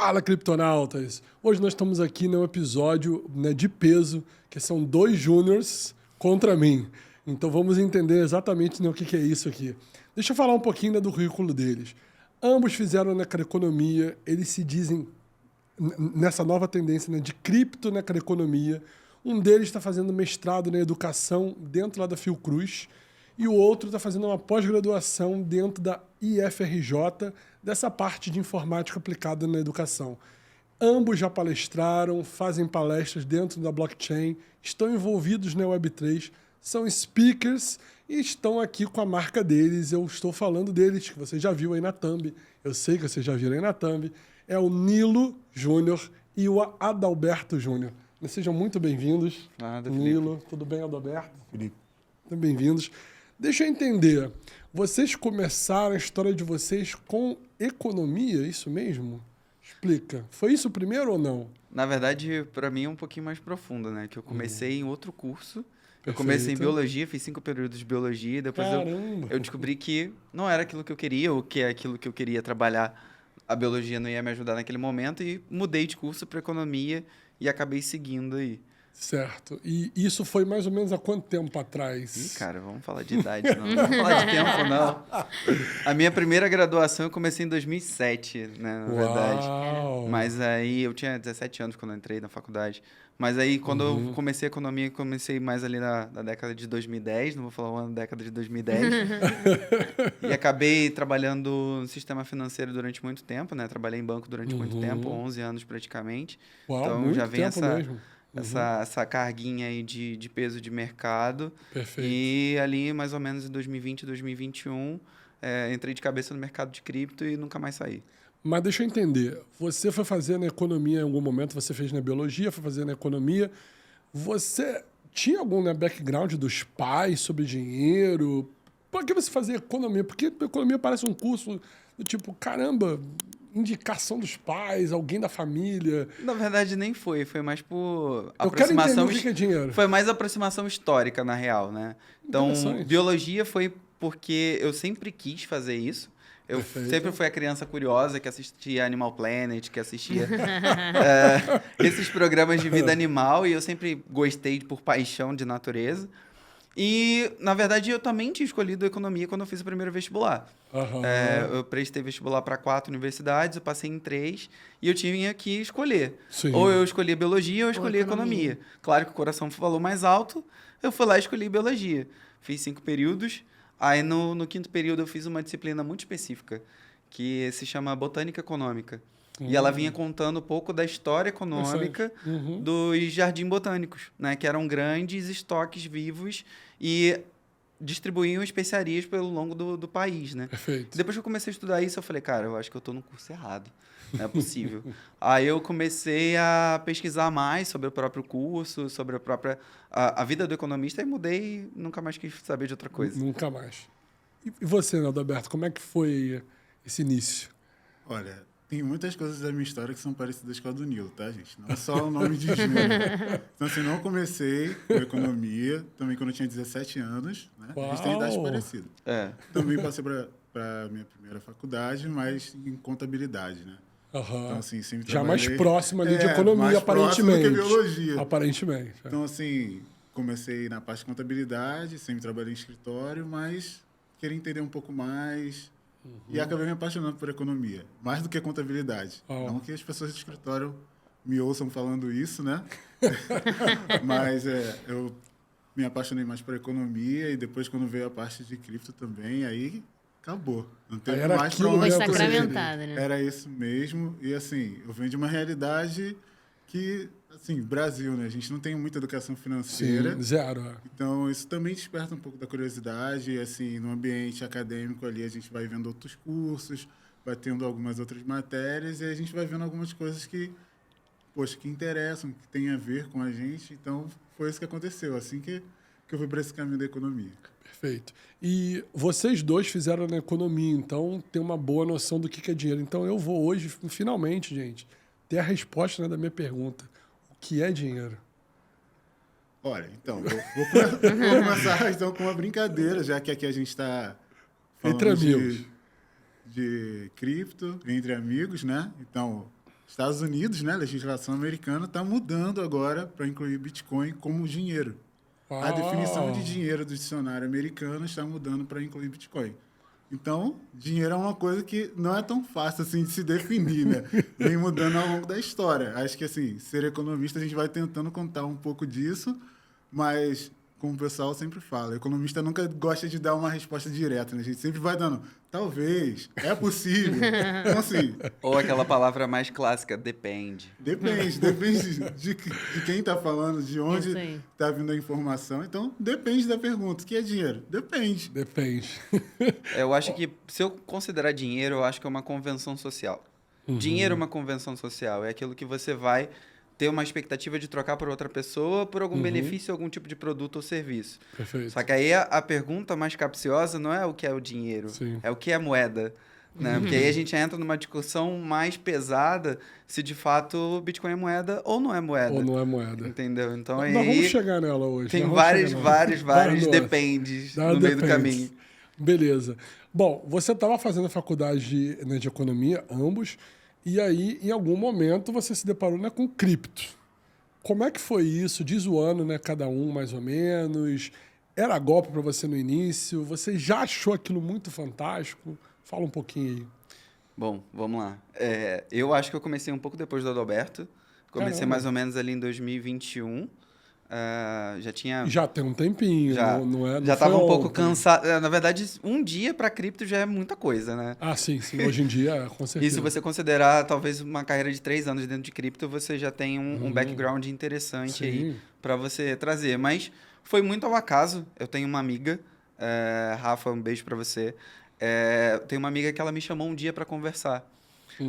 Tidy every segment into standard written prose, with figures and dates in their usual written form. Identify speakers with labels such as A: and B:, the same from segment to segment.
A: Fala, criptonautas! Hoje nós estamos aqui num episódio, né, de peso, que são dois júniors contra mim. Então vamos entender exatamente, né, o que é isso aqui. Deixa eu falar um pouquinho, né, do currículo deles. Ambos fizeram necroeconomia, eles se dizem nessa nova tendência, né, de cripto necroeconomia. Um deles está fazendo mestrado na educação dentro lá da Fiocruz e o outro está fazendo uma pós-graduação dentro da IFRJ, dessa parte de informática aplicada na educação. Ambos já palestraram, fazem palestras dentro da blockchain, estão envolvidos na Web3, são speakers e estão aqui com a marca deles. Eu estou falando deles, que você já viu aí na thumb. Eu sei que vocês já viram aí na thumb. É o Nilo Júnior e o Adalberto Júnior. Sejam muito bem-vindos. Nilo, tudo bem, Adalberto?
B: Felipe.
A: Muito bem-vindos. Deixa eu entender. Vocês começaram a história de vocês com economia, isso mesmo? Explica. Foi isso primeiro ou não?
C: Na verdade, para mim é um pouquinho mais profundo, né? Que eu comecei em outro curso.
A: Perfeito.
C: Eu comecei em biologia, fiz 5 períodos de biologia. Depois eu descobri que não era aquilo que eu queria, ou que é aquilo que eu queria trabalhar. A biologia não ia me ajudar naquele momento e mudei de curso para economia e acabei seguindo aí.
A: Certo. E isso foi mais ou menos há quanto tempo atrás?
C: Ih, cara, vamos falar de idade, não vamos falar de tempo, não. A minha primeira graduação eu comecei em 2007, né, na verdade. Mas aí eu tinha 17 anos quando eu entrei na faculdade. Mas aí quando eu comecei a economia, comecei mais ali na década de 2010, não vou falar o ano, década de 2010. E acabei trabalhando no sistema financeiro durante muito tempo, né? Trabalhei em banco durante muito tempo, 11 anos praticamente.
A: Uau,
C: então
A: muito
C: já vem
A: tempo mesmo.
C: essa carguinha aí de peso de mercado.
A: Perfeito.
C: E ali, mais ou menos em 2020, 2021, entrei de cabeça no mercado de cripto e nunca mais saí.
A: Mas deixa eu entender. Você foi fazer na economia em algum momento, você fez na biologia, foi fazer na economia. Você tinha algum, né, background dos pais sobre dinheiro? Por que você fazia economia? Porque economia parece um curso do tipo, caramba, indicação dos pais, alguém da família.
C: Na verdade, nem foi. Foi mais por
A: Eu quero
C: aproximação...
A: entender o que é dinheiro.
C: Foi mais aproximação histórica, na real, né? Então, biologia foi porque eu sempre quis fazer isso. Eu sempre fui a criança curiosa que assistia Animal Planet, que assistia esses programas de vida animal, e eu sempre gostei por paixão de natureza. E, na verdade, eu também tinha escolhido economia quando eu fiz o primeiro vestibular. Eu prestei vestibular para 4 universidades, eu passei em 3 e eu tinha que escolher.
A: Sim.
C: Ou eu escolhia biologia ou eu escolhia economia. Claro que o coração falou mais alto, eu fui lá e escolhi biologia. Fiz 5 períodos. Aí, no 5º período, eu fiz uma disciplina muito específica, que se chama Botânica Econômica. E ela vinha contando um pouco da história econômica dos jardins botânicos, né? Que eram grandes estoques vivos e distribuíam especiarias pelo longo do país, né?
A: Perfeito.
C: Depois que eu comecei a estudar isso, eu falei, cara, eu acho que eu estou no curso errado. Não é possível. Aí eu comecei a pesquisar mais sobre o próprio curso, sobre a vida do economista e mudei e nunca mais quis saber de outra coisa.
A: Nunca mais. E você, Adalberto, como é que foi esse início?
B: Olha, tem muitas coisas da minha história que são parecidas com a do Nilo, tá, gente? Não só o nome de Júnior. Então, assim, não comecei com economia, também quando eu tinha 17 anos, né? A gente tem idade parecida. Também passei para minha primeira faculdade, mas em contabilidade, né? Então, assim, sempre
A: já
B: trabalhei...
A: mais próximo ali de economia,
B: mais
A: aparentemente.
B: Do que biologia.
A: Aparentemente.
B: Então, assim, comecei na parte de contabilidade, sempre trabalhei em escritório, mas queria entender um pouco mais e acabei me apaixonando por economia, mais do que contabilidade. Não que as pessoas do escritório me ouçam falando isso, né? Mas eu me apaixonei mais por economia e depois, quando veio a parte de cripto também, aí... acabou. Não teve mais pra onde
D: sacramentada, né?
B: Era isso mesmo. E, assim, eu venho de uma realidade que, assim, Brasil, né? A gente não tem muita educação financeira.
A: Sim, zero.
B: Então, isso também desperta um pouco da curiosidade. E, assim, no ambiente acadêmico ali, a gente vai vendo outros cursos, vai tendo algumas outras matérias e a gente vai vendo algumas coisas que, poxa, que interessam, que tem a ver com a gente. Então, foi isso que aconteceu. Assim que eu fui para esse caminho da economia.
A: Perfeito. E vocês dois fizeram na economia, então tem uma boa noção do que é dinheiro. Então eu vou hoje, finalmente, gente, ter a resposta, né, da minha pergunta. O que é dinheiro?
B: Olha, então, vou começar então, com uma brincadeira, já que aqui a gente está falando
A: entre amigos.
B: De cripto, entre amigos, né? Então, Estados Unidos, né, a legislação americana está mudando agora para incluir Bitcoin como dinheiro. A definição de dinheiro do dicionário americano está mudando para incluir Bitcoin. Então, dinheiro é uma coisa que não é tão fácil assim de se definir, né? Vem mudando ao longo da história. Acho que, assim, ser economista, a gente vai tentando contar um pouco disso, mas, como o pessoal sempre fala, economista nunca gosta de dar uma resposta direta, né? A gente sempre vai dando, talvez, é possível. Então, assim...
C: Ou aquela palavra mais clássica, depende.
B: Depende de quem está falando, de onde está vindo a informação. Então, depende da pergunta. O que é dinheiro? Depende.
A: Depende.
C: Eu acho que, se eu considerar dinheiro, eu acho que é uma convenção social. Dinheiro é uma convenção social. É aquilo que você vai ter uma expectativa de trocar por outra pessoa por algum benefício, algum tipo de produto ou serviço.
A: Perfeito.
C: Só que aí a pergunta mais capciosa não é o que é o dinheiro, é o que é moeda. Né? Porque aí a gente entra numa discussão mais pesada se de fato o Bitcoin é moeda ou não é moeda.
A: Ou não é moeda.
C: Entendeu? Então
A: Nós vamos chegar nela hoje.
C: Tem vários dependes no meio do caminho.
A: Beleza. Bom, você estava fazendo a faculdade de economia, ambos, e aí, em algum momento, você se deparou, né, com cripto. Como é que foi isso? Diz o ano, né, cada um mais ou menos. Era golpe para você no início? Você já achou aquilo muito fantástico? Fala um pouquinho aí.
C: Bom, vamos lá. Eu acho que eu comecei um pouco depois do Adalberto. Comecei mais ou menos ali em 2021. Já tinha...
A: Já tem um tempinho.
C: Já estava um pouco cansado. Na verdade, um dia para cripto já é muita coisa, né?
A: Ah, sim. Hoje em dia, com certeza.
C: E se você considerar talvez uma carreira de 3 anos dentro de cripto, você já tem um background interessante aí para você trazer. Mas foi muito ao acaso. Eu tenho uma amiga, Rafa, um beijo para você. Tem uma amiga que ela me chamou um dia para conversar.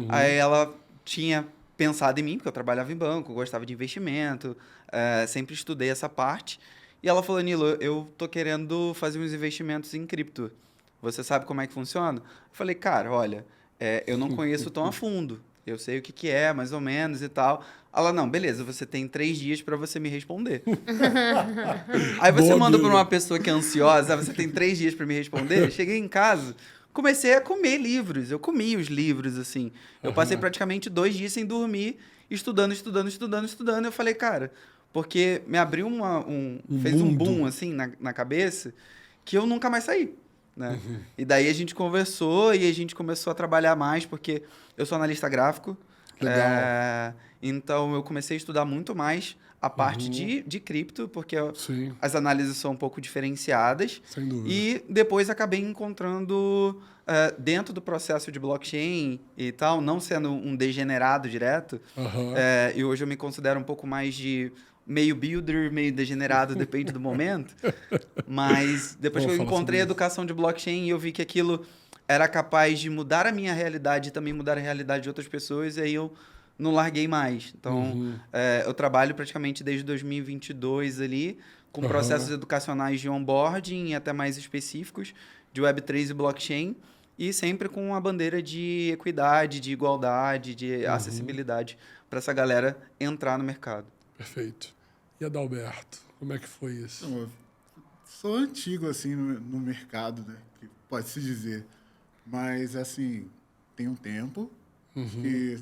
C: Aí ela tinha pensado em mim, porque eu trabalhava em banco, gostava de investimento, sempre estudei essa parte. E ela falou, Nilo, eu tô querendo fazer uns investimentos em cripto. Você sabe como é que funciona? Eu falei, cara, olha, eu não conheço tão a fundo. Eu sei o que é, mais ou menos e tal. Ela, não, beleza, você tem 3 dias para você me responder. Aí você manda para uma pessoa que é ansiosa, você tem 3 dias para me responder. Cheguei em casa, comecei a comer livros. Eu comi os livros, assim. Eu passei praticamente 2 dias sem dormir, estudando. Eu falei, cara, porque me abriu fez um boom, assim, na cabeça, que eu nunca mais saí. Né? E daí a gente conversou e a gente começou a trabalhar mais, porque eu sou analista gráfico.
A: Legal.
C: Então eu comecei a estudar muito mais a parte de cripto, porque as análises são um pouco diferenciadas.
A: Sem dúvida.
C: E depois acabei encontrando dentro do processo de blockchain e tal, não sendo um degenerado direto, e hoje eu me considero um pouco mais de meio builder, meio degenerado, depende do momento. Mas depois que eu encontrei a educação de blockchain, eu vi que aquilo era capaz de mudar a minha realidade e também mudar a realidade de outras pessoas, e aí eu não larguei mais. Então, eu trabalho praticamente desde 2022 ali, com processos educacionais de onboarding e até mais específicos, de Web3 e blockchain, e sempre com a bandeira de equidade, de igualdade, de acessibilidade para essa galera entrar no mercado.
A: Perfeito. E Adalberto, como é que foi isso?
B: Eu sou antigo, assim, no mercado, né? Que pode-se dizer. Mas, assim, tem um tempo, que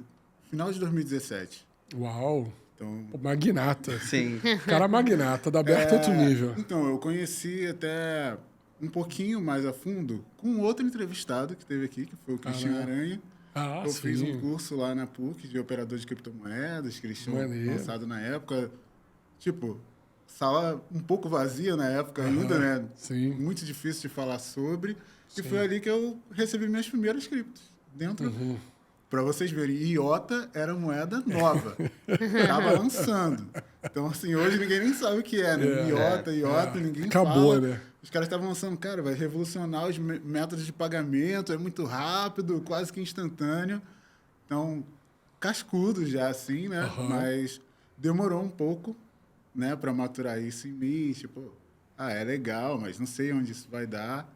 B: final de 2017.
A: Uau!
B: Então,
A: magnata.
C: Sim.
A: Cara magnata, Adalberto é outro nível.
B: Então, eu conheci até um pouquinho mais a fundo com outro entrevistado que teve aqui, que foi o Cristian Aranha. Eu fiz um curso lá na PUC de operador de criptomoedas, que eles tinham lançado na época. Tipo, sala um pouco vazia na época ainda, né?
A: Sim.
B: Muito difícil de falar sobre. E foi ali que eu recebi minhas primeiras criptos. Dentro, para vocês verem, IOTA era moeda nova. Estava lançando. Então, assim, hoje ninguém nem sabe o que é, né? IOTA, ninguém
A: Acabou,
B: fala.
A: Né?
B: Os caras estavam lançando, cara, vai revolucionar os métodos de pagamento, é muito rápido, quase que instantâneo. Então, cascudo já, assim, né? Mas demorou um pouco, né, para maturar isso em mim. Tipo, é legal, mas não sei onde isso vai dar.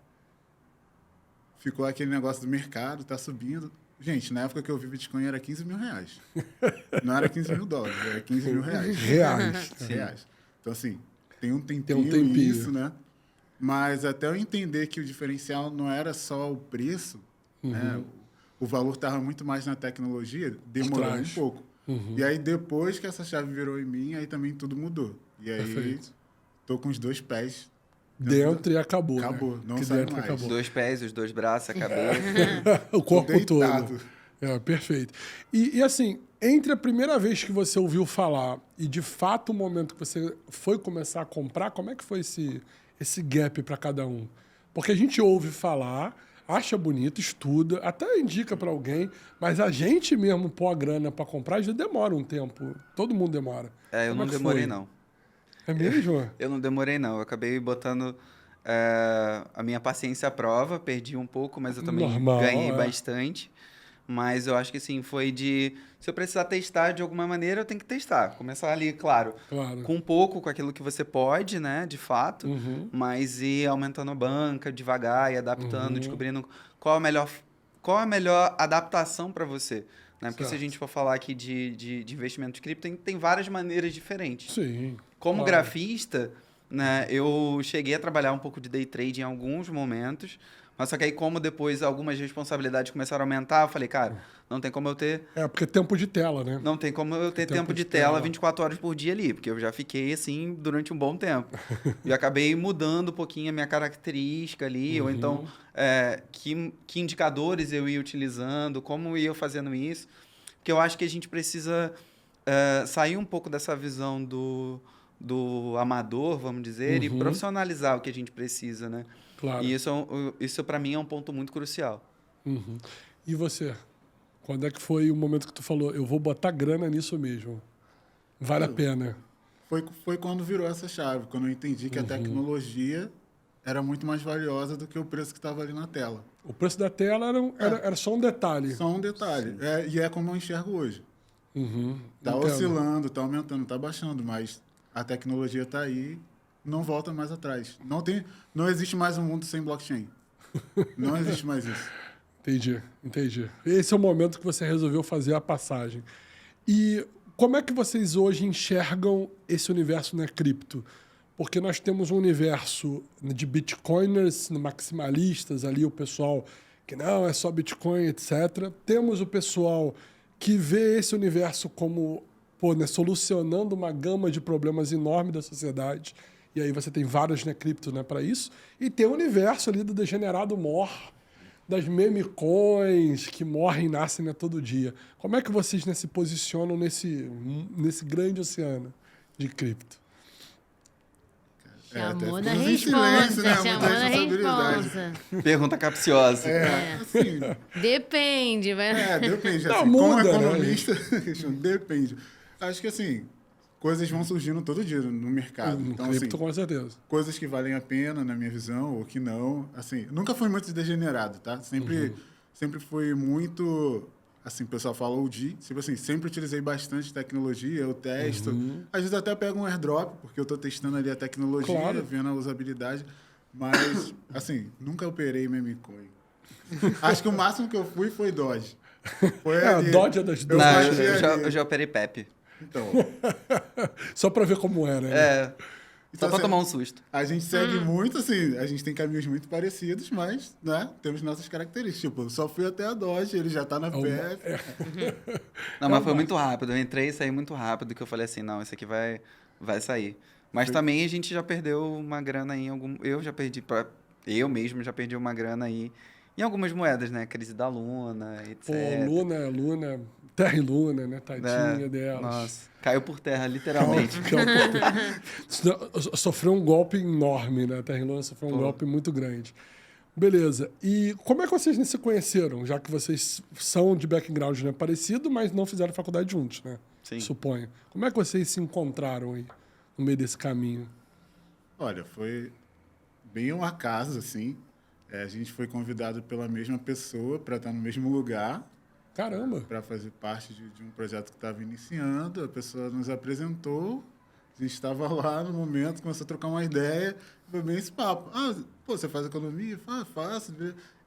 B: Ficou aquele negócio do mercado, tá subindo. Gente, na época que eu vi Bitcoin era 15 mil reais. Não era 15 mil dólares, era 15 mil reais. Reais. Então, assim, tem um tempinho isso, né? Mas até eu entender que o diferencial não era só o preço, né? o valor estava muito mais na tecnologia, demorou um pouco. E aí, depois que essa chave virou em mim, aí também tudo mudou. E aí, tô com os 2 pés
A: dentro e acabou.
B: Acabou,
A: né?
B: não sai mais.
C: Os 2 pés, os 2 braços, a cabeça.
A: O corpo
B: deitado.
A: todo. Perfeito. E assim, entre a primeira vez que você ouviu falar e, de fato, o momento que você foi começar a comprar, como é que foi esse gap para cada um? Porque a gente ouve falar, acha bonito, estuda, até indica para alguém, mas a gente mesmo pôr a grana para comprar já demora um tempo. Todo mundo demora.
C: Eu não demorei, não.
A: É mesmo?
C: Eu não demorei, não. Eu acabei botando a minha paciência à prova, perdi um pouco, mas eu também ganhei bastante. Mas eu acho que, assim, foi se eu precisar testar de alguma maneira, eu tenho que testar. Começar ali, claro. Com um pouco, com aquilo que você pode, né, de fato. Mas ir aumentando a banca devagar e adaptando, descobrindo qual a melhor adaptação para você. Né? Porque se a gente for falar aqui de investimento de cripto, tem várias maneiras diferentes.
A: Sim.
C: Como grafista, né, eu cheguei a trabalhar um pouco de day trade em alguns momentos, mas só que aí, como depois algumas responsabilidades começaram a aumentar, eu falei, cara, não tem como eu ter...
A: porque é tempo de tela, né?
C: Não tem como eu ter tempo de tela 24 horas por dia ali, porque eu já fiquei assim durante um bom tempo. E acabei mudando um pouquinho a minha característica ali, ou então que indicadores eu ia utilizando, como ia fazendo isso. Porque eu acho que a gente precisa sair um pouco dessa visão do amador, vamos dizer, e profissionalizar o que a gente precisa, né?
A: Claro.
C: E isso para mim é um ponto muito crucial.
A: E você? Quando é que foi o momento que tu falou, eu vou botar grana nisso mesmo? Vale a pena.
B: Foi quando virou essa chave, quando eu entendi que a tecnologia era muito mais valiosa do que o preço que estava ali na tela.
A: O preço da tela era só um detalhe.
B: Só um detalhe. E é como eu enxergo hoje. Tá oscilando, tá aumentando, tá baixando, mas a tecnologia está aí, não volta mais atrás. Não existe mais um mundo sem blockchain. Não existe mais isso.
A: Entendi. Esse é o momento que você resolveu fazer a passagem. E como é que vocês hoje enxergam esse universo na cripto? Porque nós temos um universo de bitcoiners, maximalistas, ali o pessoal que não, é só Bitcoin, etc. Temos o pessoal que vê esse universo como solucionando uma gama de problemas enormes da sociedade. E aí você tem várias cripto para isso. E tem o universo ali do degenerado mor, das meme coins que morrem e nascem todo dia. Como é que vocês se posicionam nesse grande oceano de cripto?
D: Chamou na resposta, chamou na resposta.
C: Pergunta capciosa.
B: Assim,
D: depende, vai.
B: Depende.
A: Não,
B: Assim,
A: muda,
B: como economista, depende. Acho que, assim, coisas vão surgindo todo dia no mercado.
A: No
B: então,
A: cripto,
B: assim,
A: com certeza.
B: Coisas que valem a pena, na minha visão, ou que não. Assim, nunca fui muito degenerado, tá? Sempre fui muito... Assim, o pessoal fala OG. Tipo assim, sempre utilizei bastante tecnologia, eu testo. Às vezes até pego um airdrop, porque eu estou testando ali a tecnologia, vendo a usabilidade. Mas, assim, nunca operei meme coin. Acho que o máximo que eu fui foi Doge.
A: Doge é das duas.
C: Eu já operei Pepe.
B: Então.
A: Só para ver como era, né?
C: Só para tomar um susto.
B: A gente segue muito, assim, a gente tem caminhos muito parecidos, mas, né, temos nossas características. Tipo, eu só fui até a Doge, ele já tá na PF.
C: Não, mas foi muito rápido. Eu entrei e saí muito rápido, que eu falei assim, não, esse aqui vai sair. Mas também a gente já perdeu uma grana aí em algum... Eu mesmo já perdi uma grana aí em algumas moedas, né? Crise da Luna, etc.
A: Luna, Terra e Luna, né? Tadinha delas.
C: Nossa, caiu por terra, literalmente.
A: Sofreu um golpe enorme, né? A Terra e Luna sofreu um golpe muito grande. Beleza. E como é que vocês se conheceram? Já que vocês são de background parecido, mas não fizeram faculdade juntos, né?
C: Sim.
A: Suponho. Como é que vocês se encontraram aí, no meio desse caminho?
B: Olha, foi bem um acaso, assim. A gente foi convidado pela mesma pessoa para estar no mesmo lugar.
A: Caramba!
B: Para fazer parte de um projeto que estava iniciando. A pessoa nos apresentou. A gente estava lá no momento, começou a trocar uma ideia. Foi bem esse papo. Você faz economia? Faço.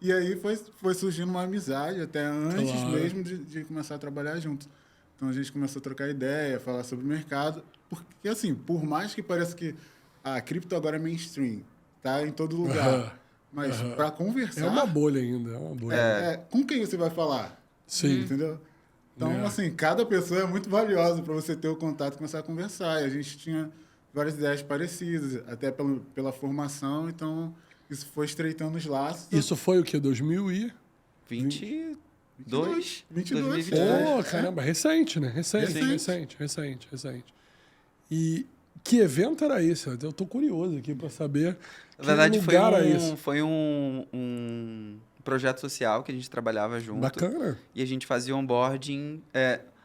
B: E aí foi surgindo uma amizade, até antes mesmo de começar a trabalhar juntos. Então a gente começou a trocar ideia, falar sobre o mercado. Porque, assim, por mais que pareça que a cripto agora é mainstream, tá em todo lugar. Mas para conversar...
A: É uma bolha ainda, é uma bolha.
B: Com quem você vai falar?
A: Sim.
B: Entendeu? Então, assim, cada pessoa é muito valiosa para você ter o contato e começar a conversar. E a gente tinha várias ideias parecidas, até pela formação, então isso foi estreitando os laços.
A: Isso foi o quê? 2022?
C: 2022.
A: Oh, caramba, recente, né? Recente. E que evento era esse? Eu tô curioso aqui para saber.
C: Na verdade, foi um projeto social que a gente trabalhava junto.
A: Bacana.
C: E a gente fazia onboarding.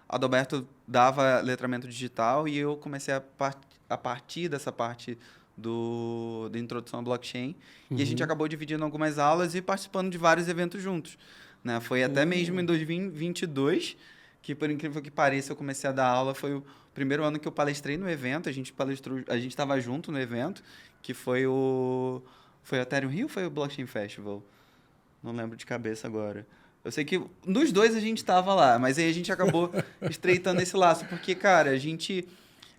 C: Adalberto dava letramento digital e eu comecei a partir dessa parte da introdução à blockchain. E a gente acabou dividindo algumas aulas e participando de vários eventos juntos. Né? Foi até mesmo em 2022 que, por incrível que pareça, eu comecei a dar aula. Foi o primeiro ano que eu palestrei no evento. A gente estava junto no evento, que foi o Ethereum Rio ou foi o Blockchain Festival? Não lembro de cabeça agora. Eu sei que nos dois a gente estava lá, mas aí a gente acabou estreitando esse laço, porque, cara, a gente...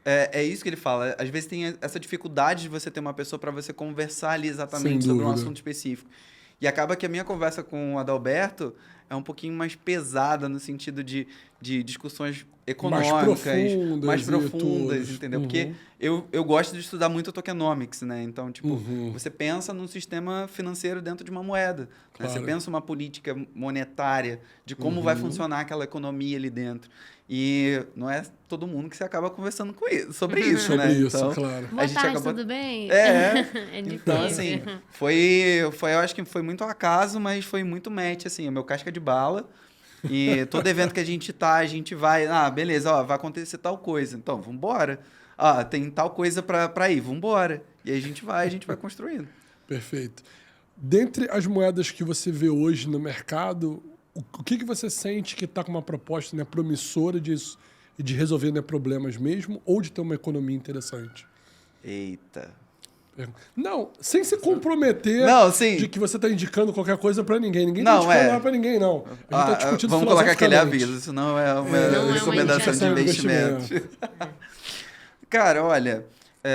C: É isso que ele fala. Às vezes tem essa dificuldade de você ter uma pessoa para você conversar ali exatamente sobre um assunto específico. E acaba que a minha conversa com o Adalberto é um pouquinho mais pesada no sentido de discussões econômicas, mais profundas, entendeu? Porque eu gosto de estudar muito tokenomics, né? Então, tipo, você pensa num sistema financeiro dentro de uma moeda. Claro. Né? Você pensa uma política monetária de como vai funcionar aquela economia ali dentro. E não é todo mundo que você acaba conversando sobre isso, né?
A: Então, claro.
D: Boa tarde, tudo bem?
C: É então, assim, eu acho que foi muito acaso, mas foi muito match, assim, o meu casca de bala. E todo evento que a gente vai, beleza, vai acontecer tal coisa, então, vambora. Tem tal coisa pra ir, vambora. E aí a gente vai construindo.
A: Perfeito. Dentre as moedas que você vê hoje no mercado, o que você sente que está com uma proposta, né, promissora de resolver, né, problemas mesmo, ou de ter uma economia interessante?
C: Eita.
A: Não, sem se comprometer de que você está indicando qualquer coisa para ninguém. Ninguém está indicando nada para ninguém, não. A gente está discutindo
C: vamos colocar aquele aviso, senão é uma recomendação de investimento. Cara, olha,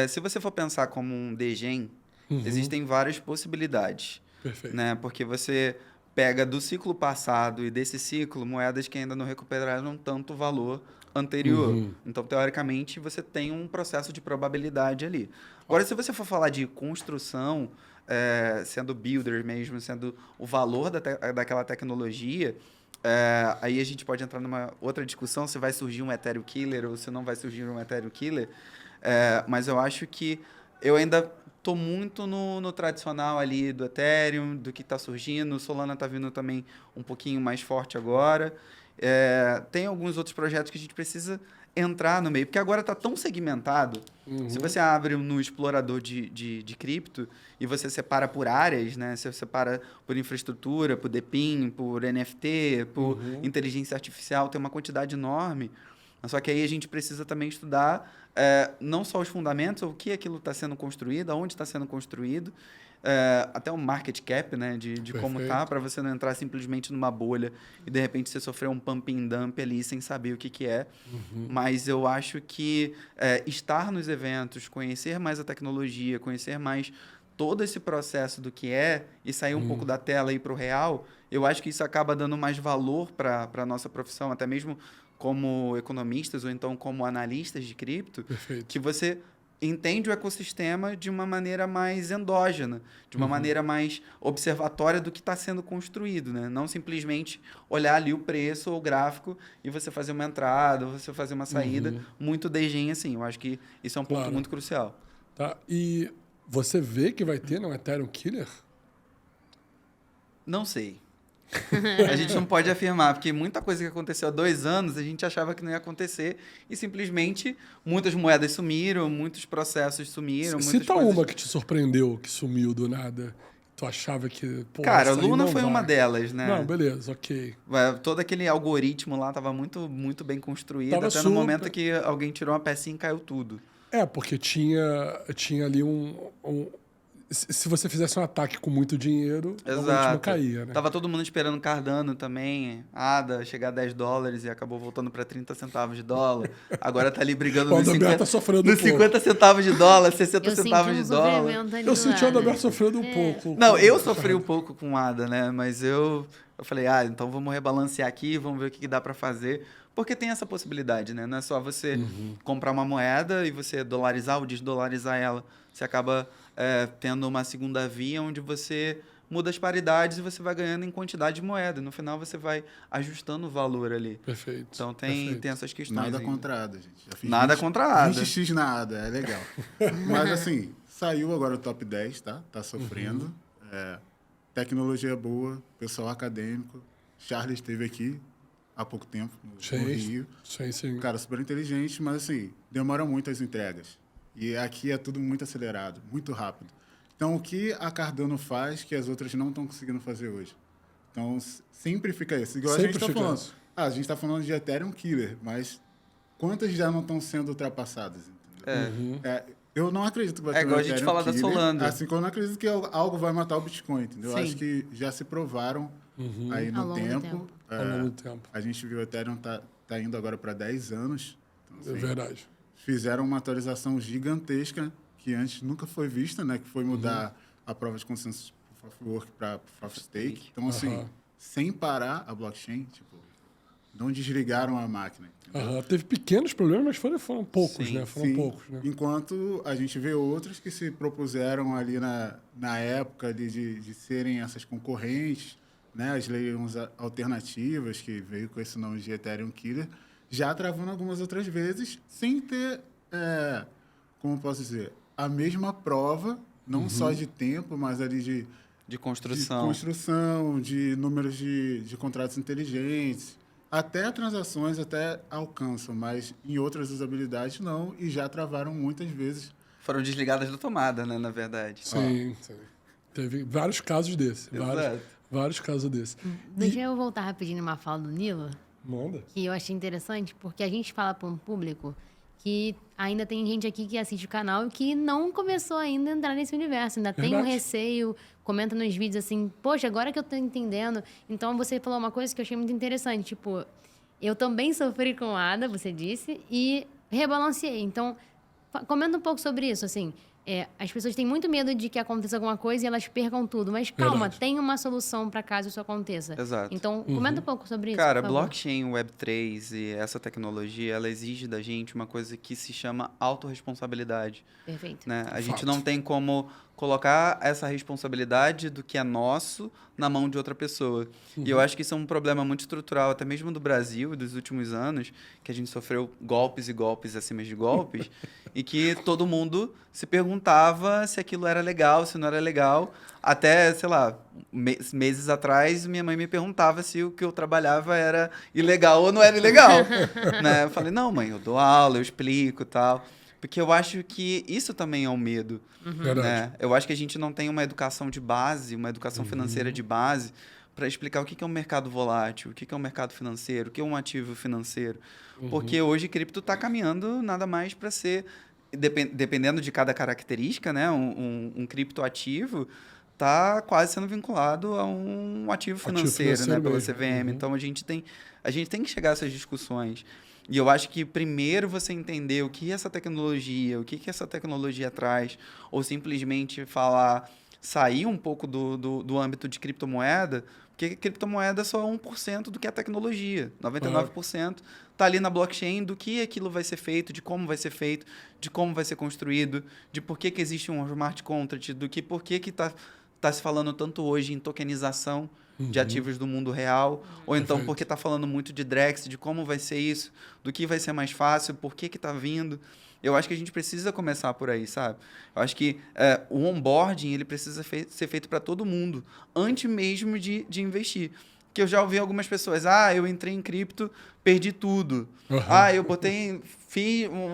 C: se você for pensar como um degen, existem várias possibilidades.
A: Perfeito.
C: Né? Porque você pega do ciclo passado e desse ciclo moedas que ainda não recuperaram tanto valor anterior. Então, teoricamente, você tem um processo de probabilidade ali. Agora, se você for falar de construção, sendo builder mesmo, sendo o valor daquela tecnologia, aí a gente pode entrar numa outra discussão se vai surgir um Ethereum Killer ou se não vai surgir um Ethereum Killer. Mas eu acho que eu ainda estou muito no tradicional ali do Ethereum, do que está surgindo. O Solana está vindo também um pouquinho mais forte agora. Tem alguns outros projetos que a gente precisa entrar no meio, porque agora está tão segmentado. Se você abre no explorador de cripto e você separa por áreas, né? Você separa por infraestrutura, por DePIN, por NFT, por inteligência artificial, tem uma quantidade enorme. Só que aí a gente precisa também estudar não só os fundamentos, o que aquilo está sendo construído, aonde está sendo construído, até o market cap, né, de como tá, para você não entrar simplesmente numa bolha e de repente você sofrer um pump and dump ali sem saber o que é. Mas eu acho que estar nos eventos, conhecer mais a tecnologia, conhecer mais todo esse processo do que é e sair um pouco da tela e ir para o real, eu acho que isso acaba dando mais valor para a nossa profissão, até mesmo como economistas ou então como analistas de cripto, que você entende o ecossistema de uma maneira mais endógena, de uma maneira mais observatória do que está sendo construído, né? Não simplesmente olhar ali o preço ou o gráfico e você fazer uma entrada ou você fazer uma saída muito degen assim. Eu acho que isso é um ponto muito crucial.
A: Tá. E você vê que vai ter um Ethereum Killer?
C: Não sei. A gente não pode afirmar, porque muita coisa que aconteceu há 2 anos a gente achava que não ia acontecer e simplesmente muitas moedas sumiram, muitos processos sumiram.
A: Cita uma que te surpreendeu, que sumiu do nada. Tu achava que...
C: Cara, a Luna foi uma delas, né?
A: Não, beleza, ok.
C: Todo aquele algoritmo lá estava muito, muito bem construído, até no momento que alguém tirou uma pecinha e caiu tudo.
A: Porque tinha ali se você fizesse um ataque com muito dinheiro, o algoritmo
C: Exato.
A: caía, né?
C: Tava todo mundo esperando Cardano também, ADA, chegar a $10 e acabou voltando para 30 centavos de dólar. Agora tá ali brigando nos 50,
A: tá sofrendo
C: nos 50 centavos de dólar, 60 centavos de dólar.
A: Eu senti o Adalberto sofrendo um pouco.
C: Não, eu sofri um pouco com ADA, né? Mas eu falei, então vamos rebalancear aqui, vamos ver o que dá para fazer. Porque tem essa possibilidade, né? Não é só você comprar uma moeda e você dolarizar ou desdolarizar ela. Você acaba tendo uma segunda via onde você muda as paridades e você vai ganhando em quantidade de moeda. No final, você vai ajustando o valor ali.
A: Perfeito.
C: Então, tem essas questões.
B: Nada contra a ADA, gente. Já fiz
C: Nada contra a ADA.
B: 20x na ADA, é legal. Mas, assim, saiu agora o top 10, tá? Tá sofrendo. Tecnologia boa, pessoal acadêmico. Charles esteve aqui há pouco tempo, no Rio.
A: Sim.
B: Cara, super inteligente, mas, assim, demora muito as entregas. E aqui é tudo muito acelerado, muito rápido. Então, o que a Cardano faz que as outras não estão conseguindo fazer hoje? Então, sempre fica isso. Igual sempre a gente está falando. A gente está falando de Ethereum Killer, mas quantas já não estão sendo ultrapassadas? Eu não acredito que vai ter
C: igual a gente fala da Solana.
B: Assim como eu não acredito que algo vai matar o Bitcoin, entendeu? Acho que já se provaram aí no tempo.
A: Ao longo do tempo.
B: A gente viu o Ethereum tá indo agora para 10 anos. Então, assim,
A: verdade.
B: Fizeram uma atualização gigantesca que antes nunca foi vista, né? Que foi mudar a prova de consenso Proof of Work para Proof of Stake. Então, assim, sem parar a blockchain, tipo, não desligaram a máquina.
A: Teve pequenos problemas, mas foram poucos, né? Foram poucos, né?
B: Enquanto a gente vê outros que se propuseram ali na época ali de serem essas concorrentes, né? As leilões alternativas, que veio com esse nome de Ethereum Killer, já travando algumas outras vezes, sem ter, como posso dizer, a mesma prova, não só de tempo, mas ali
C: de construção,
B: de números de contratos inteligentes. Até transações até alcançam, mas em outras usabilidades não, e já travaram muitas vezes.
C: Foram desligadas da tomada, né, na verdade.
A: Sim. Teve vários casos desses. Vários casos desses.
D: Deixa eu voltar rapidinho numa fala do Nilo.
A: Manda.
D: Que eu achei interessante, porque a gente fala para um público que ainda tem gente aqui que assiste o canal e que não começou ainda a entrar nesse universo. Ainda tem um receio, comenta nos vídeos assim, poxa, agora que eu tô entendendo. Então, você falou uma coisa que eu achei muito interessante. Tipo, eu também sofri com ADA, você disse, e rebalanceei. Então, comenta um pouco sobre isso, assim. As pessoas têm muito medo de que aconteça alguma coisa e elas percam tudo. Mas calma, tem uma solução para caso isso aconteça.
C: Exato.
D: Então, comenta um pouco sobre isso,
C: Cara,
D: por favor.
C: blockchain, Web3 e essa tecnologia, ela exige da gente uma coisa que se chama autorresponsabilidade.
D: Perfeito.
C: Né? A gente não tem como colocar essa responsabilidade do que é nosso na mão de outra pessoa. E eu acho que isso é um problema muito estrutural, até mesmo do Brasil, dos últimos anos, que a gente sofreu golpes e golpes acima de golpes, e que todo mundo se perguntava se aquilo era legal, se não era legal. Até, sei lá, meses atrás, minha mãe me perguntava se o que eu trabalhava era ilegal ou não era ilegal. Né? Eu falei, não, mãe, eu dou aula, eu explico e tal. Porque eu acho que isso também é um medo. Né? Eu acho que a gente não tem uma educação de base, uma educação financeira de base, para explicar o que é um mercado volátil, o que é um mercado financeiro, o que é um ativo financeiro. Porque hoje cripto está caminhando nada mais para ser, dependendo de cada característica, né? um criptoativo está quase sendo vinculado a um ativo financeiro, né? Pela CVM. Então, a gente tem que chegar a essas discussões. E eu acho que primeiro você entender o que é essa tecnologia, o que essa tecnologia traz, ou simplesmente sair um pouco do âmbito de criptomoeda, porque criptomoeda só é 1% do que é tecnologia. 99% está ali na blockchain do que aquilo vai ser feito, de como vai ser feito, de como vai ser construído, de por que existe um smart contract, por que está se falando tanto hoje em tokenização de ativos do mundo real, ou então porque está falando muito de Drex, de como vai ser isso, do que vai ser mais fácil, por que está vindo. Eu acho que a gente precisa começar por aí, sabe? Eu acho que o onboarding ele precisa ser feito para todo mundo, antes mesmo de investir. Que eu já ouvi algumas pessoas, eu entrei em cripto, perdi tudo. Eu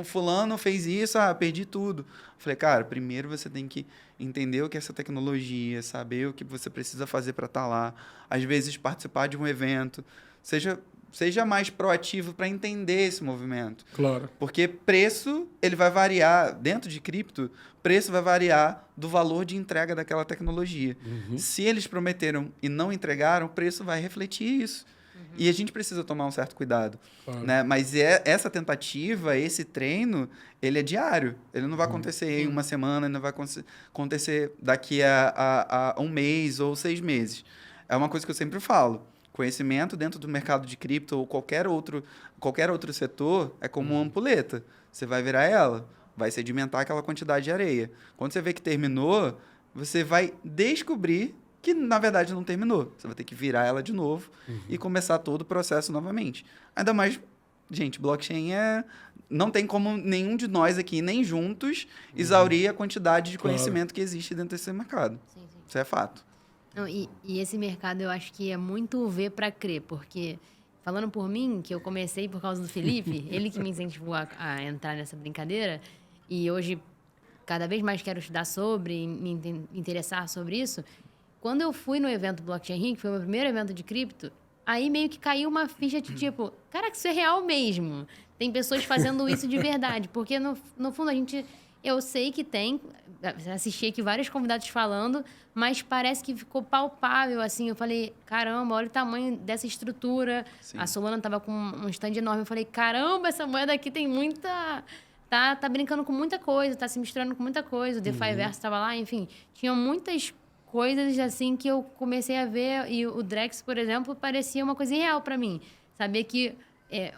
C: fulano fez isso, perdi tudo. Falei, cara, primeiro você tem que entender o que é essa tecnologia, saber o que você precisa fazer para estar lá. Às vezes participar de um evento, seja seja mais proativo para entender esse movimento.
A: Claro.
C: Porque preço, ele vai variar, dentro de cripto, preço vai variar do valor de entrega daquela tecnologia. Se eles prometeram e não entregaram, o preço vai refletir isso. E a gente precisa tomar um certo cuidado. Né? Mas essa tentativa, esse treino, ele é diário. Ele não vai acontecer em uma semana, não vai acontecer daqui a um mês ou 6 meses. É uma coisa que eu sempre falo. Conhecimento dentro do mercado de cripto ou qualquer outro setor é como uma ampulheta. Você vai virar ela, vai sedimentar aquela quantidade de areia. Quando você vê que terminou, você vai descobrir que, na verdade, não terminou. Você vai ter que virar ela de novo e começar todo o processo novamente. Ainda mais, gente, blockchain não tem como nenhum de nós aqui, nem juntos, exaurir a quantidade de conhecimento que existe dentro desse mercado. Sim. Isso é fato.
D: Não, e esse mercado eu acho que é muito ver para crer, porque, falando por mim, que eu comecei por causa do Felipe, ele que me incentivou a entrar nessa brincadeira, e hoje cada vez mais quero estudar sobre, me interessar sobre isso. Quando eu fui no evento Blockchain Ring, que foi o meu primeiro evento de cripto, aí meio que caiu uma ficha de tipo, caraca, isso é real mesmo. Tem pessoas fazendo isso de verdade, porque no fundo eu sei que tem, assisti aqui vários convidados falando, mas parece que ficou palpável, assim. Eu falei, caramba, olha o tamanho dessa estrutura. Sim. A Solana tava com um stand enorme. Eu falei, caramba, essa moeda aqui tem muita... Tá brincando com muita coisa, tá se misturando com muita coisa. O DeFiverse tava lá, enfim. Tinham muitas coisas, assim, que eu comecei a ver. E o Drex, por exemplo, parecia uma coisa irreal para mim. Saber que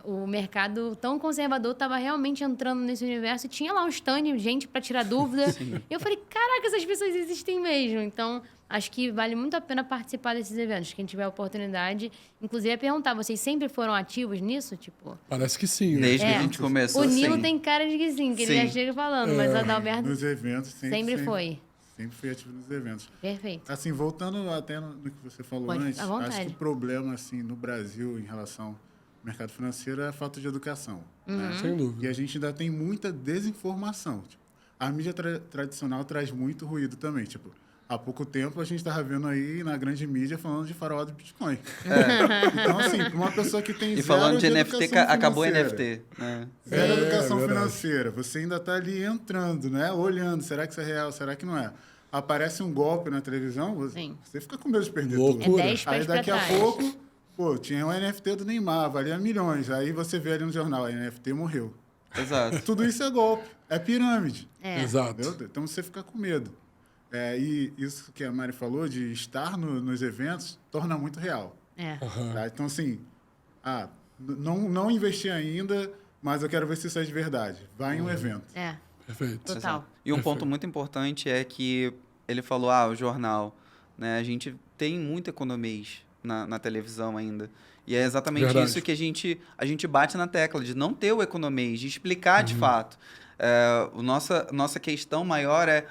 D: o mercado tão conservador estava realmente entrando nesse universo. E tinha lá um stand, gente para tirar dúvida. Sim. E eu falei, caraca, essas pessoas existem mesmo. Então, acho que vale muito a pena participar desses eventos. Quem tiver a oportunidade. Inclusive, ia perguntar, vocês sempre foram ativos nisso? Tipo...
A: Parece que sim. Né?
C: Desde que a gente começou,
D: o Nilo tem cara de que sim, que ele já chega falando. Mas o Adalberto...
B: Nos eventos, sempre
D: foi.
B: Sempre fui ativo nos eventos.
D: Perfeito.
B: Assim, voltando até no que você falou antes, acho que o problema, assim, no Brasil, em relação... mercado financeiro é a falta de educação. Né?
A: Sem dúvida.
B: E a gente ainda tem muita desinformação. Tipo, a mídia tradicional traz muito ruído também. Tipo, há pouco tempo a gente estava vendo aí na grande mídia falando de farol do Bitcoin. Então, assim, para uma pessoa que tem
C: zero falando de NFT, acabou NFT.
B: Né? Zero educação financeira. Você ainda está ali entrando, né? Olhando, será que isso é real, será que não é? Aparece um golpe na televisão, você fica com medo de perder tudo. Aí daqui a pouco... Pô, tinha um NFT do Neymar, valia milhões. Aí você vê ali no jornal, a NFT morreu.
C: Exato.
B: Tudo isso é golpe, é pirâmide.
A: Exato.
B: Entendeu? Então você fica com medo. E isso que a Mari falou, de estar nos eventos, torna muito real. Tá? Então, assim, não investi ainda, mas eu quero ver se isso é de verdade. Vai em um evento.
A: Perfeito.
D: Total.
C: Exato. E um ponto muito importante é que ele falou, o jornal, né? A gente tem muito economês na televisão ainda. E é exatamente isso que a gente bate na tecla, de não ter o economês, de explicar de fato. Nossa questão maior é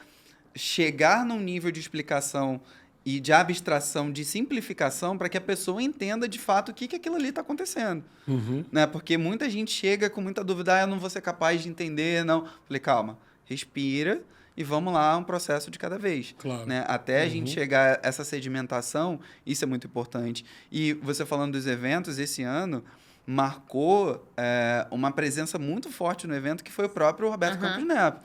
C: chegar num nível de explicação e de abstração, de simplificação, para que a pessoa entenda de fato o que aquilo ali está acontecendo. Né? Porque muita gente chega com muita dúvida, eu não vou ser capaz de entender, não. Falei, calma, respira e vamos lá, um processo de cada vez.
A: Claro.
C: Né? Até a gente chegar a essa sedimentação, isso é muito importante. E você falando dos eventos, esse ano marcou uma presença muito forte no evento, que foi o próprio Roberto Campos Neto,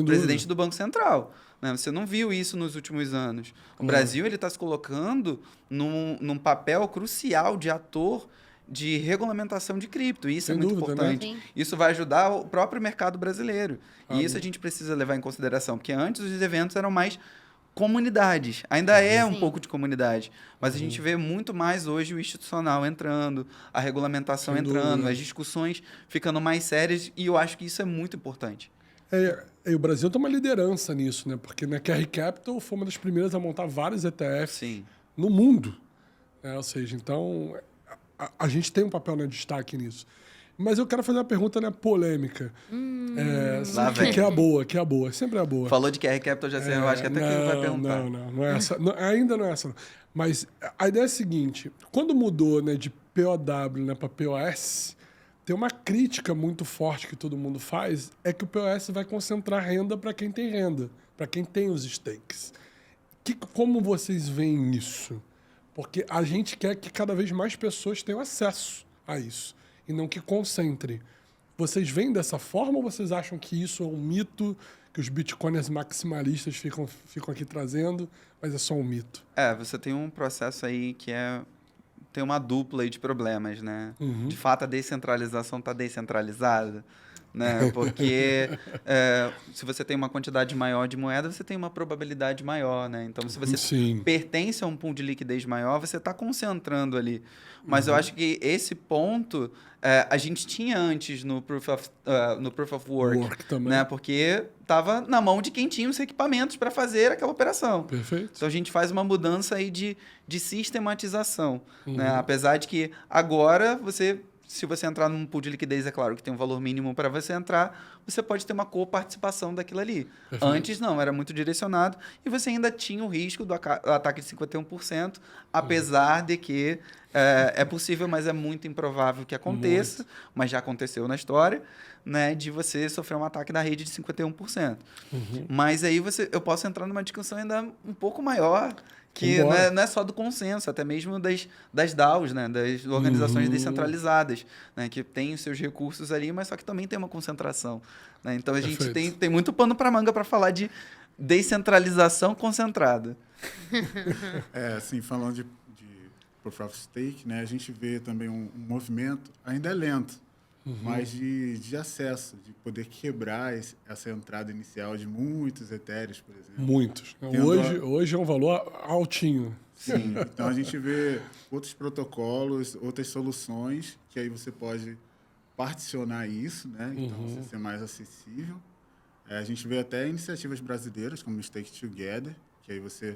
C: presidente do Banco Central. Né? Você não viu isso nos últimos anos. O Brasil está se colocando num papel crucial de ator de regulamentação de cripto. E isso é muito importante. Né? Isso vai ajudar o próprio mercado brasileiro. E isso a gente precisa levar em consideração, porque antes os eventos eram mais comunidades. Ainda é um pouco de comunidade. Mas a gente vê muito mais hoje o institucional entrando, a regulamentação entrando, as discussões ficando mais sérias, e eu acho que isso é muito importante.
A: O Brasil tem uma liderança nisso, né? Porque na QR Capital foi uma das primeiras a montar vários ETFs no mundo. Ou seja, então... A gente tem um papel de destaque nisso. Mas eu quero fazer uma pergunta polêmica. Que é a boa. Sempre é a boa.
C: Falou de QR Capital, já sei, eu acho que até que ele vai perguntar.
A: Não é essa. Ainda não é essa. Não. Mas a ideia é a seguinte. Quando mudou de POW para POS, tem uma crítica muito forte que todo mundo faz, é que o POS vai concentrar renda para quem tem renda, para quem tem os stakes. Como vocês veem isso? Porque a gente quer que cada vez mais pessoas tenham acesso a isso, e não que concentre. Vocês veem dessa forma ou vocês acham que isso é um mito que os bitcoiners maximalistas ficam aqui trazendo, mas é só um mito?
C: Você tem um processo aí que tem uma dupla aí de problemas, né? De fato, a descentralização está descentralizada, né? Porque se você tem uma quantidade maior de moeda, você tem uma probabilidade maior, né? Então, se você pertence a um pool de liquidez maior, você está concentrando ali. Mas eu acho que esse ponto a gente tinha antes no Proof of Work também. Né? Porque estava na mão de quem tinha os equipamentos para fazer aquela operação.
A: Perfeito.
C: Então, a gente faz uma mudança aí de sistematização. Né? Apesar de que agora se você entrar num pool de liquidez, é claro que tem um valor mínimo para você entrar, você pode ter uma coparticipação daquilo ali. Perfeito. Antes, não, era muito direcionado e você ainda tinha o risco do ataque de 51%, apesar de que é possível, mas é muito improvável que aconteça, mas já aconteceu na história, né, de você sofrer um ataque da rede de 51%. Mas aí eu posso entrar numa discussão ainda um pouco maior, que não é só do consenso, até mesmo das DAOs, né? Das organizações descentralizadas, né? Que tem os seus recursos ali, mas só que também tem uma concentração. Né? Então, a gente tem muito pano para manga para falar de descentralização concentrada.
B: Assim, falando de Proof of Stake, né? A gente vê também um movimento, ainda é lento, mas de acesso, de poder quebrar essa entrada inicial de muitos etéreos, por exemplo.
A: Muitos. Hoje é um valor altinho.
B: Sim, então a gente vê outros protocolos, outras soluções, que aí você pode particionar isso, né? Então, você ser mais acessível. A gente vê até iniciativas brasileiras, como o Stake Together, que aí você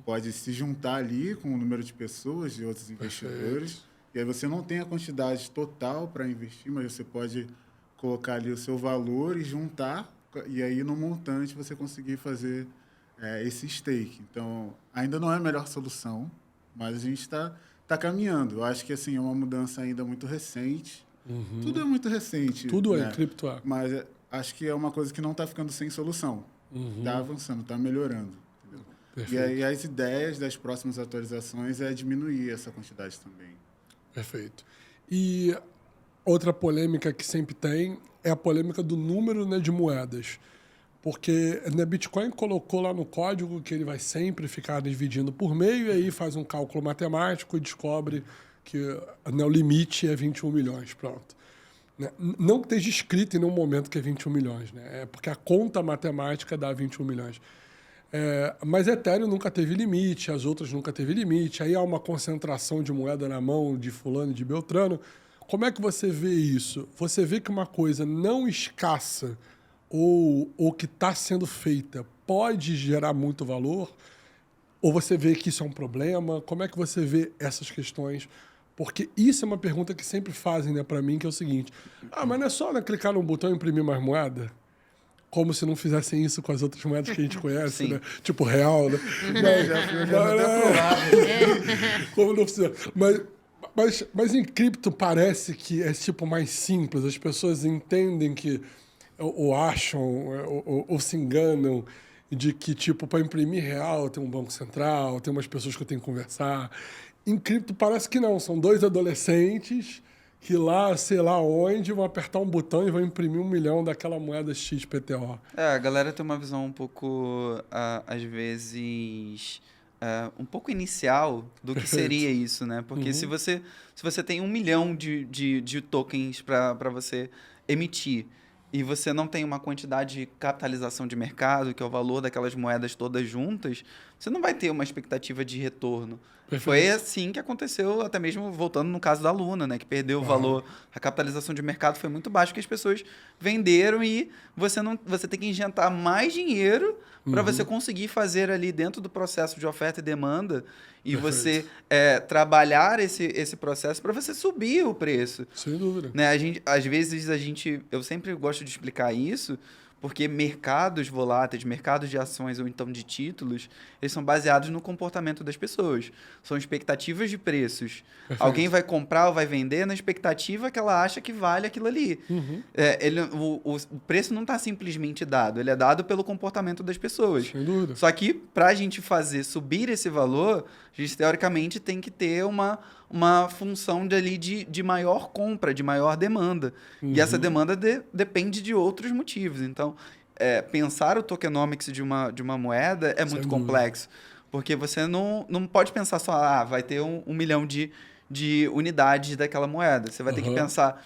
B: pode se juntar ali com o número de pessoas, de outros investidores. E aí você não tem a quantidade total para investir, mas você pode colocar ali o seu valor e juntar, e aí no montante você conseguir fazer esse stake. Então, ainda não é a melhor solução, mas a gente está caminhando. Eu acho que assim, é uma mudança ainda muito recente. Tudo é muito recente.
A: Tudo
B: né?
A: cripto.
B: Mas acho que é uma coisa que não está ficando sem solução. Está avançando, está melhorando. E aí as ideias das próximas atualizações é diminuir essa quantidade também.
A: Perfeito. E outra polêmica que sempre tem é a polêmica do número, né, de moedas. Porque né, Bitcoin colocou lá no código que ele vai sempre ficar dividindo por meio e aí faz um cálculo matemático e descobre que né, o limite é 21 milhões. Pronto. Né? Não que esteja escrito em nenhum momento que é 21 milhões. Né? É porque a conta matemática dá 21 milhões. Mas Ethereum nunca teve limite, as outras nunca teve limite. Aí há uma concentração de moeda na mão de fulano e de beltrano. Como é que você vê isso? Você vê que uma coisa não escassa ou que está sendo feita pode gerar muito valor? Ou você vê que isso é um problema? Como é que você vê essas questões? Porque isso é uma pergunta que sempre fazem, né, para mim, que é o seguinte. Mas não é só clicar num botão e imprimir mais moeda? Como se não fizessem isso com as outras moedas que a gente conhece, né? Tipo real, né? Como não precisa. Mas em cripto parece que é tipo mais simples. As pessoas entendem que, ou acham, ou se enganam de que, tipo, para imprimir real tem um banco central, tem umas pessoas que eu tenho que conversar. Em cripto parece que não. São dois adolescentes que lá, sei lá onde, vão apertar um botão e vão imprimir 1 milhão daquela moeda XPTO.
C: A galera tem uma visão um pouco, às vezes, um pouco inicial do que seria isso, né? Porque se você tem 1 milhão de tokens para você emitir e você não tem uma quantidade de capitalização de mercado, que é o valor daquelas moedas todas juntas, você não vai ter uma expectativa de retorno. Perfeito. Foi assim que aconteceu, até mesmo voltando no caso da Luna, né? Que perdeu o valor. A capitalização de mercado foi muito baixa, porque as pessoas venderam e você tem que injetar mais dinheiro para você conseguir fazer ali dentro do processo de oferta e demanda e você trabalhar esse processo para você subir o preço.
A: Sem dúvida.
C: Né? Às vezes eu sempre gosto de explicar isso, porque mercados voláteis, mercados de ações ou então de títulos, eles são baseados no comportamento das pessoas. São expectativas de preços. Perfeito. Alguém vai comprar ou vai vender na expectativa que ela acha que vale aquilo ali. O preço não está simplesmente dado, ele é dado pelo comportamento das pessoas.
A: Sem dúvida.
C: Só que, para a gente fazer subir esse valor, a gente, teoricamente, tem que ter uma uma função de maior compra, de maior demanda. E essa demanda depende de outros motivos. Então, pensar o tokenomics de uma moeda é muito complexo. Porque você não pode pensar só, vai ter 1 milhão de unidades daquela moeda. Você vai ter que pensar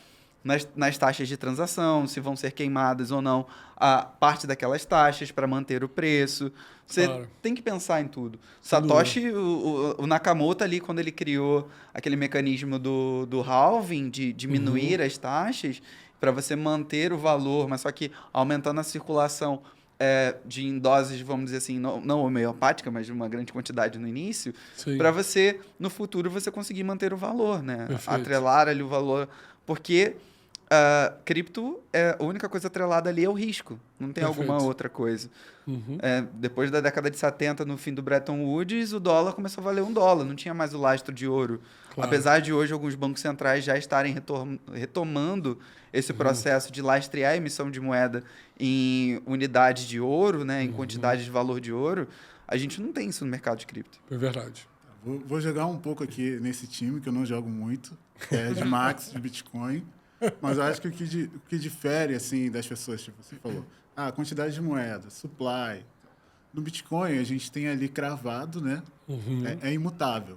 C: nas taxas de transação, se vão ser queimadas ou não a parte daquelas taxas para manter o preço. Você tem que pensar em tudo. Satoshi, o Nakamoto ali, quando ele criou aquele mecanismo do halving, de diminuir as taxas, para você manter o valor, mas só que aumentando a circulação em doses, vamos dizer assim, não homeopática, mas de uma grande quantidade no início, para você, no futuro, você conseguir manter o valor, né? Atrelar ali o valor, porque cripto, a única coisa atrelada ali é o risco, não tem alguma outra coisa. Depois da década de 70, no fim do Bretton Woods, o dólar começou a valer $1, não tinha mais o lastro de ouro. Apesar de hoje alguns bancos centrais já estarem retomando esse processo de lastrear a emissão de moeda em unidades de ouro, né, em quantidade de valor de ouro, a gente não tem isso no mercado de cripto.
A: É verdade.
B: Vou jogar um pouco aqui nesse time, que eu não jogo muito, de Max, de Bitcoin. Mas eu acho que o que difere assim, das pessoas, tipo, você falou, a quantidade de moeda, supply. No Bitcoin, a gente tem ali cravado, né? É imutável.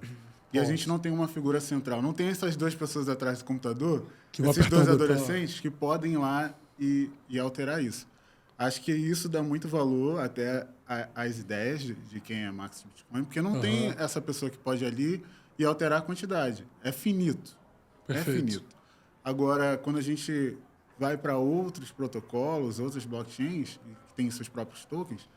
B: E a gente não tem uma figura central. Não tem essas 2 pessoas atrás do computador, esses 2 adolescentes que podem ir lá e alterar isso. Acho que isso dá muito valor até às ideias de quem é Max Bitcoin, porque não tem essa pessoa que pode ir ali e alterar a quantidade. É finito.
A: Perfeito.
B: É finito. Agora, quando a gente vai para outros protocolos, outros blockchains, que têm seus próprios tokens,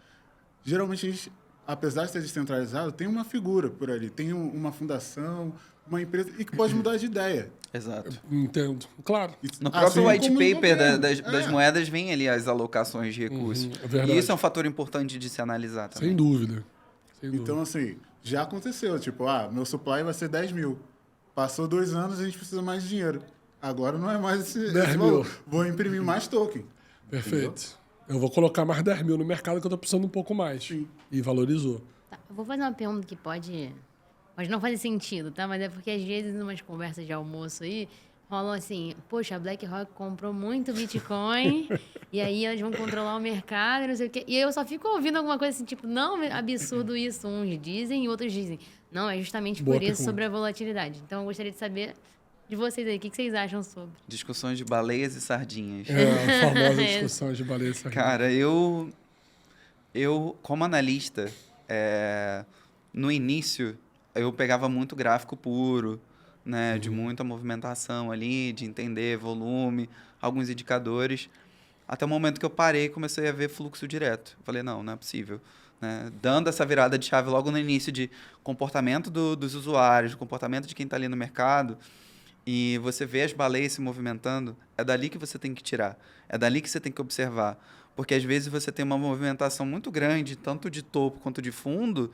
B: geralmente a gente, apesar de ser descentralizado, tem uma figura por ali, tem uma fundação, uma empresa, e que pode mudar de ideia.
C: Exato.
A: Entendo. Claro.
C: No próprio white paper das moedas vem ali as alocações de recursos. E isso é um fator importante de se analisar também.
A: Sem dúvida.
B: Então, assim, já aconteceu. Tipo, meu supply vai ser 10 mil. Passou 2 anos, a gente precisa mais de dinheiro. Agora não é mais esse valor. Vou imprimir mais token.
A: Perfeito.
B: Entendeu?
A: Eu vou colocar mais 10 mil no mercado que eu estou precisando um pouco mais.
B: Sim.
A: E valorizou.
D: Tá, eu vou fazer uma pergunta que pode não fazer sentido, tá? Mas é porque às vezes, em umas conversas de almoço aí, rolam assim, poxa, a BlackRock comprou muito Bitcoin e aí elas vão controlar o mercado, não sei o quê. E eu só fico ouvindo alguma coisa assim, tipo, não, é absurdo isso. Uns dizem e outros dizem. Não, é justamente por isso, sobre a volatilidade. Então, eu gostaria de saber de vocês aí, o que vocês acham sobre?
C: Discussões de baleias e sardinhas.
A: A famosa discussão de baleias e sardinhas.
C: Cara, eu como analista, no início, eu pegava muito gráfico puro, né, de muita movimentação ali, de entender volume, alguns indicadores, até o momento que eu parei e comecei a ver fluxo direto. Eu falei, não é possível. Né? Dando essa virada de chave logo no início de comportamento dos usuários, comportamento de quem está ali no mercado, e você vê as baleias se movimentando, é dali que você tem que tirar. É dali que você tem que observar. Porque, às vezes, você tem uma movimentação muito grande, tanto de topo quanto de fundo,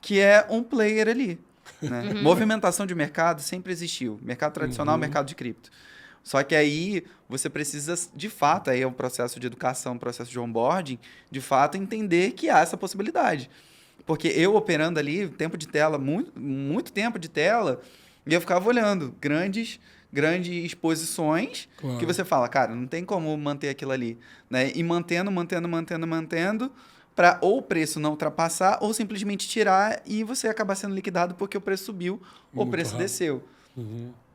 C: que é um player ali. Né? Movimentação de mercado sempre existiu. Mercado tradicional, mercado de cripto. Só que aí você precisa, de fato, aí é um processo de educação, um processo de onboarding, de fato, entender que há essa possibilidade. Porque eu operando ali, tempo de tela, muito tempo de tela, e eu ficava olhando grandes exposições que você fala, cara, não tem como manter aquilo ali. Né? E mantendo, para ou o preço não ultrapassar ou simplesmente tirar e você acabar sendo liquidado porque o preço subiu ou o preço desceu.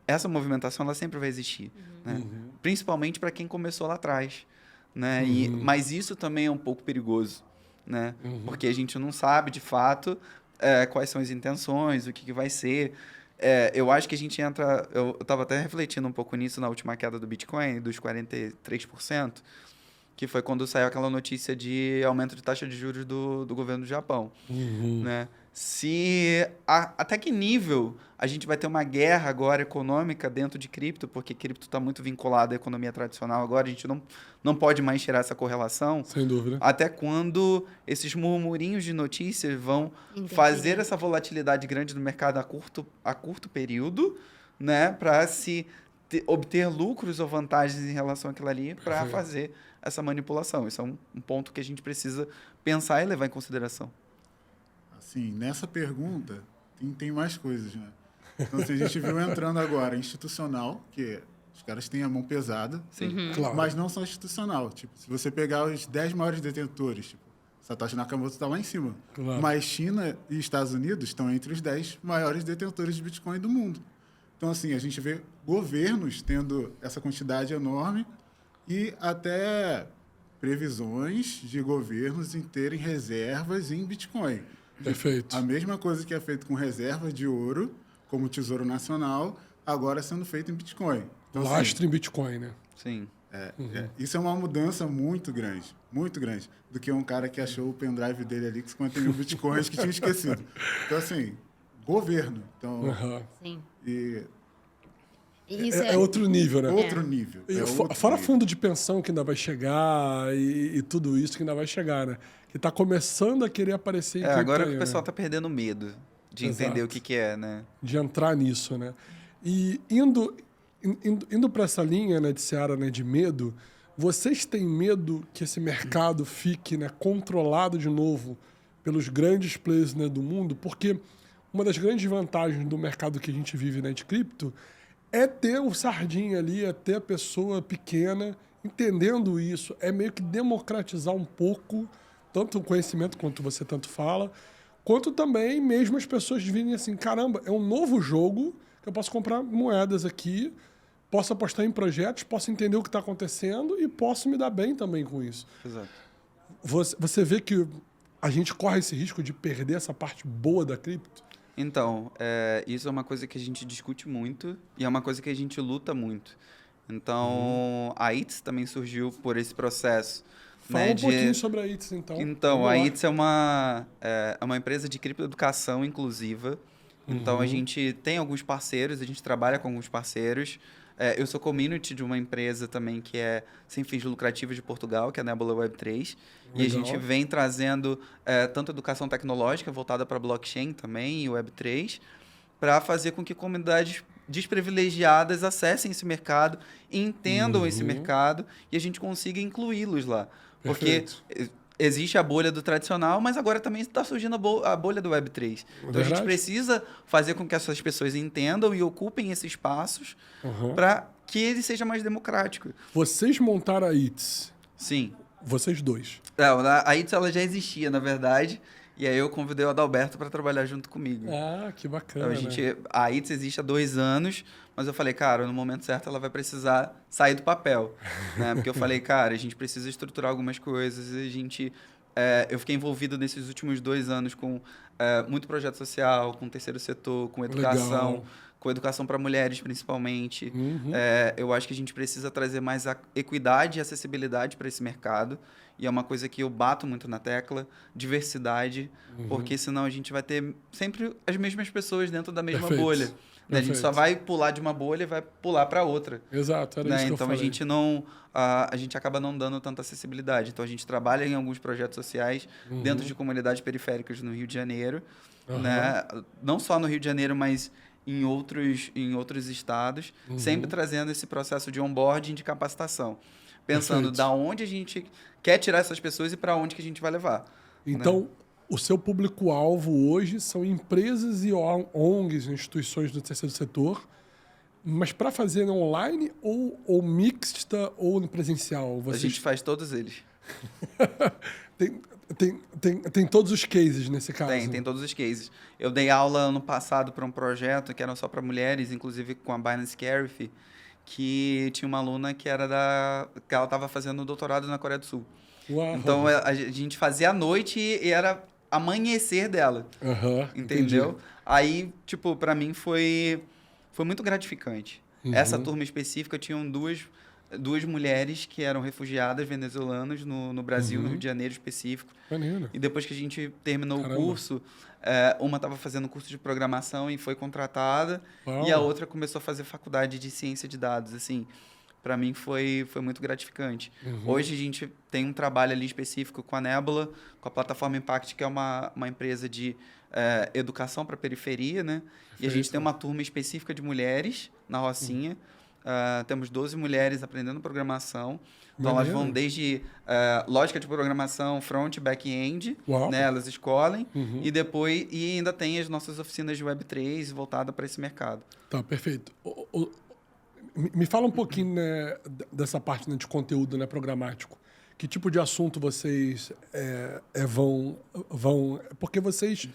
C: Essa movimentação ela sempre vai existir. Né? Principalmente para quem começou lá atrás. Né? Mas isso também é um pouco perigoso. Né? Porque a gente não sabe, de fato, quais são as intenções, o que vai ser. Eu acho que a gente entra... Eu estava até refletindo um pouco nisso na última queda do Bitcoin, dos 43%, que foi quando saiu aquela notícia de aumento de taxa de juros do governo do Japão. Né? Até que nível a gente vai ter uma guerra agora econômica dentro de cripto, porque cripto está muito vinculado à economia tradicional agora, a gente não pode mais tirar essa correlação.
A: Sem dúvida.
C: Até quando esses murmurinhos de notícias vão fazer essa volatilidade grande no mercado a curto período, né, para se obter lucros ou vantagens em relação àquilo ali, para fazer essa manipulação. Isso é um ponto que a gente precisa pensar e levar em consideração.
B: Assim, nessa pergunta, tem mais coisas, né? Então, assim, a gente viu entrando agora institucional, que os caras têm a mão pesada,
A: Claro.
B: mas não só institucional. Tipo, se você pegar os 10 maiores detentores, tipo, Satoshi Nakamoto está lá em cima.
A: Claro.
B: Mas China e Estados Unidos estão entre os 10 maiores detentores de Bitcoin do mundo. Então, assim, a gente vê governos tendo essa quantidade enorme e até previsões de governos em terem reservas em Bitcoin.
A: Perfeito.
B: A mesma coisa que é feito com reserva de ouro, como Tesouro Nacional, agora sendo feito em Bitcoin. Então,
A: Lastro em Bitcoin, né?
C: Sim.
B: isso é uma mudança muito grande, do que um cara que achou o pendrive dele ali com 50 mil Bitcoins que tinha esquecido. Então, assim, governo. Então,
D: Sim.
B: e
D: Isso
A: É outro nível, né?
B: outro nível.
A: E
B: é outro
A: fora
B: nível.
A: fundo de pensão que ainda vai chegar e tudo isso que ainda vai chegar, né? Que tá começando a querer aparecer em
C: Agora
A: cripto
C: que o
A: aí,
C: pessoal
A: né?
C: tá perdendo medo de
A: Exato.
C: entender o que é, né?
A: De entrar nisso, né? E indo para essa linha, né, de seara, né, de medo, vocês têm medo que esse mercado fique, né, controlado de novo pelos grandes players, né, do mundo? Porque uma das grandes vantagens do mercado que a gente vive, né, de cripto é ter o sardinha ali, é ter a pessoa pequena entendendo isso, é meio que democratizar um pouco tanto o conhecimento quanto você tanto fala, quanto também mesmo as pessoas virem assim, caramba, é um novo jogo que eu posso comprar moedas aqui, posso apostar em projetos, posso entender o que está acontecendo e posso me dar bem também com isso.
C: Exato.
A: Você vê que a gente corre esse risco de perder essa parte boa da cripto?
C: Então, isso é uma coisa que a gente discute muito e é uma coisa que a gente luta muito. Então, a ITS também surgiu por esse processo.
A: Fala
C: né,
A: um pouquinho sobre a ITS, então.
C: Então,
A: Vamos
C: a
A: lá.
C: ITS é uma empresa de criptoeducação inclusiva. Então, a gente tem alguns parceiros, a gente trabalha com alguns parceiros. Eu sou community de uma empresa também que é sem fins lucrativos de Portugal, que é a Nebula Web3. E a gente vem trazendo tanto educação tecnológica voltada para blockchain também e Web3, para fazer com que comunidades desprivilegiadas acessem esse mercado, entendam esse mercado e a gente consiga incluí-los lá.
A: Perfeito.
C: Porque existe a bolha do tradicional, mas agora também está surgindo a bolha do Web3. Então, a gente precisa fazer com que essas pessoas entendam e ocupem esses espaços para que ele seja mais democrático.
A: Vocês montaram a ITS?
C: Sim.
A: Vocês dois?
C: Não, a ITS ela já existia, na verdade, e aí eu convidei o Adalberto para trabalhar junto comigo.
A: Ah, que bacana.
C: Então, a ITS existe há 2 anos, mas eu falei, cara, no momento certo ela vai precisar sair do papel. Né? Porque eu falei, cara, a gente precisa estruturar algumas coisas e a gente... eu fiquei envolvido nesses últimos 2 anos com muito projeto social, com terceiro setor, com educação,
A: Legal.
C: com educação para mulheres, principalmente. Eu acho que a gente precisa trazer mais equidade e acessibilidade para esse mercado. E é uma coisa que eu bato muito na tecla, diversidade, porque senão a gente vai ter sempre as mesmas pessoas dentro da mesma bolha. Né? A gente só vai pular de uma bolha e vai pular para outra.
A: Exato, era
C: né?
A: isso que
C: Então
A: eu falei.
C: a gente acaba não dando tanta acessibilidade. Então a gente trabalha em alguns projetos sociais dentro de comunidades periféricas no Rio de Janeiro, né? Não só no Rio de Janeiro, mas em outros estados, sempre trazendo esse processo de onboarding, de capacitação, pensando da onde a gente quer tirar essas pessoas e para onde que a gente vai levar.
A: Então,
C: né?
A: O seu público-alvo hoje são empresas e ONGs, instituições do terceiro setor, mas para fazer online ou mixta ou no presencial?
C: A gente faz todos eles.
A: Tem todos os cases nesse caso?
C: Tem todos os cases. Eu dei aula ano passado para um projeto que era só para mulheres, inclusive com a Binance Carif, que tinha uma aluna que ela estava fazendo doutorado na Coreia do Sul.
A: Uau.
C: Então a gente fazia à noite e era amanhecer dela. Entendeu?
A: Entendi.
C: Aí, tipo, para mim foi muito gratificante. Essa turma específica tinham duas mulheres que eram refugiadas venezuelanas no Brasil, no Rio de Janeiro específico.
A: Maneiro.
C: E depois que a gente terminou o curso, uma estava fazendo curso de programação e foi contratada.
A: Uau.
C: E a outra começou a fazer faculdade de ciência de dados. Assim, para mim foi muito gratificante. Hoje a gente tem um trabalho ali específico com a Nebula, com a plataforma Impact, que é uma empresa de educação para a periferia, né? Perfeito. E a gente tem uma turma específica de mulheres na Rocinha, temos 12 mulheres aprendendo programação. Então, elas vão desde lógica de programação, front e back-end, né? Elas escolhem. E depois, ainda tem as nossas oficinas de Web3 voltadas para esse mercado.
A: Tá, perfeito. Me fala um pouquinho, né, dessa parte, né, de conteúdo, né, programático. Que tipo de assunto vocês vão... Porque vocês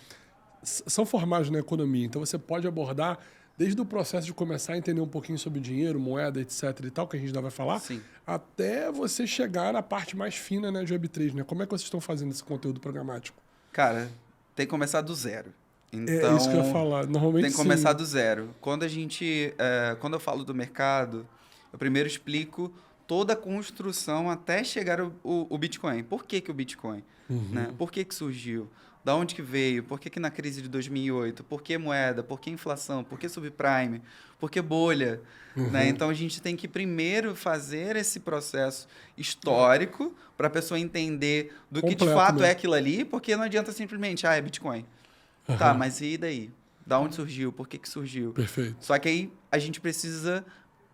A: são formados na economia, então você pode abordar desde o processo de começar a entender um pouquinho sobre dinheiro, moeda, etc. e tal, que a gente ainda vai falar,
C: Sim.
A: até você chegar na parte mais fina, né, de Web3, né? Como é que vocês estão fazendo esse conteúdo programático?
C: Cara, tem que começar do zero. Então,
A: é isso que eu ia falar. Normalmente,
C: tem que começar do zero. Quando eu falo do mercado, eu primeiro explico toda a construção até chegar o Bitcoin. Por que o Bitcoin? Né? Por que surgiu? Da onde que veio? Por que na crise de 2008? Por que moeda? Por que inflação? Por que subprime? Por que bolha? Né? Então, a gente tem que primeiro fazer esse processo histórico para a pessoa entender do que de fato é aquilo ali, porque não adianta simplesmente, é Bitcoin. Tá, mas e daí? Da onde surgiu? Por que surgiu?
A: Perfeito.
C: Só que aí a gente precisa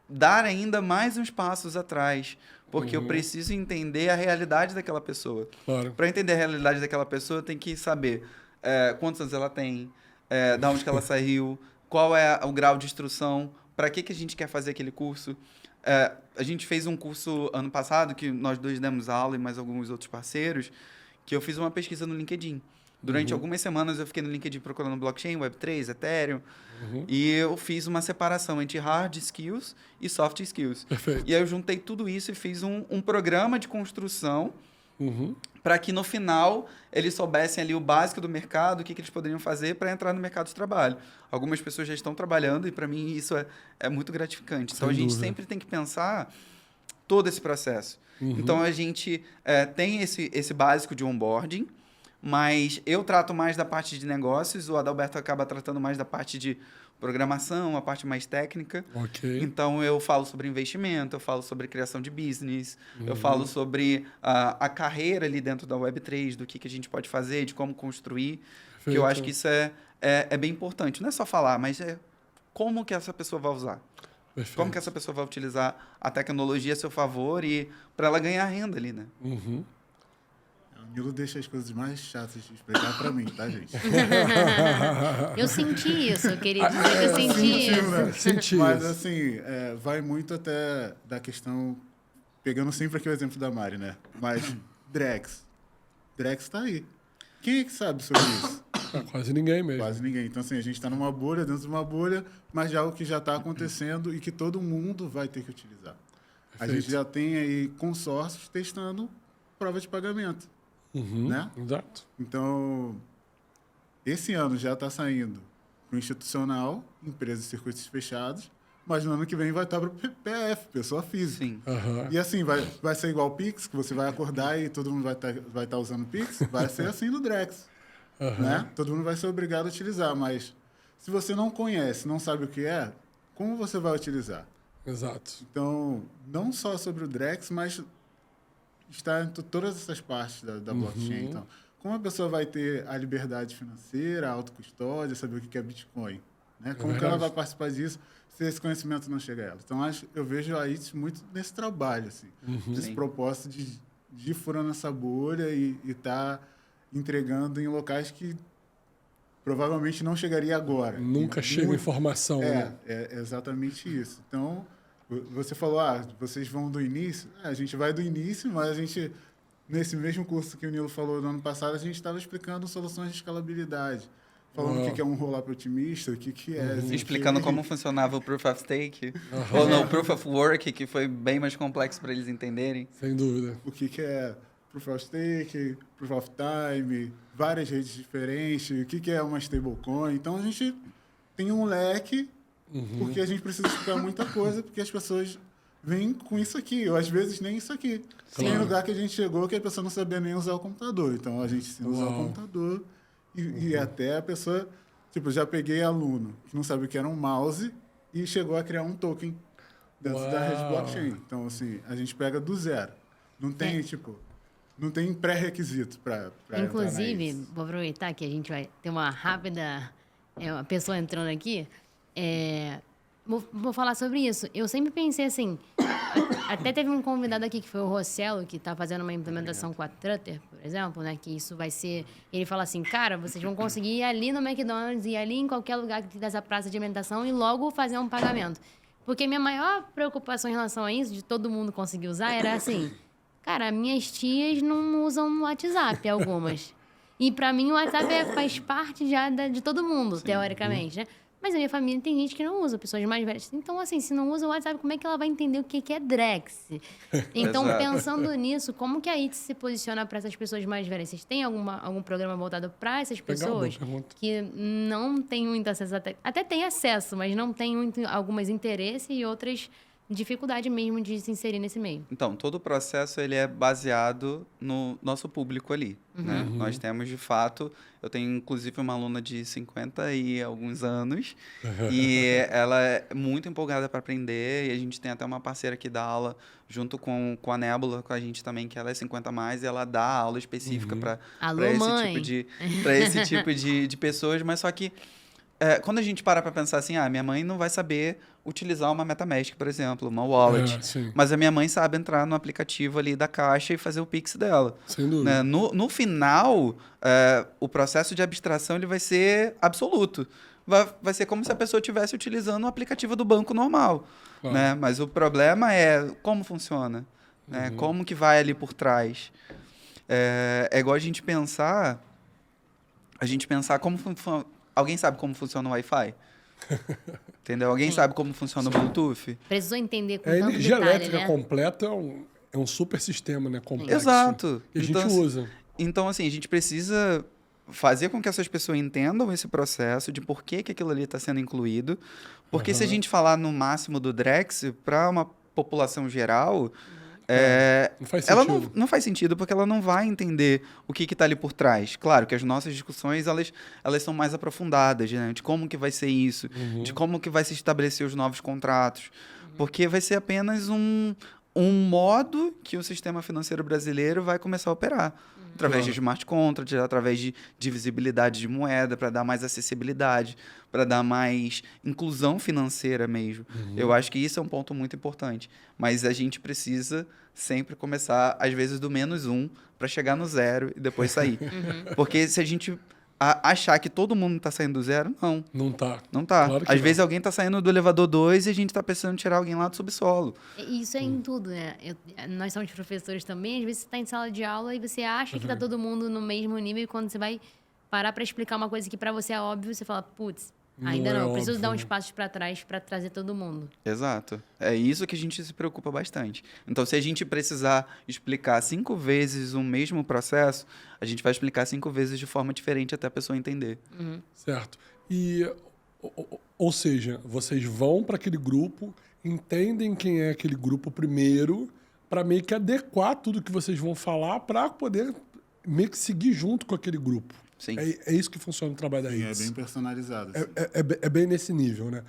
C: dar ainda mais uns passos atrás, porque eu preciso entender a realidade daquela pessoa.
A: Claro.
C: Para entender a realidade daquela pessoa, tem que saber quantos anos ela tem, da onde que ela saiu, qual é o grau de instrução, para que a gente quer fazer aquele curso. A gente fez um curso ano passado, que nós dois demos aula e mais alguns outros parceiros, que eu fiz uma pesquisa no LinkedIn. Durante algumas semanas eu fiquei no LinkedIn procurando blockchain, Web3, Ethereum, e eu fiz uma separação entre hard skills e soft skills.
A: Perfeito.
C: E aí eu juntei tudo isso e fiz um programa de construção para que no final eles soubessem ali o básico do mercado, o que eles poderiam fazer para entrar no mercado de trabalho. Algumas pessoas já estão trabalhando e para mim isso é muito gratificante. Então a gente sempre tem que pensar todo esse processo. Então a gente tem esse básico de onboarding, mas eu trato mais da parte de negócios, o Adalberto acaba tratando mais da parte de programação, a parte mais técnica.
A: Okay.
C: Então, eu falo sobre investimento, eu falo sobre criação de business, eu falo sobre a carreira ali dentro da Web3, do que a gente pode fazer, de como construir, que eu acho que isso é bem importante. Não é só falar, mas como que essa pessoa vai usar.
A: Perfeito.
C: Como que essa pessoa vai utilizar a tecnologia a seu favor e para ela ganhar renda ali, né?
B: O Nilo deixa as coisas mais chatas de explicar para mim, tá, gente?
D: Eu senti isso, eu queria dizer que eu senti isso.
B: Né?
A: Senti
B: Mas,
A: isso.
B: assim, vai muito até da questão... Pegando sempre aqui o exemplo da Mari, né? Mas Drex. Drex tá aí. Quem é que sabe sobre isso?
A: Quase ninguém mesmo.
B: Quase ninguém. Então, assim, a gente está numa bolha, dentro de uma bolha, mas já algo que já está acontecendo e que todo mundo vai ter que utilizar.
A: Perfeito.
B: A gente já tem aí consórcios testando prova de pagamento. Né?
A: Exato.
B: Então, esse ano já está saindo para o institucional, empresas e circuitos fechados, mas no ano que vem vai estar para o PF, pessoa física.
C: Sim.
B: E assim, vai ser igual o Pix, que você vai acordar e todo mundo vai estar usando o Pix, vai ser assim no Drex. Né? Todo mundo vai ser obrigado a utilizar, mas se você não conhece, não sabe o que é, como você vai utilizar?
A: Exato.
B: Então, não só sobre o Drex, mas está em todas essas partes da blockchain. Então, como a pessoa vai ter a liberdade financeira, a autocustódia, saber o que é Bitcoin? Né? Como que ela vai participar disso se esse conhecimento não chega a ela? Então, eu vejo a ITS muito nesse trabalho, assim, nesse propósito de ir furando essa bolha e estar entregando em locais que provavelmente não chegaria agora.
A: Nunca chega informação. Né?
B: É exatamente isso. Então, você falou, vocês vão do início? A gente vai do início, mas a gente, nesse mesmo curso que o Nilo falou no ano passado, a gente estava explicando soluções de escalabilidade. Falando o que é um rollup otimista, o que é...
C: Explicando como funcionava o Proof of Stake, ou não, o Proof of Work, que foi bem mais complexo para eles entenderem.
A: Sem dúvida.
B: O que é Proof of Stake, Proof of Time, várias redes diferentes, o que é uma stablecoin. Então, a gente tem um leque, porque a gente precisa explicar muita coisa, porque as pessoas vêm com isso aqui, ou às vezes nem isso aqui. Claro. Tem lugar que a gente chegou que a pessoa não sabia nem usar o computador. Então, a gente ensina a usar o computador e até a pessoa... Tipo, já peguei aluno que não sabe o que era um mouse e chegou a criar um token dentro da rede blockchain. Então, assim, a gente pega do zero. Não tem, não tem pré-requisito para
D: Inclusive, vou aproveitar que a gente vai ter uma rápida... uma pessoa entrando aqui. Vou falar sobre isso. Eu sempre pensei assim, até teve um convidado aqui que foi o Rossello, que está fazendo uma implementação com a Trutter, por exemplo, né? Que isso vai ser... Ele fala assim, cara, vocês vão conseguir ir ali no McDonald's e ali em qualquer lugar que dessa praça de alimentação e logo fazer um pagamento. Porque minha maior preocupação em relação a isso, de todo mundo conseguir usar, era assim, cara, minhas tias não usam WhatsApp, algumas. E para mim o WhatsApp faz parte já de todo mundo, sim, teoricamente, né? Mas a minha família tem gente que não usa, pessoas mais velhas. Então, assim, se não usa o WhatsApp, como é que ela vai entender o que é Drex? Então, pensando nisso, como que a ITS se posiciona para essas pessoas mais velhas? Vocês têm algum programa voltado para essas pessoas que não têm muito acesso? Até têm acesso, mas não têm algumas interesses e outras dificuldade mesmo de se inserir nesse meio.
C: Então, todo o processo ele é baseado no nosso público ali, né? Nós temos, de fato, eu tenho inclusive uma aluna de 50 e alguns anos e ela é muito empolgada para aprender e a gente tem até uma parceira que dá aula junto com a Nébula, com a gente também, que ela é 50 mais e ela dá aula específica para esse tipo de pessoas, mas só que quando a gente para pensar assim, minha mãe não vai saber utilizar uma MetaMask, por exemplo, uma wallet. Mas a minha mãe sabe entrar no aplicativo ali da Caixa e fazer o Pix dela.
A: Sem dúvida.
C: Né? No final, o processo de abstração ele vai ser absoluto. Vai ser como se a pessoa estivesse utilizando o aplicativo do banco normal. Claro. Né? Mas o problema é como funciona. Né? Como que vai ali por trás. É igual a gente pensar como funciona. Alguém sabe como funciona o Wi-Fi? Entendeu? Alguém sabe como funciona o Bluetooth?
D: Precisou entender com
A: a
D: tanto
A: energia
D: detalhe,
A: elétrica
D: né?
A: completa é um super sistema, né? Complexo.
C: Exato.
A: Que a gente usa.
C: Então, assim, a gente precisa fazer com que essas pessoas entendam esse processo de por que aquilo ali está sendo incluído. Porque se a gente falar no máximo do Drex, para uma população geral...
A: não faz sentido.
C: Ela não faz sentido porque ela não vai entender o que está ali por trás. Claro que as nossas discussões elas são mais aprofundadas, né? De como que vai ser isso, de como que vai se estabelecer os novos contratos. Porque vai ser apenas um modo que o sistema financeiro brasileiro vai começar a operar. Através de smart contracts, através de divisibilidade de moeda, para dar mais acessibilidade, para dar mais inclusão financeira mesmo. Eu acho que isso é um ponto muito importante. Mas a gente precisa sempre começar, às vezes, do -1 para chegar no 0 e depois sair. Porque se a gente achar que todo mundo está saindo do 0, não.
A: Não tá.
C: Não tá. Claro às vezes alguém está saindo do elevador 2 e a gente está precisando tirar alguém lá do subsolo.
D: Isso é em tudo, né? Nós somos professores também, às vezes você está em sala de aula e você acha que está todo mundo no mesmo nível e quando você vai parar para explicar uma coisa que para você é óbvio, você fala, putz, ainda não, eu preciso dar uns passos para trás para trazer todo mundo.
C: Exato. É isso que a gente se preocupa bastante. Então, se a gente precisar explicar 5 vezes o mesmo processo, a gente vai explicar 5 vezes de forma diferente até a pessoa entender.
A: Certo. Ou seja, vocês vão para aquele grupo, entendem quem é aquele grupo primeiro, para meio que adequar tudo que vocês vão falar para poder meio que seguir junto com aquele grupo.
C: Sim.
A: É isso que funciona o trabalho da ITS.
B: É bem personalizado. Assim.
A: É bem nesse nível, né?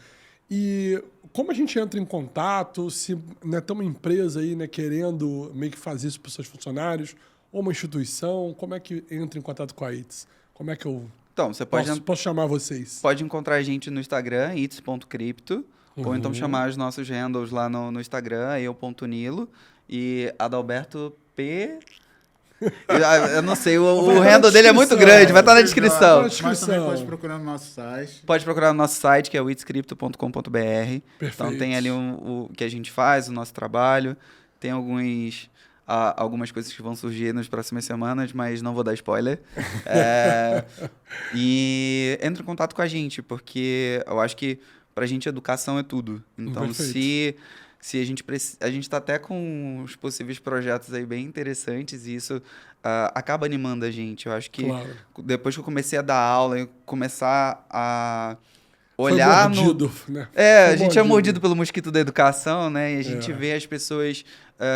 A: E como a gente entra em contato, se tem uma empresa aí, né, querendo meio que fazer isso para os seus funcionários, ou uma instituição, como é que entra em contato com a ITS? Como é que eu
C: você
A: posso chamar vocês?
C: Pode encontrar a gente no Instagram, its.crypto, ou então chamar os nossos handles lá no Instagram, eu.nilo e Adalberto P... Eu não sei, o handle dele é muito grande, vai estar na descrição.
B: Mas também pode procurar no nosso site.
C: Pode procurar no nosso site, que é o itscripto.com.br. Então tem ali o que a gente faz, o nosso trabalho. Tem algumas coisas que vão surgir nas próximas semanas, mas não vou dar spoiler. E entra em contato com a gente, porque eu acho que pra gente educação é tudo. Então se a gente está até com uns possíveis projetos aí bem interessantes e isso acaba animando a gente. Eu acho que depois que eu comecei a dar aula e começar a olhar...
A: Foi mordido, né?
C: A gente é mordido pelo mosquito da educação, né? E a gente vê as pessoas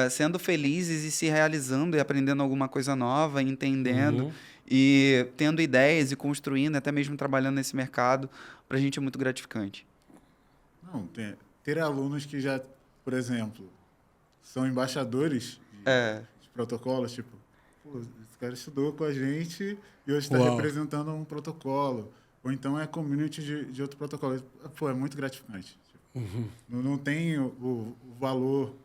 C: sendo felizes e se realizando e aprendendo alguma coisa nova, entendendo e tendo ideias e construindo, até mesmo trabalhando nesse mercado, pra gente é muito gratificante.
B: Não, ter alunos que já... Por exemplo, são embaixadores de protocolos, tipo, esse cara estudou com a gente e hoje está representando um protocolo. Ou então é community de outro protocolo. É muito gratificante. Não tem o valor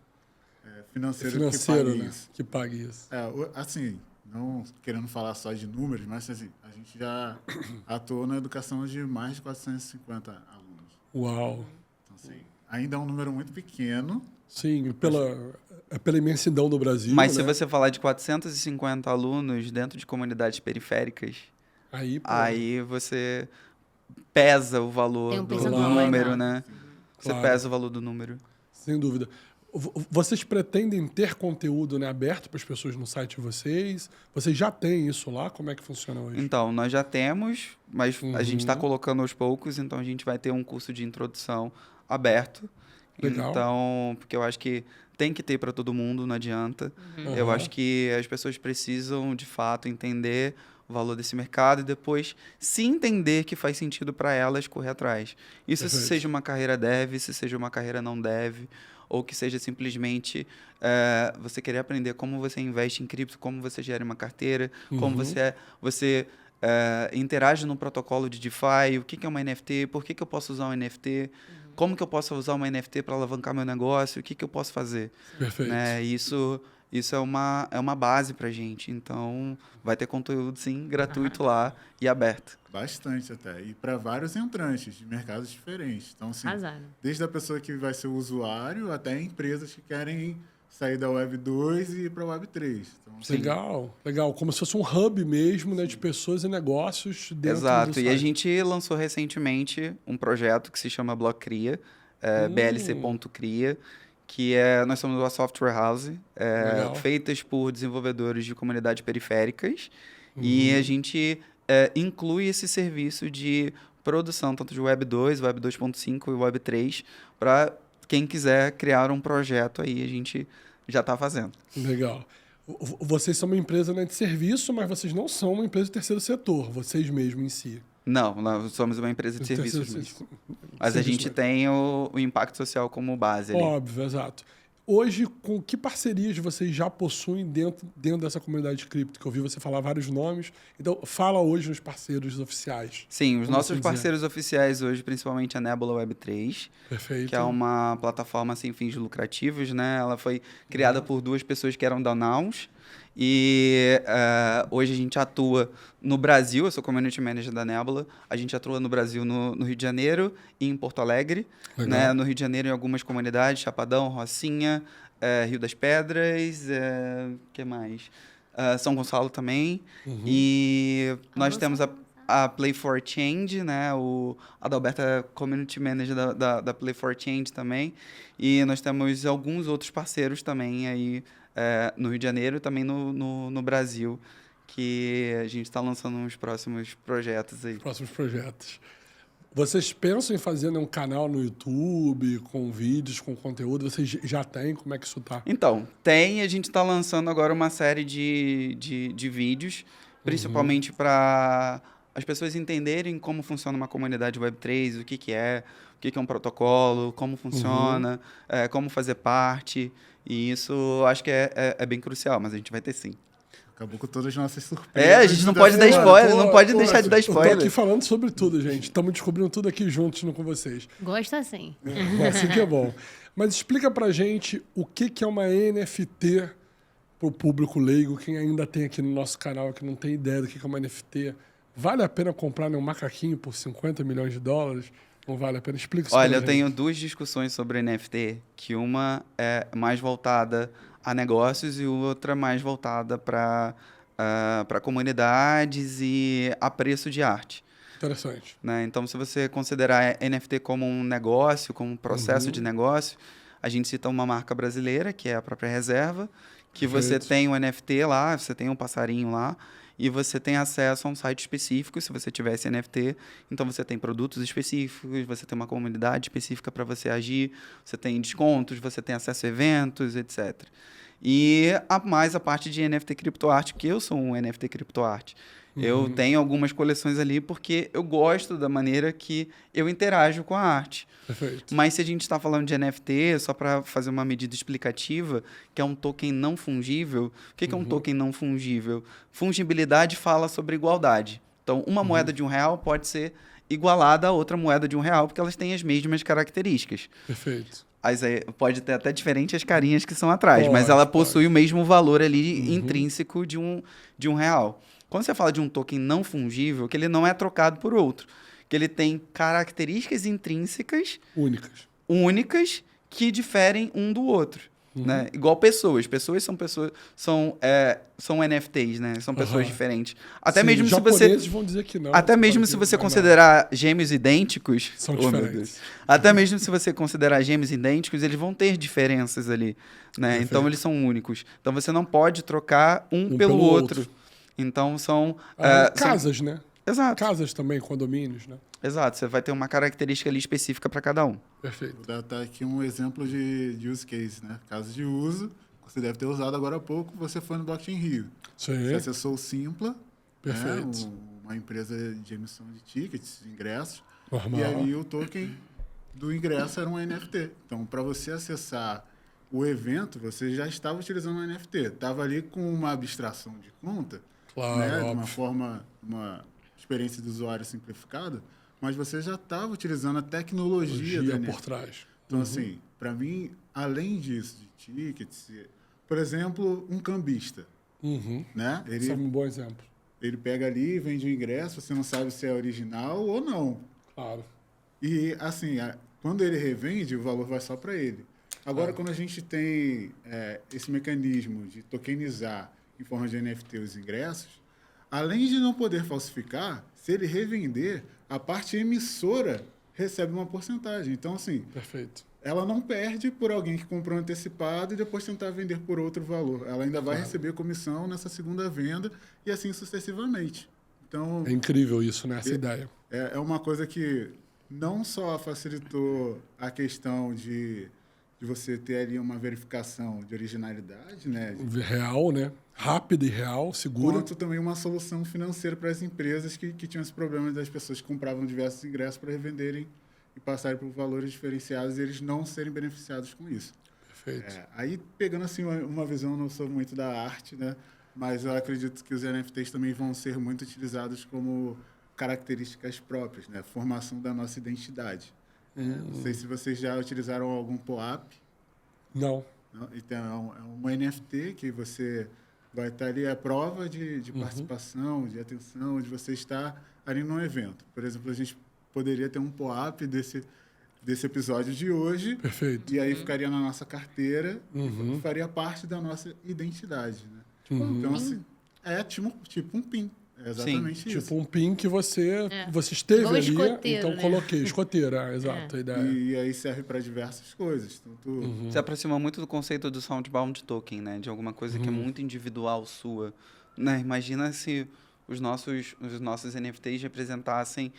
B: financeiro
A: né? Que pague isso.
B: Assim, não querendo falar só de números, mas assim, a gente já atuou na educação de mais de 450 alunos.
A: Uau!
B: Então, assim, ainda é um número muito pequeno.
A: Sim, pela imensidão do Brasil.
C: Mas
A: né?
C: se você falar de 450 alunos dentro de comunidades periféricas, aí você pesa o valor do número, né? Você pesa o valor do número.
A: Sem dúvida. Vocês pretendem ter conteúdo, né, aberto para as pessoas no site de vocês? Vocês já têm isso lá? Como é que funciona hoje?
C: Então, nós já temos, mas a gente está colocando aos poucos, então a gente vai ter um curso de introdução aberto.
A: Legal.
C: Então, porque eu acho que tem que ter para todo mundo, não adianta. Eu acho que as pessoas precisam, de fato, entender o valor desse mercado e depois, se entender que faz sentido para elas, correr atrás. Isso se seja uma carreira dev, se seja uma carreira não dev, ou que seja simplesmente você querer aprender como você investe em cripto, como você gera uma carteira, como você interage no protocolo de DeFi, o que é uma NFT, por que eu posso usar um NFT, como que eu posso usar uma NFT para alavancar meu negócio, o que eu posso fazer.
A: Perfeito.
C: Né? Isso é uma base para a gente. Então, vai ter conteúdo, sim, gratuito lá e aberto.
B: Bastante até. E para vários entrantes de mercados diferentes. Então, assim, desde a pessoa que vai ser o usuário até empresas que querem sair da Web 2 e ir para a Web 3. Então,
A: legal. Como se fosse um hub mesmo, né, de pessoas e negócios dentro
C: Exato.
A: do site.
C: E a gente lançou recentemente um projeto que se chama Blockcria, blc.cria, que nós somos uma software house, feitas por desenvolvedores de comunidades periféricas, e a gente inclui esse serviço de produção, tanto de Web 2, Web 2.5 e Web 3, para quem quiser criar um projeto aí, a gente já está fazendo.
A: Legal. Vocês são uma empresa, né, de serviço, mas vocês não são uma empresa de terceiro setor, vocês mesmos em si.
C: Não, nós somos uma empresa de serviços mesmo. Mas a gente tem o impacto social como base ali.
A: Óbvio, exato. Hoje, com que parcerias vocês já possuem dentro dessa comunidade de cripto? Que eu ouvi você falar vários nomes. Então, fala hoje nos parceiros oficiais.
C: Sim, os nossos parceiros oficiais hoje, principalmente a Nebula Web3.
A: Perfeito.
C: Que é uma plataforma sem fins lucrativos, né? Ela foi criada por duas pessoas que eram DAOs. E hoje a gente atua no Brasil, eu sou Community Manager da Nebula, a gente atua no Brasil, no Rio de Janeiro e em Porto Alegre. Né? No Rio de Janeiro, em algumas comunidades, Chapadão, Rocinha, Rio das Pedras, que mais? São Gonçalo também. E nós temos a Play for Change, né? A Adalberto é Community Manager da Play for Change também. E nós temos alguns outros parceiros também aí, no Rio de Janeiro e também no Brasil, que a gente está lançando uns próximos projetos aí.
A: Próximos projetos. Vocês pensam em fazer um canal no YouTube, com vídeos, com conteúdo? Vocês já têm? Como é que isso tá?
C: Então, tem. A gente está lançando agora uma série de vídeos, principalmente para as pessoas entenderem como funciona uma comunidade Web3, o que é um protocolo, como funciona, como fazer parte. E isso acho que é bem crucial, mas a gente vai ter sim.
B: Acabou com todas as nossas surpresas.
C: A gente não pode dar spoiler, não pode deixar de dar spoiler.
A: Eu tô aqui falando sobre tudo, gente. Estamos descobrindo tudo aqui juntos com vocês.
D: Gosto assim.
A: Assim que é bom. Mas explica pra gente o que é uma NFT pro público leigo, quem ainda tem aqui no nosso canal, que não tem ideia do que é uma NFT. Vale a pena comprar um macaquinho por 50 milhões de dólares? Não vale a pena? Explica isso pra gente.
C: Olha, eu tenho duas discussões sobre NFT, que uma é mais voltada a negócios e outra mais voltada para comunidades e a preço de arte.
A: Interessante.
C: Né? Então, se você considerar NFT como um negócio, como um processo de negócio, a gente cita uma marca brasileira, que é a própria Reserva, que você tem um NFT lá, você tem um passarinho lá, e você tem acesso a um site específico, se você tiver esse NFT. Então, você tem produtos específicos, você tem uma comunidade específica para você agir, você tem descontos, você tem acesso a eventos, etc. E mais a parte de NFT criptoarte, que eu sou um NFT criptoarte. Eu tenho algumas coleções ali porque eu gosto da maneira que eu interajo com a arte.
A: Perfeito.
C: Mas se a gente está falando de NFT, só para fazer uma medida explicativa, que é um token não fungível, o que é um token não fungível? Fungibilidade fala sobre igualdade. Então, uma moeda de R$1 pode ser igualada a outra moeda de R$1, porque elas têm as mesmas características.
A: Perfeito.
C: Pode ter até diferente as carinhas que são atrás, mas ela possui o mesmo valor ali intrínseco de um real. Quando você fala de um token não fungível, que ele não é trocado por outro, que ele tem características intrínsecas únicas que diferem um do outro. Né? Igual pessoas. Pessoas são NFTs, né? São pessoas diferentes. Até mesmo se você
A: vão dizer que não.
C: Até mesmo se você considerar gêmeos idênticos,
A: são diferentes.
C: Até mesmo se você considerar gêmeos idênticos, eles vão ter diferenças ali, né? Então eles são únicos. Então você não pode trocar um pelo outro. Então são
A: casas, né?
C: Exato.
A: Casas também, condomínios, né?
C: Exato, você vai ter uma característica ali específica para cada um.
B: Perfeito. Vou dar aqui um exemplo de use case, né? Caso de uso, você deve ter usado agora há pouco, você foi no Blockchain Rio.
A: Sim.
B: Você acessou o Simpla,
A: perfeito.
B: Né? Uma empresa de emissão de tickets, de ingressos.
A: Normal.
B: E aí o token do ingresso era um NFT. Então, para você acessar o evento, você já estava utilizando um NFT. Estava ali com uma abstração de conta,
A: claro,
B: né? De uma forma, uma experiência do usuário simplificada, mas você já estava utilizando a tecnologia da
A: por trás.
B: Então, assim, para mim, além disso, de tickets, por exemplo, um cambista, né?
A: Esse é um bom exemplo.
B: Ele pega ali e vende o ingresso, você não sabe se é original ou não.
A: Claro.
B: E, assim, quando ele revende, o valor vai só para ele. Agora, quando a gente tem esse mecanismo de tokenizar em forma de NFT os ingressos, além de não poder falsificar, se ele revender, a parte emissora recebe uma porcentagem. Então, assim,
A: perfeito.
B: Ela não perde por alguém que comprou antecipado e depois tentar vender por outro valor. Ela ainda vai receber comissão nessa segunda venda e assim sucessivamente. Então,
A: é incrível isso, né? Essa ideia.
B: É uma coisa que não só facilitou a questão de você ter ali uma verificação de originalidade, né?
A: Real, né? Rápida e real, segura.
B: Quanto também uma solução financeira para as empresas que tinham esse problema das pessoas que compravam diversos ingressos para revenderem e passarem por valores diferenciados e eles não serem beneficiados com isso.
A: Perfeito.
B: Aí, pegando assim uma visão, não sou muito da arte, né? Mas eu acredito que os NFTs também vão ser muito utilizados como características próprias, né? Formação da nossa identidade. Não sei se vocês já utilizaram algum POAP.
A: Não.
B: Então, é um NFT que você vai estar ali a prova de participação, de atenção, de você estar ali num evento. Por exemplo, a gente poderia ter um POAP desse episódio de hoje.
A: Perfeito.
B: E aí ficaria na nossa carteira e faria parte da nossa identidade, né? Então, assim, é tipo um PIN. É exatamente
A: Sim,
B: isso.
A: tipo um PIN que você esteve ali, então
D: né?
A: coloquei, escoteira, exato, a ideia.
B: E aí serve para diversas coisas. Então,
C: Se aproxima muito do conceito do Soundbound Token, né? De alguma coisa que é muito individual sua. Né? Imagina se os nossos NFTs representassem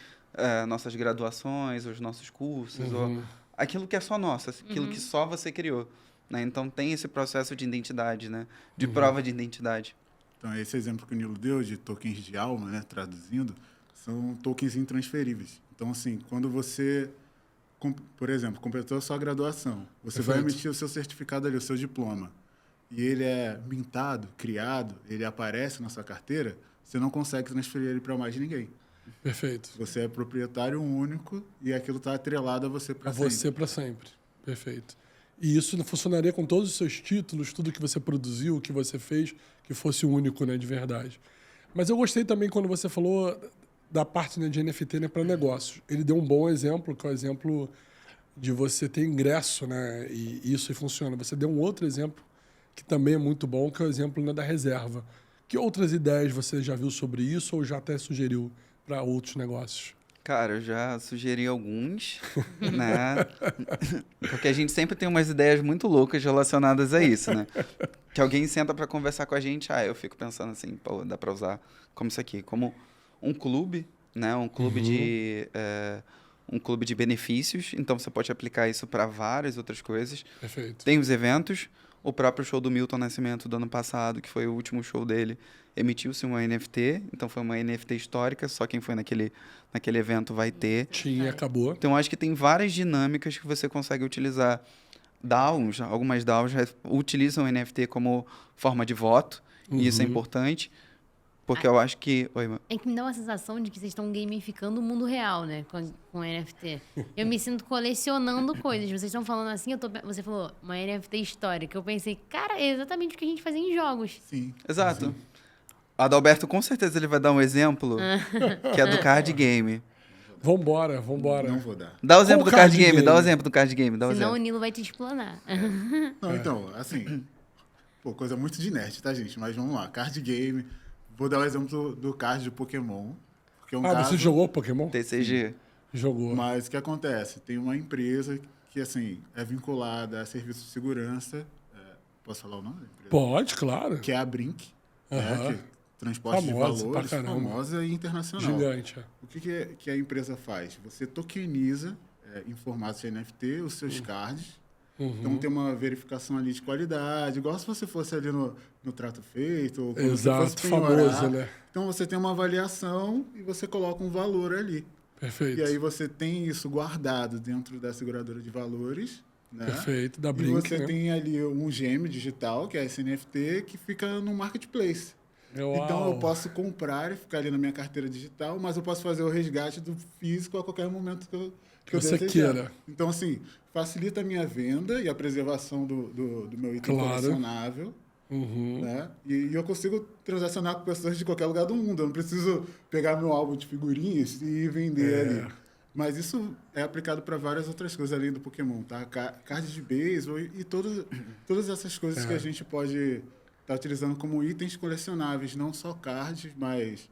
C: nossas graduações, os nossos cursos, ou aquilo que é só nosso, aquilo que só você criou. Né? Então tem esse processo de identidade, né? De prova de identidade.
B: Então, esse exemplo que o Nilo deu de tokens de alma, né, traduzindo, são tokens intransferíveis. Então, assim, quando você, por exemplo, completou a sua graduação, você vai emitir o seu certificado ali, o seu diploma, e ele é mintado, criado, ele aparece na sua carteira, você não consegue transferir ele para mais ninguém.
A: Perfeito.
B: Você é proprietário único e aquilo está atrelado a você para sempre.
A: A você para sempre. Perfeito. E isso não funcionaria com todos os seus títulos, tudo que você produziu, o que você fez, que fosse único, né, de verdade. Mas eu gostei também quando você falou da parte, né, de NFT, né, para negócios. Ele deu um bom exemplo, que é o exemplo de você ter ingresso, né, e isso aí funciona. Você deu um outro exemplo que também é muito bom, que é o exemplo, né, da reserva. Que outras ideias você já viu sobre isso ou já até sugeriu para outros negócios?
C: Cara, eu já sugeri alguns, né? Porque a gente sempre tem umas ideias muito loucas relacionadas a isso, né? Que alguém senta para conversar com a gente, eu fico pensando assim, pô, dá para usar como isso aqui, como um clube, né? Um clube de benefícios, então você pode aplicar isso para várias outras coisas.
A: Perfeito.
C: Tem os eventos, o próprio show do Milton Nascimento do ano passado, que foi o último show dele, emitiu-se uma NFT, então foi uma NFT histórica, só quem foi naquele evento vai ter.
A: Tinha, acabou.
C: Então, acho que tem várias dinâmicas que você consegue utilizar. Algumas DAOs utilizam o NFT como forma de voto, e isso é importante. Porque eu acho que... Oi, mano.
D: É que me dá uma sensação de que vocês estão gamificando o mundo real, né? Com NFT. Eu me sinto colecionando coisas. Vocês estão falando assim, você falou uma NFT histórica. Eu pensei, cara, é exatamente o que a gente fazia em jogos.
B: Sim.
C: Exato. Sim. Adalberto, com certeza, ele vai dar um exemplo que é do card game.
A: Vambora.
B: Não vou dar.
C: Dá o exemplo do card game, dá o exemplo do card game.
D: Senão o Nilo vai te explanar.
B: Não, então, assim... Pô, coisa muito de nerd, tá, gente? Mas vamos lá. Card game... Vou dar o exemplo do card de Pokémon. Que é um caso...
A: você jogou Pokémon?
C: TCG.
A: Jogou.
B: Mas o que acontece? Tem uma empresa que, assim, é vinculada a serviço de segurança. Posso falar o nome da empresa?
A: Pode, claro.
B: Que é a Brink. Né, que transporte
A: famosa,
B: de valores, famosa e internacional.
A: Gigante.
B: O que a empresa faz? Você tokeniza em formato de NFT os seus cards. Então tem uma verificação ali de qualidade, igual se você fosse ali no trato feito. Ou
A: exato,
B: você fosse
A: famoso, né?
B: Então você tem uma avaliação e você coloca um valor ali.
A: Perfeito.
B: E aí você tem isso guardado dentro da seguradora de valores. Né?
A: Perfeito, da Brink.
B: E você tem ali um gem digital, que é esse NFT, que fica no marketplace.
A: Uau.
B: Então eu posso comprar e ficar ali na minha carteira digital, mas eu posso fazer o resgate do físico a qualquer momento que eu
A: você
B: desejar.
A: queira.
B: Então, assim, facilita a minha venda e a preservação do meu item colecionável. Né? E eu consigo transacionar com pessoas de qualquer lugar do mundo. Eu não preciso pegar meu álbum de figurinhas e vender ali. Mas isso é aplicado para várias outras coisas além do Pokémon, tá? Cards de beisebol e todas essas coisas que a gente pode estar utilizando como itens colecionáveis, não só cards, mas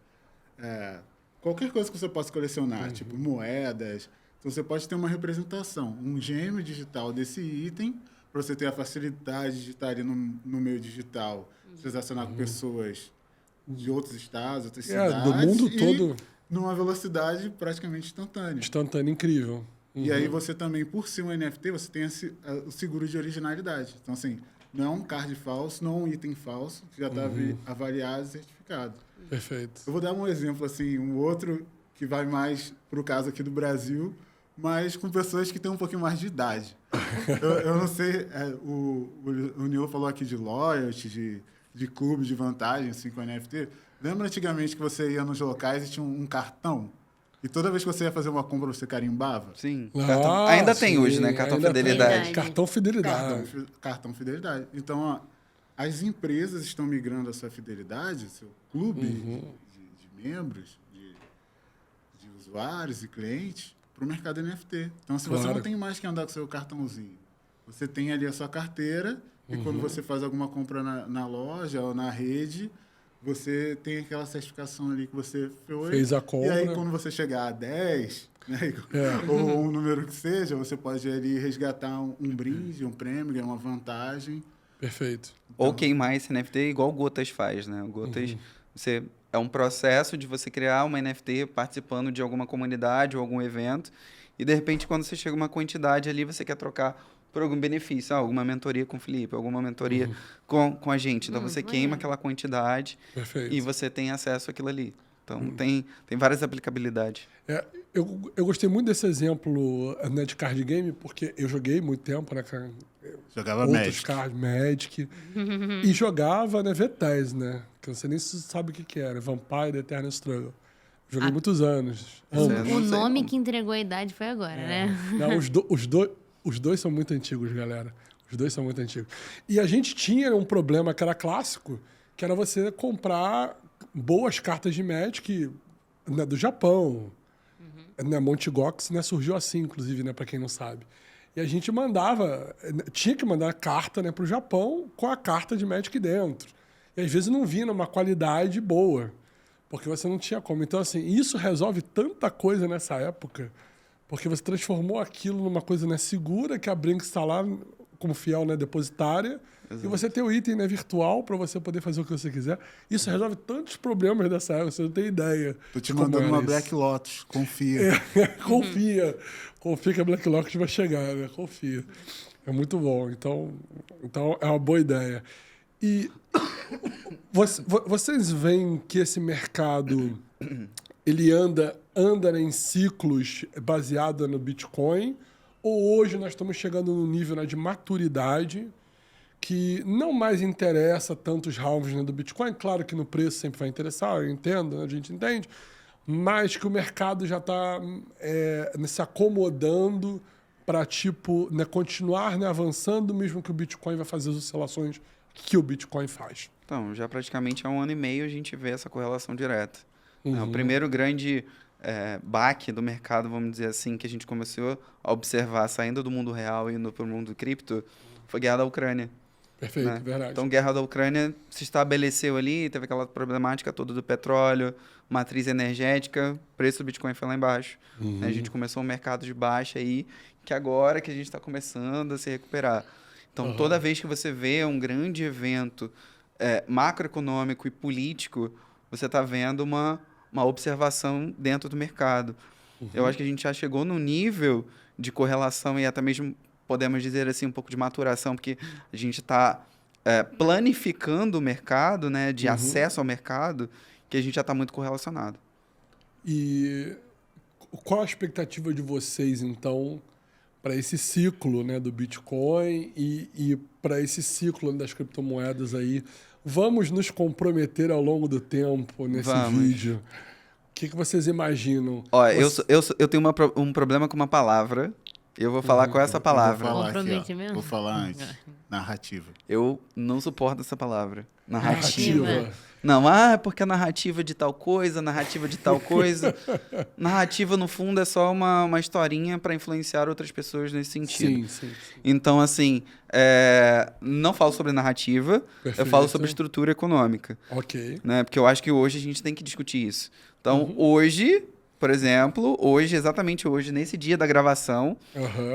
B: qualquer coisa que você possa colecionar, tipo moedas. Então você pode ter uma representação, um gêmeo digital desse item, para você ter a facilidade de estar ali no meio digital, transacionar com pessoas de outros estados, outras cidades.
A: Do mundo todo.
B: Numa velocidade praticamente instantânea.
A: Instantânea, incrível.
B: E aí você também, por ser um NFT, você tem o seguro de originalidade. Então, assim, não é um card falso, não é um item falso, que já está avaliado e certificado.
A: Perfeito.
B: Eu vou dar um exemplo, assim, um outro que vai mais para o caso aqui do Brasil, mas com pessoas que têm um pouquinho mais de idade. Eu não sei, o Nilo falou aqui de loyalty, de clube, de vantagem, assim, com NFT. Lembra antigamente que você ia nos locais e tinha um cartão? E toda vez que você ia fazer uma compra, você carimbava?
C: Sim. Ainda tem hoje, né? Cartão fidelidade.
A: Cartão fidelidade.
B: Cartão fidelidade. Então, ó, as empresas estão migrando a sua fidelidade, seu clube de membros, de usuários e clientes, para o mercado NFT. Então, se você não tem mais que andar com seu cartãozinho, você tem ali a sua carteira e quando você faz alguma compra na loja ou na rede, você tem aquela certificação ali que você
A: fez a compra.
B: E aí, quando você chegar a 10, né, ou um número que seja, você pode ali resgatar um brinde, um prêmio, ganhar uma vantagem.
C: Perfeito. Então, ou queimar esse NFT igual o Gotas faz, né? O Gotas, é um processo de você criar uma NFT participando de alguma comunidade ou algum evento e, de repente, quando você chega a uma quantidade ali, você quer trocar por algum benefício, alguma mentoria com o Felipe, alguma mentoria com a gente. Então, você queima aquela quantidade e você tem acesso àquilo ali. Então, tem várias aplicabilidades.
A: Eu gostei muito desse exemplo, né, de card game, porque eu joguei muito tempo, né?
B: Jogava
A: outros Magic. E jogava, né, VTES, né? Que você nem sabe o que era. Vampire, Eternal Struggle. Joguei muitos anos.
D: O nome que entregou a idade foi agora, né?
A: Não, os dois são muito antigos, galera. Os dois são muito antigos. E a gente tinha um problema que era clássico, que era você comprar boas cartas de Magic, né, do Japão. Né, Mt. Gox, né, surgiu assim, inclusive, né, para quem não sabe. E a gente tinha que mandar carta, né, para o Japão com a carta de Magic dentro. E às vezes não vinha numa qualidade boa, porque você não tinha como. Então, assim, isso resolve tanta coisa nessa época, porque você transformou aquilo numa coisa, né, segura, que a Brink está lá como fiel, né, depositária. Exato. E você tem o item, né, virtual para você poder fazer o que você quiser. Isso resolve tantos problemas dessa época, você não tem ideia.
B: Tô te mandando uma Black Lotus, confia.
A: Confia que a Black Lotus vai chegar, né? Confia. É muito bom. Então é uma boa ideia. E vocês veem que esse mercado ele anda em ciclos baseado no Bitcoin, ou hoje nós estamos chegando num nível, né, de maturidade que não mais interessa tanto os halves, né, do Bitcoin. Claro que no preço sempre vai interessar, eu entendo, a gente entende, mas que o mercado já está se acomodando para tipo, né, continuar, né, avançando, mesmo que o Bitcoin vai fazer as oscilações que o Bitcoin faz.
C: Então, já praticamente há 1 ano e meio a gente vê essa correlação direta. O primeiro grande baque do mercado, vamos dizer assim, que a gente começou a observar saindo do mundo real e indo para o mundo cripto, foi a guerra da Ucrânia.
A: Perfeito,
C: Né?
A: verdade.
C: Então, a guerra da Ucrânia se estabeleceu ali, teve aquela problemática toda do petróleo, matriz energética, o preço do Bitcoin foi lá embaixo. Né? A gente começou um mercado de baixa aí, que agora que a gente está começando a se recuperar. Então, toda vez que você vê um grande evento macroeconômico e político, você está vendo uma observação dentro do mercado. Eu acho que a gente já chegou no nível de correlação e até mesmo, podemos dizer assim, um pouco de maturação, porque a gente está planificando o mercado, né, de acesso ao mercado, que a gente já está muito correlacionado.
A: E qual a expectativa de vocês, então, para esse ciclo, né, do Bitcoin e para esse ciclo das criptomoedas aí? Vamos nos comprometer ao longo do tempo nesse vídeo. O que vocês imaginam?
C: Ó, eu tenho um problema com uma palavra. Eu vou falar com essa palavra.
B: Vou falar antes. Narrativa.
C: Eu não suporto essa palavra.
A: Narrativa.
C: Não, porque a narrativa de tal coisa, narrativa de tal coisa. Narrativa, no fundo, é só uma historinha para influenciar outras pessoas nesse sentido.
A: Sim.
C: Então, assim, não falo sobre narrativa, eu falo sobre estrutura econômica.
A: Ok.
C: Né? Porque eu acho que hoje a gente tem que discutir isso. Então, hoje, por exemplo, exatamente hoje, nesse dia da gravação,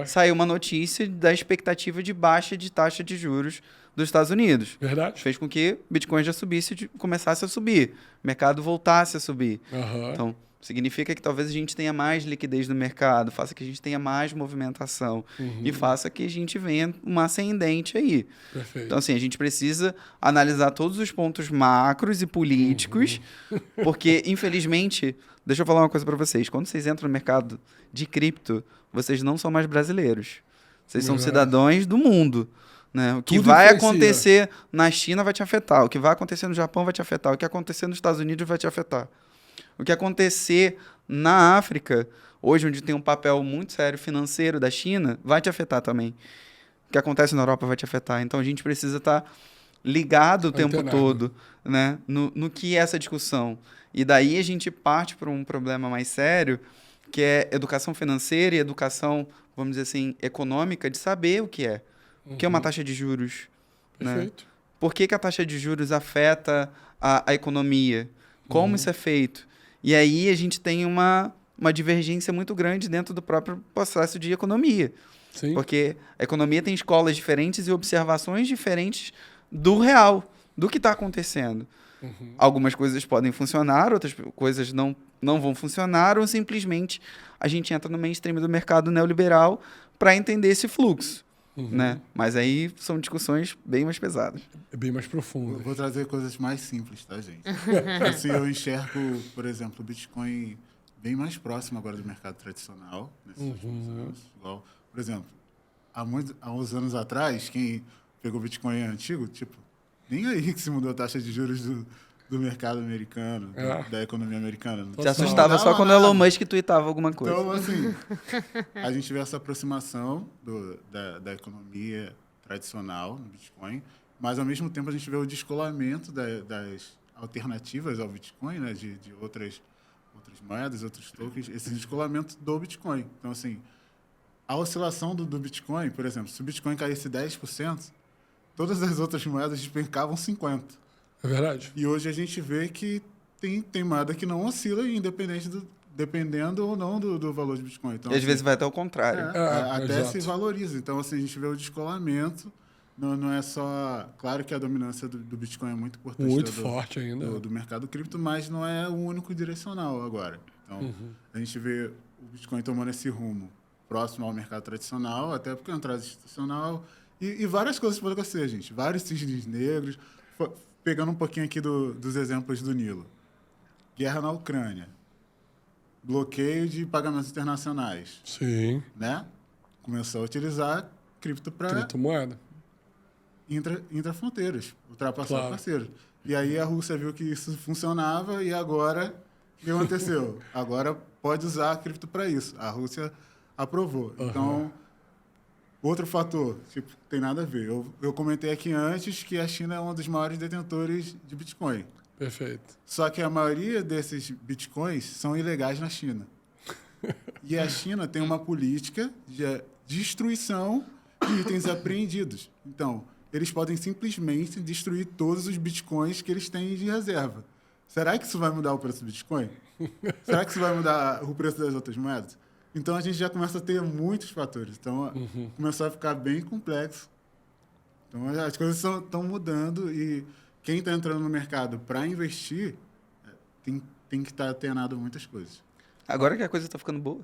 C: saiu uma notícia da expectativa de baixa de taxa de juros dos Estados Unidos.
A: Verdade.
C: Fez com que o Bitcoin já subisse, começasse a subir. O mercado voltasse a subir. Então, significa que talvez a gente tenha mais liquidez no mercado, faça que a gente tenha mais movimentação e faça que a gente venha uma ascendente aí.
A: Perfeito.
C: Então, assim, a gente precisa analisar todos os pontos macros e políticos, porque, infelizmente, deixa eu falar uma coisa para vocês. Quando vocês entram no mercado de cripto, vocês não são mais brasileiros. Vocês são cidadãos do mundo. Né? O que vai acontecer na China vai te afetar. O que vai acontecer no Japão vai te afetar. O que acontecer nos Estados Unidos vai te afetar. O que acontecer na África, hoje onde tem um papel muito sério financeiro da China, vai te afetar também. O que acontece na Europa vai te afetar. Então a gente precisa estar ligado o tempo todo, né? no que é essa discussão. E daí a gente parte para um problema mais sério, que é educação financeira e educação, vamos dizer assim, econômica, de saber o que é. O que é uma taxa de juros?
A: Perfeito.
C: Né? Por que a taxa de juros afeta a economia? Como isso é feito? E aí a gente tem uma divergência muito grande dentro do próprio processo de economia.
A: Sim.
C: Porque a economia tem escolas diferentes e observações diferentes do real, do que está acontecendo. Algumas coisas podem funcionar, outras coisas não vão funcionar, ou simplesmente a gente entra no mainstream do mercado neoliberal para entender esse fluxo. Né? Mas aí são discussões bem mais pesadas.
A: É bem mais profundo.
B: Vou trazer coisas mais simples, tá, gente? Assim, eu enxergo, por exemplo, o Bitcoin bem mais próximo agora do mercado tradicional, nesses últimos anos. Igual, por exemplo, há uns anos atrás, quem pegou o Bitcoin antigo, tipo, nem aí que se mudou a taxa de juros do mercado americano, da economia americana.
C: Te assustava só quando o Elon Musk tweetava alguma coisa.
B: Então, assim, a gente vê essa aproximação da economia tradicional no Bitcoin, mas, ao mesmo tempo, a gente vê o descolamento das alternativas ao Bitcoin, né, de outras moedas, outros tokens, esse descolamento do Bitcoin. Então, assim, a oscilação do Bitcoin, por exemplo, se o Bitcoin caísse 10%, todas as outras moedas despencavam 50%.
A: É verdade.
B: E hoje a gente vê que tem moeda que não oscila, dependendo ou não do valor de Bitcoin. Então,
C: e às vezes vai até o contrário.
B: Até
A: exato.
B: se valoriza. Então, assim, a gente vê o descolamento. Não é só... Claro que a dominância do Bitcoin é muito importante.
A: Muito forte ainda.
B: Do mercado cripto, mas não é o único direcional agora. Então, a gente vê o Bitcoin tomando esse rumo próximo ao mercado tradicional, até porque é uma entrada institucional, e várias coisas podem acontecer, gente. Vários cisnes negros. Pegando um pouquinho aqui dos exemplos do Nilo. Guerra na Ucrânia. Bloqueio de pagamentos internacionais.
A: Sim.
B: Né? Começou a utilizar cripto para...
A: Criptomoeda.
B: intrafronteiras, ultrapassar parceiros. E aí a Rússia viu que isso funcionava e agora o que aconteceu? Agora pode usar a cripto para isso. A Rússia aprovou. Então, outro fator, tem nada a ver. Eu comentei aqui antes que a China é um dos maiores detentores de Bitcoin.
A: Perfeito.
B: Só que a maioria desses Bitcoins são ilegais na China. E a China tem uma política de destruição de itens apreendidos. Então, eles podem simplesmente destruir todos os Bitcoins que eles têm de reserva. Será que isso vai mudar o preço do Bitcoin? Será que isso vai mudar o preço das outras moedas? Então, a gente já começa a ter muitos fatores. Então, começou a ficar bem complexo. Então, as coisas estão mudando e quem está entrando no mercado para investir tem que estar atenado a muitas coisas.
C: Agora que a coisa está ficando boa.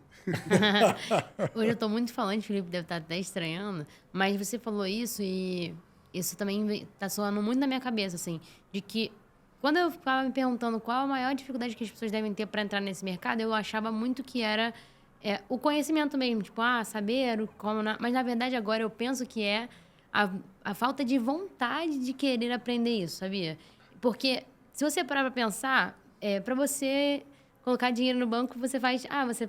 D: Hoje eu estou muito falante, o Felipe deve estar até estranhando, mas você falou isso e isso também está soando muito na minha cabeça, assim, de que quando eu ficava me perguntando qual a maior dificuldade que as pessoas devem ter para entrar nesse mercado, eu achava muito que era o conhecimento mesmo, tipo, saber como... Mas, na verdade, agora eu penso que é a falta de vontade de querer aprender isso, sabia? Porque se você parar para pensar, para você colocar dinheiro no banco, você faz... você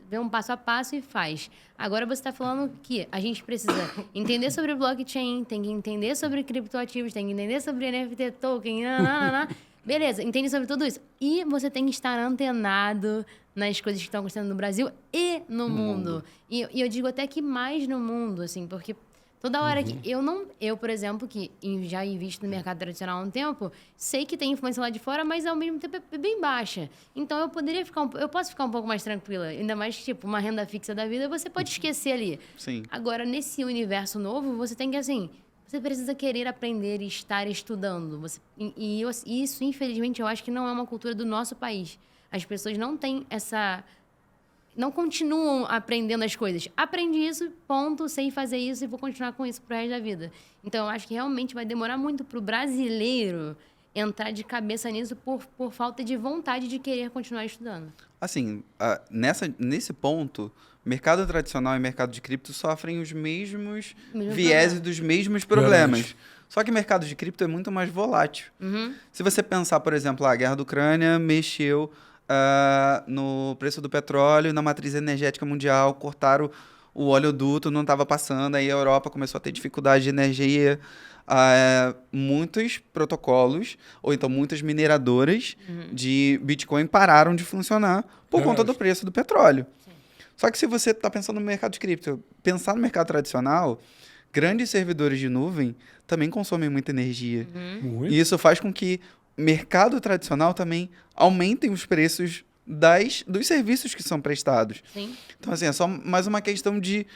D: vê um passo a passo e faz. Agora você está falando que a gente precisa entender sobre blockchain, tem que entender sobre criptoativos, tem que entender sobre NFT token, beleza, entende sobre tudo isso. E você tem que estar antenado nas coisas que estão acontecendo no Brasil e no mundo. E eu digo até que mais no mundo, assim, porque toda hora que eu, por exemplo, que já invisto no mercado tradicional há um tempo, sei que tem influência lá de fora, mas ao mesmo tempo é bem baixa. Então eu posso ficar um pouco mais tranquila, ainda mais que tipo uma renda fixa da vida, você pode esquecer ali.
C: Sim.
D: Agora nesse universo novo, você tem que você precisa querer aprender e estar estudando. Isso, infelizmente, eu acho que não é uma cultura do nosso país. As pessoas não têm não continuam aprendendo as coisas. Aprendi isso, ponto, sei fazer isso e vou continuar com isso pro resto da vida. Então, eu acho que realmente vai demorar muito pro brasileiro entrar de cabeça nisso por falta de vontade de querer continuar estudando.
C: Assim, nesse ponto, mercado tradicional e mercado de cripto sofrem os mesmos vieses dos mesmos problemas. Verdade. Só que o mercado de cripto é muito mais volátil. Se você pensar, por exemplo, a guerra da Ucrânia mexeu no preço do petróleo, na matriz energética mundial, cortaram o oleoduto, não estava passando, aí a Europa começou a ter dificuldade de energia. Muitos protocolos, ou então muitas mineradoras de Bitcoin pararam de funcionar por conta do preço do petróleo. Sim. Só que se você está pensando no mercado de cripto, pensar no mercado tradicional, grandes servidores de nuvem também consomem muita energia. E isso faz com que mercado tradicional também aumentem os preços dos serviços que são prestados.
D: Sim.
C: Então, assim, é só mais uma questão de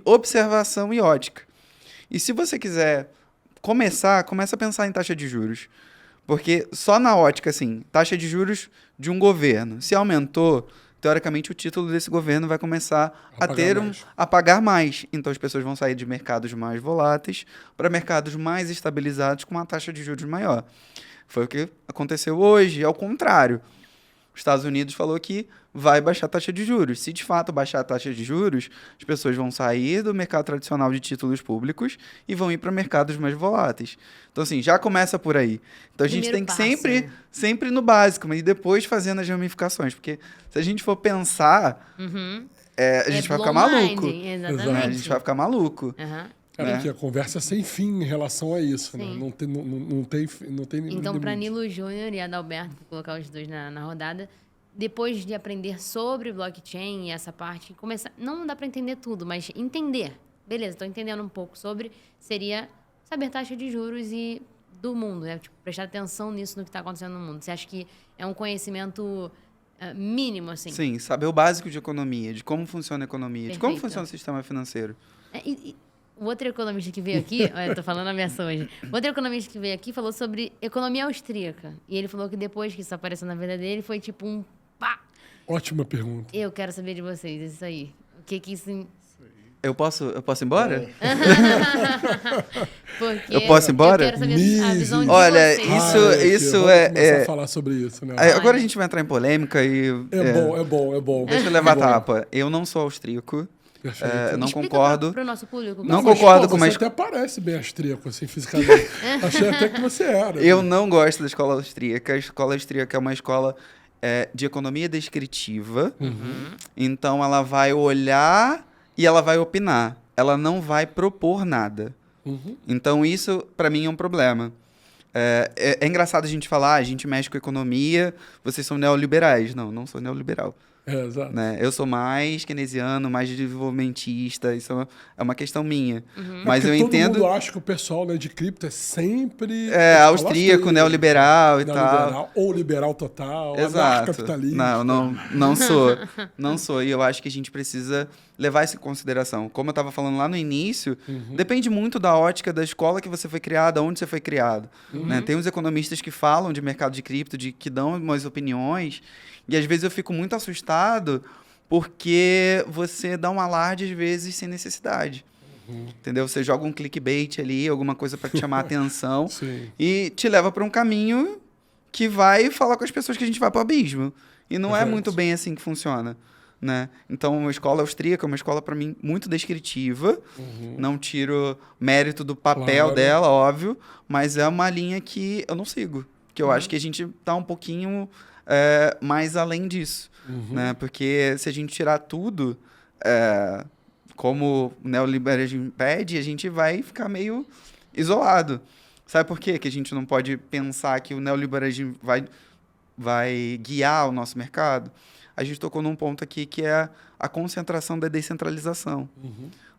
C: observação e ótica. E se você quiser começa a pensar em taxa de juros. Porque só na ótica, assim, taxa de juros de um governo, se aumentou, teoricamente o título desse governo vai começar a pagar mais. Então as pessoas vão sair de mercados mais voláteis para mercados mais estabilizados com uma taxa de juros maior. Foi o que aconteceu hoje, ao contrário. Os Estados Unidos falou que vai baixar a taxa de juros. Se de fato baixar a taxa de juros, as pessoas vão sair do mercado tradicional de títulos públicos e vão ir para mercados mais voláteis. Então, assim, já começa por aí. Então, a gente tem que sempre no básico, mas depois fazendo as ramificações. Porque se a gente for pensar, a gente vai ficar maluco.
D: Exatamente.
C: Né? A gente vai ficar maluco.
A: Porque a conversa é sem fim em relação a isso, né? Não tem
D: Então, para Nilo Júnior e Adalberto, vou colocar os dois na rodada, depois de aprender sobre blockchain e essa parte, não dá para entender tudo, mas entender. Beleza, estou entendendo um pouco sobre, seria saber taxa de juros e do mundo, né? Tipo, prestar atenção nisso, no que está acontecendo no mundo. Você acha que é um conhecimento mínimo, assim?
C: Sim, saber o básico de economia, de como funciona a economia, de como funciona o sistema financeiro.
D: O outro economista que veio aqui, eu tô falando a ameaça hoje. O outro economista que veio aqui falou sobre economia austríaca. E ele falou que depois que isso apareceu na vida dele, foi tipo um pá.
A: Ótima pergunta.
D: Eu quero saber de vocês, isso aí. O que isso...
C: Eu posso ir embora?
D: Porque
C: eu posso ir embora?
D: Eu quero saber a visão de
C: Olha,
D: vocês.
C: isso
A: vamos começar a falar sobre isso, né?
C: Agora a gente vai entrar em polêmica e...
A: É bom.
C: Deixa eu levar a tapa. Eu não sou austríaco. não concordo.
D: Para o nosso público.
C: Não concordo com
A: você
C: mais.
A: Você até parece bem austríaco, assim, fisicamente. Achei até que você era.
C: Eu não gosto da escola austríaca. A escola austríaca é uma escola de economia descritiva. Então, ela vai olhar e ela vai opinar. Ela não vai propor nada. Então, isso, para mim, é um problema. É engraçado a gente falar, a gente mexe com economia, vocês são neoliberais. Não sou neoliberal.
A: Exato.
C: Né? Eu sou mais keynesiano, mais desenvolvimentista, isso é uma questão minha. Mas eu entendo...
A: Todo mundo acha que o pessoal, né, de cripto é sempre...
C: austríaco, neoliberal e tal.
A: Ou liberal total,
C: exato.
A: Capitalista.
C: Não sou. Não sou. E eu acho que a gente precisa levar isso em consideração. Como eu estava falando lá no início, depende muito da ótica da escola que você foi criado, onde você foi criado. Né? Tem uns economistas que falam de mercado de cripto, que dão umas opiniões... E às vezes eu fico muito assustado porque você dá um alarde, às vezes, sem necessidade. Entendeu? Você joga um clickbait ali, alguma coisa para te chamar a atenção e te leva para um caminho que vai falar com as pessoas que a gente vai para o abismo. E não é muito bem assim que funciona. Né? Então, a escola austríaca é uma escola, para mim, muito descritiva. Não tiro mérito do papel dela, óbvio, mas é uma linha que eu não sigo. Que eu acho que a gente está um pouquinho... mais além disso, né? Porque se a gente tirar tudo, como o neoliberalismo pede, a gente vai ficar meio isolado. Sabe por quê? Que a gente não pode pensar que o neoliberalismo vai guiar o nosso mercado? A gente tocou num ponto aqui que é a concentração da descentralização.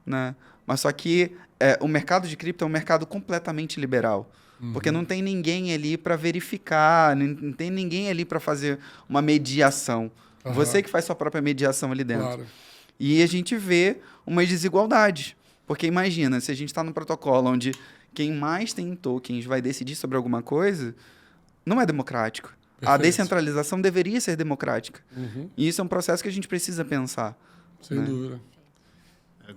C: Né? Mas só que o mercado de cripto é um mercado completamente liberal. Porque não tem ninguém ali para verificar, não tem ninguém ali para fazer uma mediação. Você que faz sua própria mediação ali dentro.
A: Claro.
C: E a gente vê umas desigualdades. Porque imagina, se a gente está num protocolo onde quem mais tem tokens vai decidir sobre alguma coisa, não é democrático. Perfeito. A descentralização deveria ser democrática. E isso é um processo que a gente precisa pensar.
A: Sem dúvida.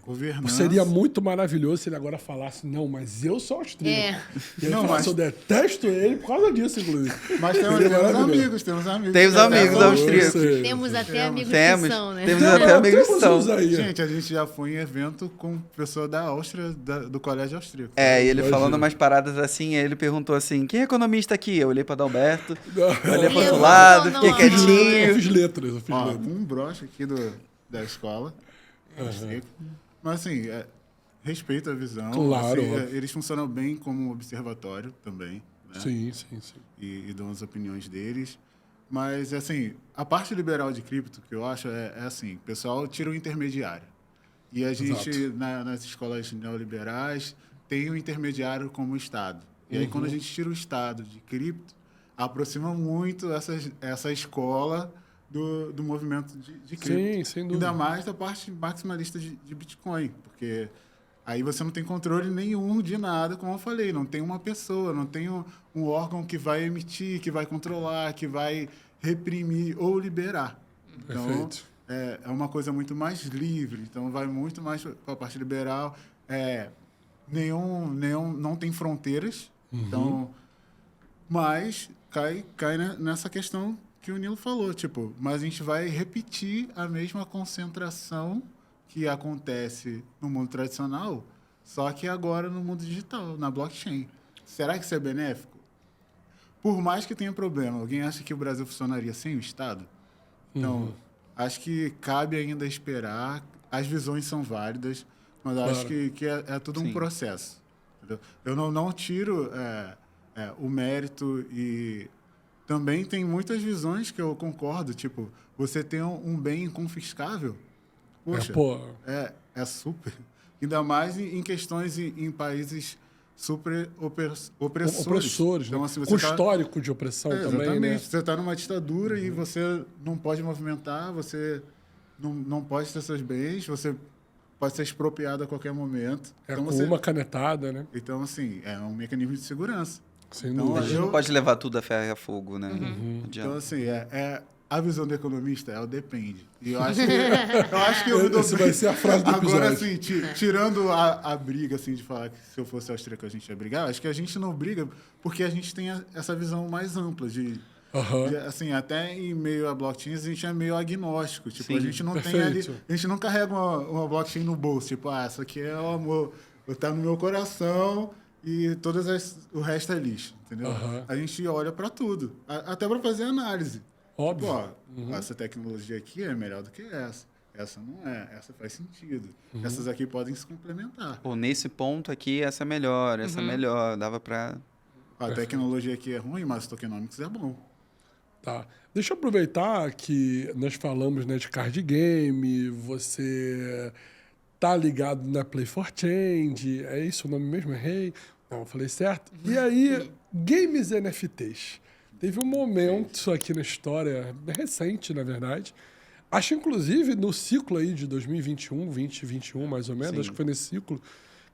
B: Governança.
A: Seria muito maravilhoso se ele agora falasse, não, mas eu sou austríaco. E ele falasse, eu detesto ele por causa disso, inclusive.
B: Mas temos amigos.
C: Tem os amigos austríacos.
D: Temos até amigos que são, né?
C: Temos até amigos que são.
B: Gente, a gente já foi em evento com pessoa da Áustria, do colégio austríaco.
C: E ele falando umas paradas assim, ele perguntou assim, quem é economista aqui? Eu olhei para Adalberto, olhei para outro lado, fiquei quietinho.
A: Eu fiz letras.
B: Um broche aqui da escola. Mas assim, respeito a visão.
A: Claro.
B: Assim, eles funcionam bem como observatório também. Né?
A: Sim.
B: E dão as opiniões deles. Mas, assim, a parte liberal de cripto, que eu acho, é assim, o pessoal tira o intermediário. E a gente, nas escolas neoliberais, tem o intermediário como Estado. E aí, quando a gente tira o Estado de cripto, aproxima muito essa escola do movimento de cripto.
A: Sim, sem dúvida.
B: Ainda mais da parte maximalista de Bitcoin, porque aí você não tem controle nenhum de nada, como eu falei, não tem uma pessoa, não tem um órgão que vai emitir, que vai controlar, que vai reprimir ou liberar. Então,
A: perfeito.
B: É uma coisa muito mais livre, então vai muito mais para a parte liberal. Não tem fronteiras, então, mas cai nessa questão que o Nilo falou, mas a gente vai repetir a mesma concentração que acontece no mundo tradicional, só que agora no mundo digital, na blockchain. Será que isso é benéfico? Por mais que tenha problema, alguém acha que o Brasil funcionaria sem o Estado? Então, acho que cabe ainda esperar. As visões são válidas, mas acho que é tudo um processo. Entendeu? Eu não tiro o mérito e... Também tem muitas visões que eu concordo, você tem um bem inconfiscável, poxa, é super. Ainda mais em questões em países super opressores.
A: Então,
B: né?
A: assim, com histórico de opressão também,
B: exatamente.
A: né?
B: Você está numa ditadura e você não pode movimentar, você não pode ter seus bens, você pode ser expropriado a qualquer momento.
A: Então, com uma canetada, né?
B: Então, assim, é um mecanismo de segurança.
A: Sem dúvida.
C: A gente não pode levar tudo a ferro e a fogo, né?
B: Então, assim, a visão do economista é o depende. E eu acho que
A: Essa vai ser a frase do episódio.
B: Agora, assim, tirando a briga, assim, de falar que se eu fosse austríaco a gente ia brigar, acho que a gente não briga porque a gente tem essa visão mais ampla de Assim, até em meio a blockchains, a gente é meio agnóstico. Tipo, a gente não
A: perfeito.
B: tem ali... A gente não carrega uma blockchain no bolso. Tipo, isso aqui é o amor. Tá no meu coração e o resto é lixo, entendeu? A gente olha para tudo. Até para fazer análise.
A: Óbvio.
B: Tipo, essa tecnologia aqui é melhor do que essa. Essa não é, essa faz sentido. Essas aqui podem se complementar.
C: Pô, nesse ponto aqui, essa é melhor, essa é melhor. Dava para...
B: A tecnologia aqui é ruim, mas o tokenomics é bom.
A: Tá. Deixa eu aproveitar que nós falamos, né, de card game, você tá ligado na Play for Change, é isso o nome mesmo? Errei? Não, eu falei certo. E aí, games NFTs. Teve um momento aqui na história, recente, na verdade. Acho, inclusive, no ciclo aí de 2021, 2021, mais ou menos, acho que foi nesse ciclo,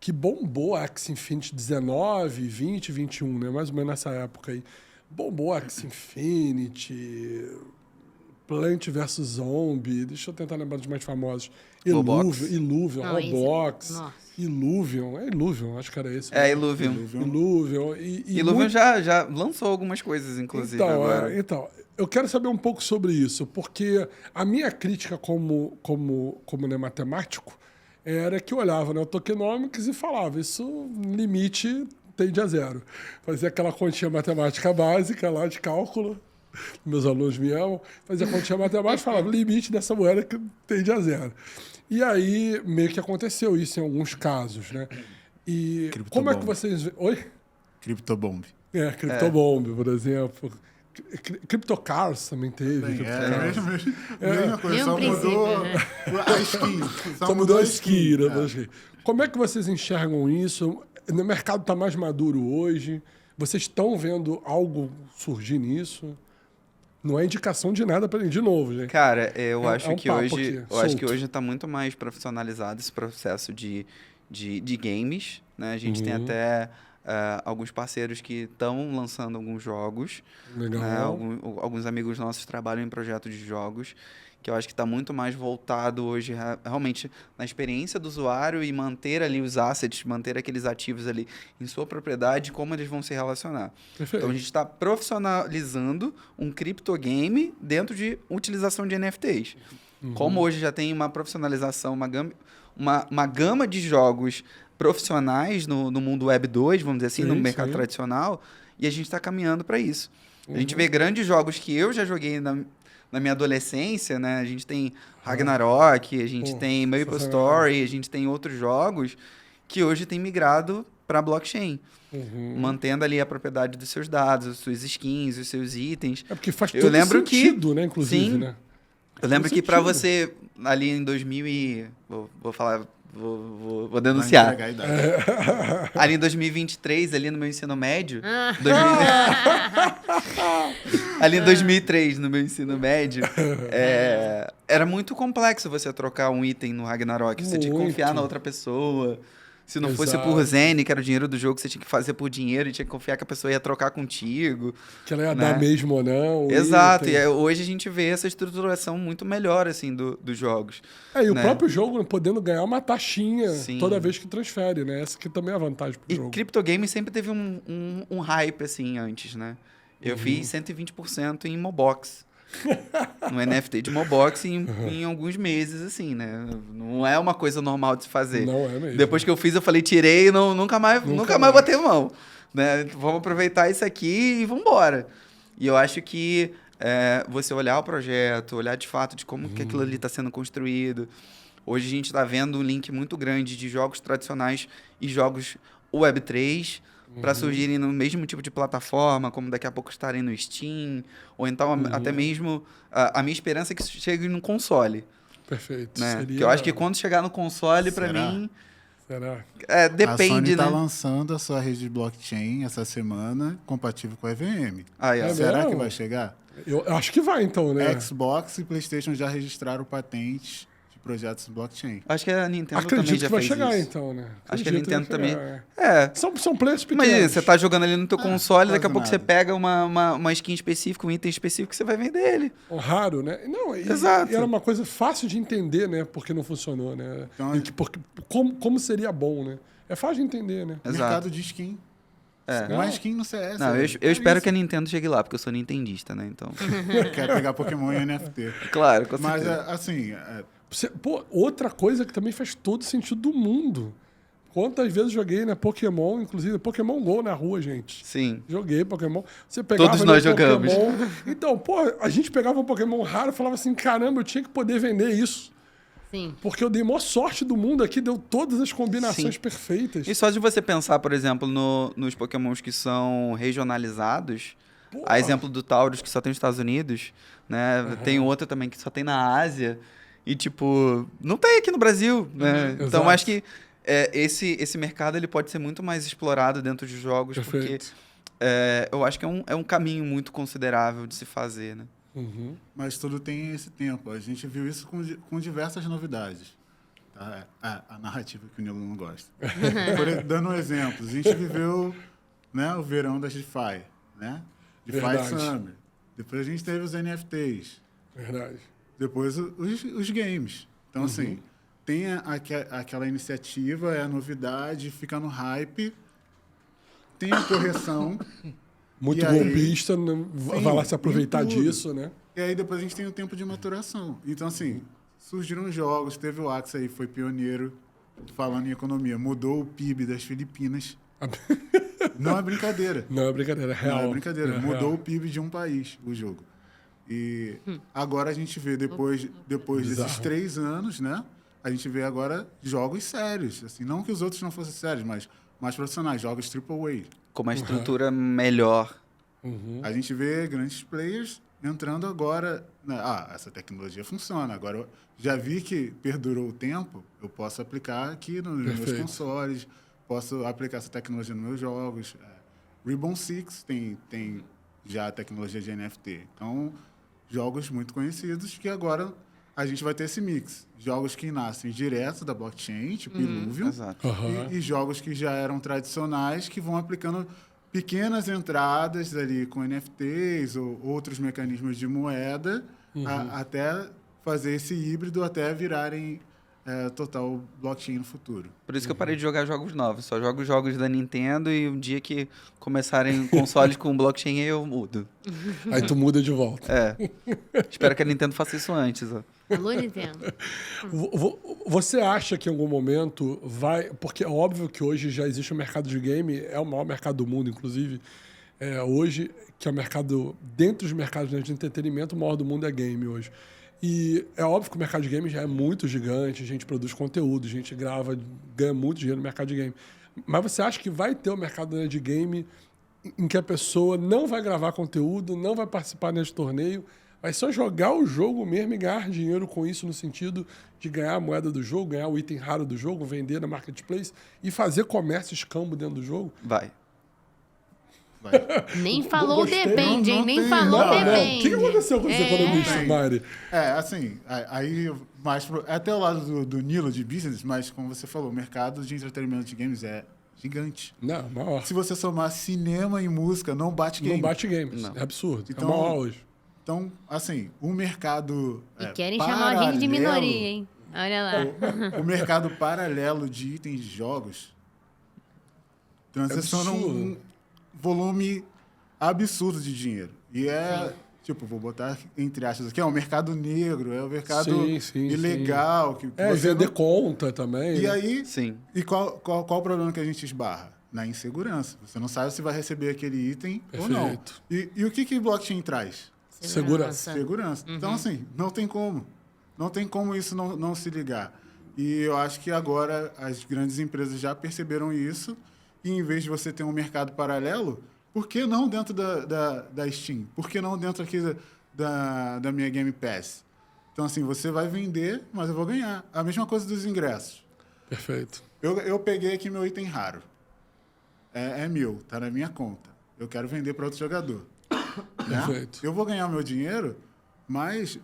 A: que bombou a Axie Infinity 19, 20, 21, né? Mais ou menos nessa época aí. Bombou a Axie Infinity, Plant vs Zombie, deixa eu tentar lembrar dos mais famosos. Illuvion, Roblox, Illuvion, acho que era esse.
C: Illuvion. Illuvion já lançou algumas coisas, inclusive, agora.
A: Então, eu quero saber um pouco sobre isso, porque a minha crítica como né, matemático era que eu olhava no tokenomics e falava, isso limite tende a zero. Fazia aquela continha matemática básica lá de cálculo, meus alunos me amam, fazia continha matemática e falava, limite dessa moeda que tende a zero. E aí, meio que aconteceu isso em alguns casos, né? E como é que vocês... Oi?
B: CryptoBomb.
A: CryptoBomb, por exemplo. CryptoCars também teve.
B: Mesma coisa, só mudou a skin.
A: Só mudou a skin. Como é que vocês enxergam isso? O mercado está mais maduro hoje? Vocês estão vendo algo surgir nisso? Não é indicação de nada para de novo, gente.
C: Cara, eu acho que hoje está muito mais profissionalizado esse processo de games, né? A gente tem até alguns parceiros que estão lançando alguns jogos.
A: Legal.
C: Né? Alguns amigos nossos trabalham em projetos de jogos, que eu acho que está muito mais voltado hoje realmente na experiência do usuário e manter ali os assets, manter aqueles ativos ali em sua propriedade, como eles vão se relacionar.
A: Perfeito.
C: Então, a gente está profissionalizando um criptogame dentro de utilização de NFTs. Como hoje já tem uma profissionalização, uma gama de jogos profissionais no mundo Web 2, vamos dizer assim, no mercado tradicional, e a gente está caminhando para isso. A gente vê grandes jogos que eu já joguei na minha adolescência, né? A gente tem Ragnarok, a gente tem Maple Story, a gente tem outros jogos que hoje têm migrado para blockchain, mantendo ali a propriedade dos seus dados, as suas skins, os seus itens.
A: É porque faz todo sentido, né? Inclusive,
C: sim,
A: né?
C: Eu lembro que para você, ali em 2000 Vou denunciar. Ali em 2023, ali no meu ensino médio... ali em 2003, no meu ensino médio, era muito complexo você trocar um item no Ragnarok. Você tinha que confiar na outra pessoa. Se não fosse por Zen, que era o dinheiro do jogo, você tinha que fazer por dinheiro e tinha que confiar que a pessoa ia trocar contigo.
A: Que ela ia dar mesmo ou não.
C: Exato. E hoje a gente vê essa estruturação muito melhor, assim, dos jogos.
A: E o próprio jogo podendo ganhar uma taxinha toda vez que transfere, né? Essa que também é a vantagem pro jogo.
C: E criptogame sempre teve um hype, assim, antes, né? Eu fiz 120% em Mobox. No NFT de Mobox em alguns meses, assim, né? Não é uma coisa normal de se fazer.
A: Não é mesmo.
C: Depois que eu fiz, eu falei, tirei e nunca mais botei mão. Né? Vamos aproveitar isso aqui e vamos embora. E eu acho que você olhar o projeto, olhar de fato de como que aquilo ali está sendo construído. Hoje a gente está vendo um link muito grande de jogos tradicionais e jogos Web3, para surgirem no mesmo tipo de plataforma, como daqui a pouco estarem no Steam, ou então até mesmo a minha esperança é que isso chegue no console.
A: Perfeito.
C: Né? Porque eu acho que quando chegar no console, para mim...
A: Será?
B: A
C: Depende,
B: Sony está
C: né?
B: lançando a sua rede de blockchain essa semana, compatível com a EVM.
A: Será
B: que vai chegar?
A: Eu acho que vai, então, né?
B: Xbox e PlayStation já registraram patentes projetos blockchain.
C: Acho que a Nintendo
A: Acredito
C: também já
A: que vai
C: fez
A: chegar,
C: isso.
A: então, né?
C: Acho que a Nintendo também...
A: São players pequenos.
C: Imagina, você tá jogando ali no teu console, daqui a pouco
B: nada.
C: você pega uma skin específica, um item específico, que você vai vender ele.
A: Raro, né? Não,
C: Exato.
A: E era uma coisa fácil de entender, né? Porque não funcionou, né?
B: Então,
A: porque como seria bom, né? É fácil de entender, né?
C: Exato.
B: Mercado de skin. Uma skin no CS.
C: Não, eu espero que a Nintendo chegue lá, porque eu sou nintendista, né? Então...
B: Quer pegar Pokémon e NFT.
C: Claro, com
B: Mas,
C: certeza.
B: assim...
A: Pô, outra coisa que também faz todo sentido do mundo. Quantas vezes joguei, né, Pokémon, inclusive Pokémon GO na rua, gente.
C: Sim.
A: Joguei Pokémon. Você pegava
C: Todos nós jogamos.
A: Pokémon. Então, pô, a gente pegava um Pokémon raro e falava assim, caramba, eu tinha que poder vender isso.
D: Sim.
A: Porque eu dei maior sorte do mundo aqui, deu todas as combinações perfeitas.
C: E só de você pensar, por exemplo, nos Pokémons que são regionalizados, a exemplo do Taurus, que só tem nos Estados Unidos, né? Tem outro também que só tem na Ásia. E, tipo, não tem aqui no Brasil, né? Então,
A: Exato.
C: acho que esse mercado ele pode ser muito mais explorado dentro de jogos,
A: Perfeito.
C: porque eu acho que é um caminho muito considerável de se fazer, né?
A: Uhum.
B: Mas tudo tem esse tempo. A gente viu isso com diversas novidades. Tá? A narrativa que o Nilo não gosta. Dando um exemplo, a gente viveu, né, o verão da DeFi, né? DeFi
A: Verdade.
B: Summer. Depois a gente teve os NFTs.
A: Verdade.
B: Depois os games. Então, assim, tem aquela iniciativa, é a novidade, fica no hype, tem a correção.
A: Muito
B: E aí-
A: golpista, vai lá se aproveitar
B: em tudo.
A: disso, né?
B: E aí depois a gente tem o tempo de maturação. Então, assim, surgiram jogos, teve o Axie aí, foi pioneiro falando em economia, mudou o PIB das Filipinas. Não é brincadeira.
A: Não é brincadeira, é real.
B: Não é brincadeira.
A: É
B: Mudou
A: real.
B: o PIB de um país, o jogo. E agora a gente vê, depois desses
A: Bizarro.
B: 3 anos, né? A gente vê agora jogos sérios. Assim, não que os outros não fossem sérios, mas mais profissionais, jogos AAA.
C: Com uma estrutura melhor.
B: A gente vê grandes players entrando agora. Né? Essa tecnologia funciona. Agora, eu já vi que perdurou o tempo, eu posso aplicar aqui nos meus
A: Perfeito.
B: consoles, posso aplicar essa tecnologia nos meus jogos. Rainbow Six tem já a tecnologia de NFT. Então, jogos muito conhecidos que agora a gente vai ter esse mix. Jogos que nascem direto da blockchain, tipo Illuvium,
C: Exato.
A: Aham.
B: e jogos que já eram tradicionais, que vão aplicando pequenas entradas ali com NFTs ou outros mecanismos de moeda, até fazer esse híbrido, até virarem total blockchain no futuro.
C: Por isso que eu parei de jogar jogos novos. Só jogo jogos da Nintendo e um dia que começarem consoles com blockchain, aí eu mudo.
A: Aí tu muda de volta.
C: Espero que a Nintendo faça isso antes. Ó.
D: Alô, Nintendo.
A: Você acha que em algum momento vai... Porque é óbvio que hoje já existe o mercado de game, é o maior mercado do mundo, inclusive. Hoje, que é o mercado... Dentro dos mercados de entretenimento, o maior do mundo é game hoje. E é óbvio que o mercado de game já é muito gigante, a gente produz conteúdo, a gente grava, ganha muito dinheiro no mercado de game. Mas você acha que vai ter o mercado de game em que a pessoa não vai gravar conteúdo, não vai participar nesse torneio, vai só jogar o jogo mesmo e ganhar dinheiro com isso, no sentido de ganhar a moeda do jogo, ganhar o item raro do jogo, vender na marketplace e fazer comércio escambo dentro do jogo?
C: Vai.
D: Nem falou
A: Gostei.
D: depende, hein?
B: Não
D: Nem
B: tem-
D: falou
B: não, não.
D: depende.
A: O que aconteceu com os economistas, Mari?
B: Assim, aí mais até o lado do Nilo de business, mas como você falou, o mercado de entretenimento de games é gigante.
A: Não, maior.
B: Se você somar cinema e música, não bate game.
A: Não bate games.
C: Não.
A: É absurdo.
B: Então,
A: é maior hoje.
B: Então, assim, o mercado
D: E querem chamar a gente de
B: paralelo-
D: minoria, hein? Olha lá.
B: O mercado paralelo de itens de jogos transiciona
A: Absurdo.
B: um volume absurdo de dinheiro. E tipo, vou botar entre aspas aqui, é o mercado negro, é o mercado
A: Sim,
B: ilegal. Que
A: E
B: você
A: vender
B: não-
A: conta também.
B: E
A: né?
B: aí,
C: Sim.
B: e qual o problema que a gente esbarra? Na insegurança. Você não sabe se vai receber aquele item ou não.
A: Perfeito.
B: E o que blockchain traz?
A: Segurança.
B: Segurança. Então, assim, não tem como. Não tem como isso não se ligar. E eu acho que agora as grandes empresas já perceberam isso. E em vez de você ter um mercado paralelo, por que não dentro da Steam? Por que não dentro aqui da minha Game Pass? Então, assim, você vai vender, mas eu vou ganhar. A mesma coisa dos ingressos.
A: Perfeito.
B: Eu peguei aqui meu item raro. É meu, tá na minha conta. Eu quero vender para outro jogador. Né?
A: Perfeito.
B: Eu vou ganhar meu dinheiro, mas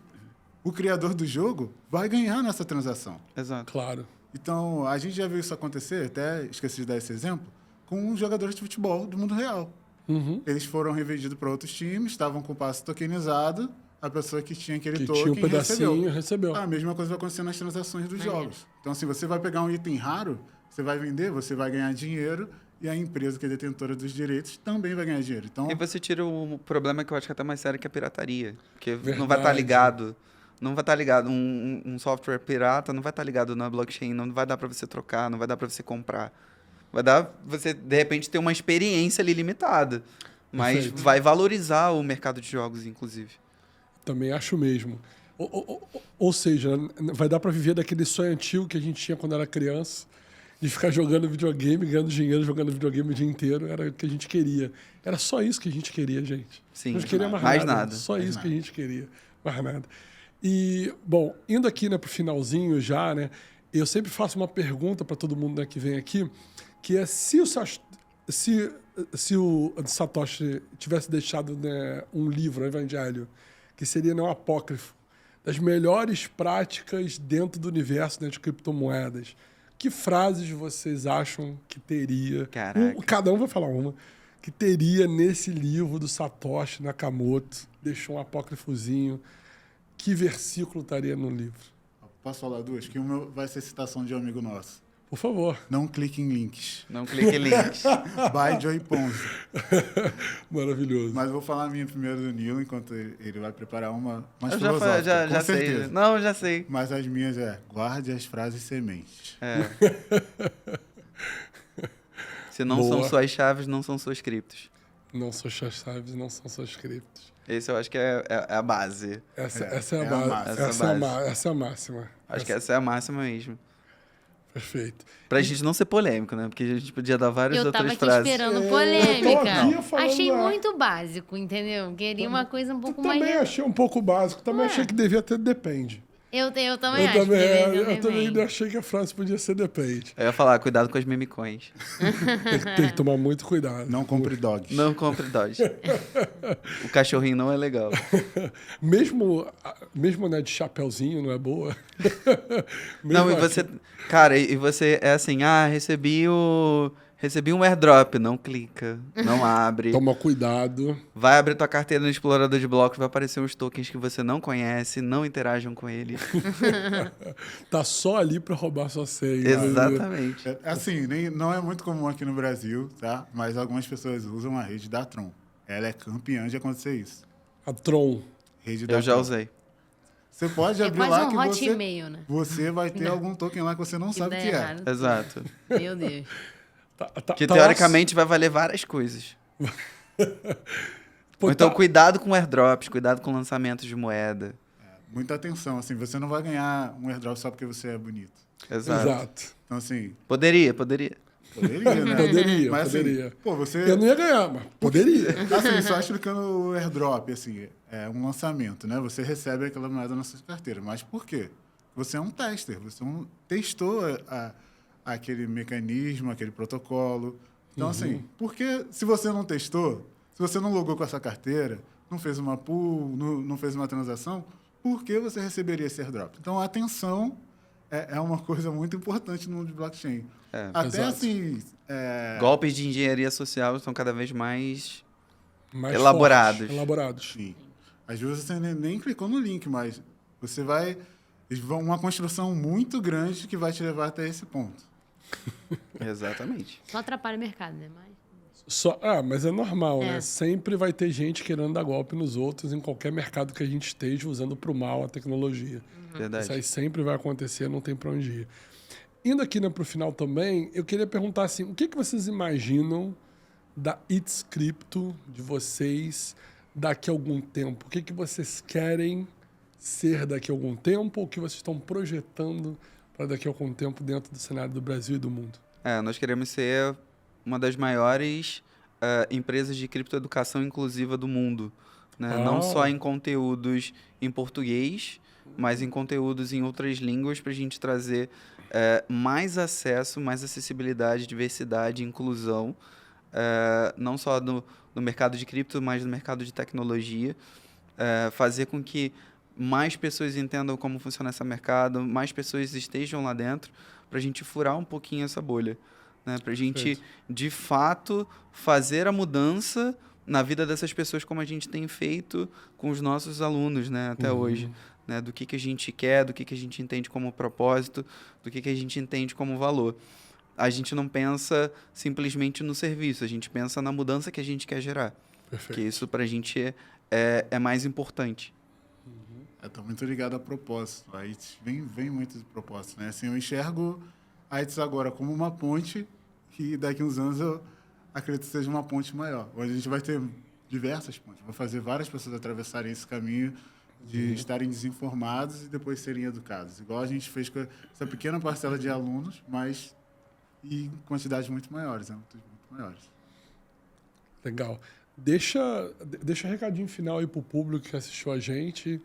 B: o criador do jogo vai ganhar nessa transação.
C: Exato.
A: Claro.
B: Então, a gente já viu isso acontecer, até esqueci de dar esse exemplo, com os jogadores de futebol do mundo real.
A: Uhum.
B: Eles foram revendidos para outros times, estavam com o passe tokenizado, a pessoa que tinha aquele
A: Que
B: token
A: tinha um pedacinho, recebeu.
B: A mesma coisa vai acontecer nas transações dos jogos. Então, assim, você vai pegar um item raro, você vai vender, você vai ganhar dinheiro e a empresa que é detentora dos direitos também vai ganhar dinheiro. Então,
C: e você tira o problema que eu acho que é até mais sério, que é a pirataria. Porque
A: Verdade.
C: não vai estar ligado. Não vai estar ligado. Um software pirata não vai estar ligado na blockchain, não vai dar para você trocar, não vai dar para você comprar. Vai dar você, de repente, ter uma experiência ali limitada. Mas
A: Perfeito.
C: vai valorizar o mercado de jogos, inclusive.
A: Também acho mesmo. Ou seja, vai dar para viver daquele sonho antigo que a gente tinha quando era criança, de ficar jogando videogame, ganhando dinheiro, jogando videogame o dia inteiro. Era o que a gente queria. Era só isso que a gente queria, gente.
C: Sim,
A: A gente queria
C: mais nada.
A: Só
B: Mais
A: isso
B: nada.
A: que a gente queria. Mais nada. E, bom, indo aqui, né, pro finalzinho já, né, eu sempre faço uma pergunta para todo mundo, né, que vem aqui, que é se o Satoshi tivesse deixado, né, um livro, o Evangelho, que seria, né, um apócrifo, das melhores práticas dentro do universo, né, de criptomoedas, que frases vocês acham que teria?
C: Caraca.
A: Cada um vai falar uma. Que teria nesse livro do Satoshi Nakamoto, deixou um apócrifozinho. Que versículo estaria no livro?
B: posso falar duas? Que uma vai ser citação de um amigo nosso.
A: Por favor.
B: Não clique em links.
C: Não clique em links.
B: By Joey Ponzi.
A: Maravilhoso.
B: Mas eu vou falar a minha primeiro do Nilo, enquanto ele vai preparar uma mais
C: Eu
B: filosófica,
C: já
B: com
C: sei.
B: certeza.
C: Não, já sei.
B: Mas as minhas guarde as frases sementes.
C: Se não
A: Boa.
C: são suas chaves, não são suas criptos.
A: Não são suas chaves, não são suas criptos.
C: Esse eu acho que é a base.
A: Essa é a
B: é a
A: base.
B: máxima.
A: Essa é a máxima.
C: Acho que essa é a máxima mesmo.
A: Perfeito.
C: Pra gente não ser polêmico, né? Porque a gente podia dar várias
D: Eu tava
C: outras
D: aqui
C: frases.
D: esperando
A: Eu tô
D: polêmica.
A: aqui falando
D: Achei
A: lá.
D: muito básico, entendeu? Queria uma coisa um pouco
A: Também
D: mais...
A: achei um pouco básico. Também
D: Ué.
A: achei que devia ter depende.
D: Eu também acho.
A: Eu também achei que a frase podia ser depende.
C: Eu ia falar, cuidado com as memicões.
A: Tem que tomar muito cuidado.
B: Não compre dogs.
C: Não compre Dodge. O cachorrinho não é legal.
A: Mesmo, né, de chapeuzinho, não é boa?
C: Não,
A: Mesmo
C: e você... Cara, e você é assim, recebi um airdrop. Não clica, não abre.
A: Toma cuidado.
C: Vai abrir tua carteira no explorador de blocos, vai aparecer uns tokens que você não conhece, não interajam com eles.
A: Tá só ali pra roubar sua senha.
C: Exatamente.
B: Assim, não é muito comum aqui no Brasil, tá? Mas algumas pessoas usam a rede da Tron. Ela é campeã de acontecer isso.
A: A Tron.
B: Rede da
C: Eu já
B: Tron.
C: usei.
B: Você pode
D: É
B: abrir
D: quase
B: lá
D: um
B: que
D: hotmail, né?
B: você vai ter algum token lá que você não sabe o
D: dá
B: que é.
D: errado.
C: Exato.
D: Meu Deus.
C: Que
A: Tá
C: teoricamente vai valer várias coisas.
A: Pô,
C: Ou então,
A: tá-
C: cuidado com airdrops, cuidado com lançamentos de moeda.
B: Muita atenção, assim, você não vai ganhar um airdrop só porque você é bonito.
C: Exato.
A: Exato.
B: Então, assim,
C: Poderia.
B: poderia, né?
A: Poderia,
B: Mas,
A: poderia.
B: Assim, pô, você...
A: Eu não ia ganhar, mas poderia.
B: Assim, só explicando o airdrop, assim, é um lançamento, né? Você recebe aquela moeda na sua carteira. Mas por quê? Você é um tester, você testou aquele mecanismo, aquele protocolo. Então, assim, porque se você não testou, se você não logou com essa carteira, não fez uma pool, não fez uma transação, por que você receberia esse airdrop? Então, a atenção é uma coisa muito importante no mundo de blockchain. Até
A: Exato.
B: assim...
C: Golpes de engenharia social estão cada vez mais...
A: Mais
C: Elaborados.
A: fortes, elaborados.
B: Sim. Às vezes você nem clicou no link, mas você vai... Uma construção muito grande que vai te levar até esse ponto.
C: Exatamente.
D: Só atrapalha o mercado, né? Mas...
A: Mas é normal,
D: É.
A: né? Sempre vai ter gente querendo dar golpe nos outros em qualquer mercado que a gente esteja usando pro mal a tecnologia.
C: Verdade.
A: Isso aí sempre vai acontecer, não tem para onde ir. Indo aqui, né, pro final também, eu queria perguntar assim, o que vocês imaginam da It's Crypto, de vocês, daqui a algum tempo? O que vocês querem ser daqui a algum tempo ou o que vocês estão projetando para daqui a algum tempo dentro do cenário do Brasil e do mundo?
C: Nós queremos ser uma das maiores empresas de criptoeducação inclusiva do mundo. Né? Não só em conteúdos em português, mas em conteúdos em outras línguas para a gente trazer mais acesso, mais acessibilidade, diversidade, inclusão, não só no mercado de cripto, mas no mercado de tecnologia, fazer com que mais pessoas entendam como funciona esse mercado, mais pessoas estejam lá dentro, para a gente furar um pouquinho essa bolha, né? Para a gente, de fato, fazer a mudança na vida dessas pessoas como a gente tem feito com os nossos alunos, né? Até hoje. Né? Do que a gente quer, do que a gente entende como propósito, do que a gente entende como valor. a gente não pensa simplesmente no serviço, a gente pensa na mudança que a gente quer gerar.
A: Perfeito.
C: Que isso para a gente é mais importante.
B: Estou muito ligado a propósito. A ITS vem muito de propósito, né? Assim, eu enxergo a ITS agora como uma ponte que daqui a uns anos eu acredito que seja uma ponte maior. Onde a gente vai ter diversas pontes. Vai fazer várias pessoas atravessarem esse caminho de estarem desinformados e depois serem educados. Igual a gente fez com essa pequena parcela de alunos, mas em quantidades muito maiores, né? Muito maiores.
A: Legal. Deixa um recadinho final aí para o público que assistiu a gente,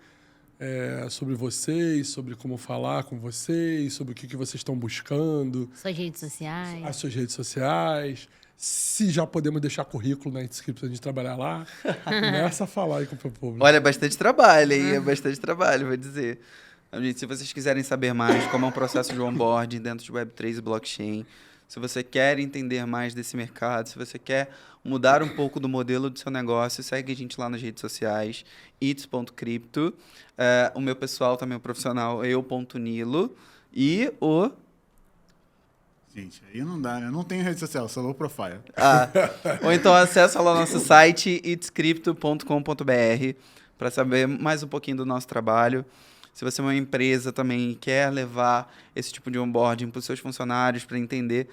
A: sobre vocês, sobre como falar com vocês, sobre o que vocês estão buscando.
D: Suas redes sociais.
A: As suas redes sociais. Se já podemos deixar currículo na Inscript pra gente trabalhar lá. Começa a falar aí com o público.
C: Olha, é bastante trabalho aí, é bastante trabalho, vou dizer. Então, gente, se vocês quiserem saber mais como é um processo de onboarding dentro de Web3 e blockchain, se você quer entender mais desse mercado, se você quer mudar um pouco do modelo do seu negócio, segue a gente lá nas redes sociais, its.crypto. O meu pessoal também, o profissional, eu.nilo. E o...
B: Gente, aí não dá, né? Não tem rede social, só low profile.
C: Ou então acessa lá o nosso site, itscrypto.com.br, para saber mais um pouquinho do nosso trabalho. Se você é uma empresa também e quer levar esse tipo de onboarding para os seus funcionários, para entender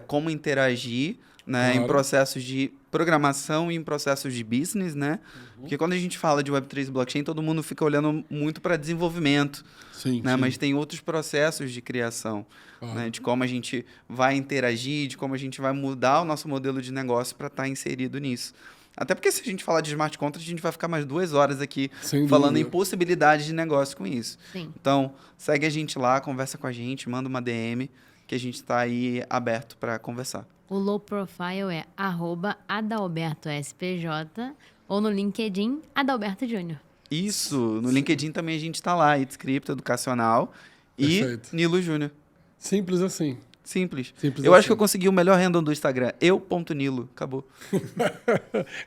C: como interagir, né,
A: claro,
C: em processos de programação e em processos de business, né? Porque quando a gente fala de Web3 e blockchain, todo mundo fica olhando muito para desenvolvimento,
A: sim,
C: né?
A: sim.
C: Mas tem outros processos de criação, né? De como a gente vai interagir, de como a gente vai mudar o nosso modelo de negócio para estar inserido nisso. Até porque se a gente falar de smart contract, a gente vai ficar mais 2 horas aqui
A: Sem
C: falando
A: dúvida.
C: em possibilidades de negócio com isso.
D: Sim.
C: Então, segue a gente lá, conversa com a gente, manda uma DM, que a gente está aí aberto para conversar.
D: O low profile é @AdalbertoSPJ ou no LinkedIn, Adalberto Júnior.
C: Isso, no LinkedIn também a gente está lá, Itscripto Educacional e
A: Perfeito.
C: Nilo Júnior.
A: Simples assim.
C: Simples.
A: Simples
C: Eu
A: assim.
C: acho que eu consegui o melhor handle do Instagram, eu.nilo, acabou.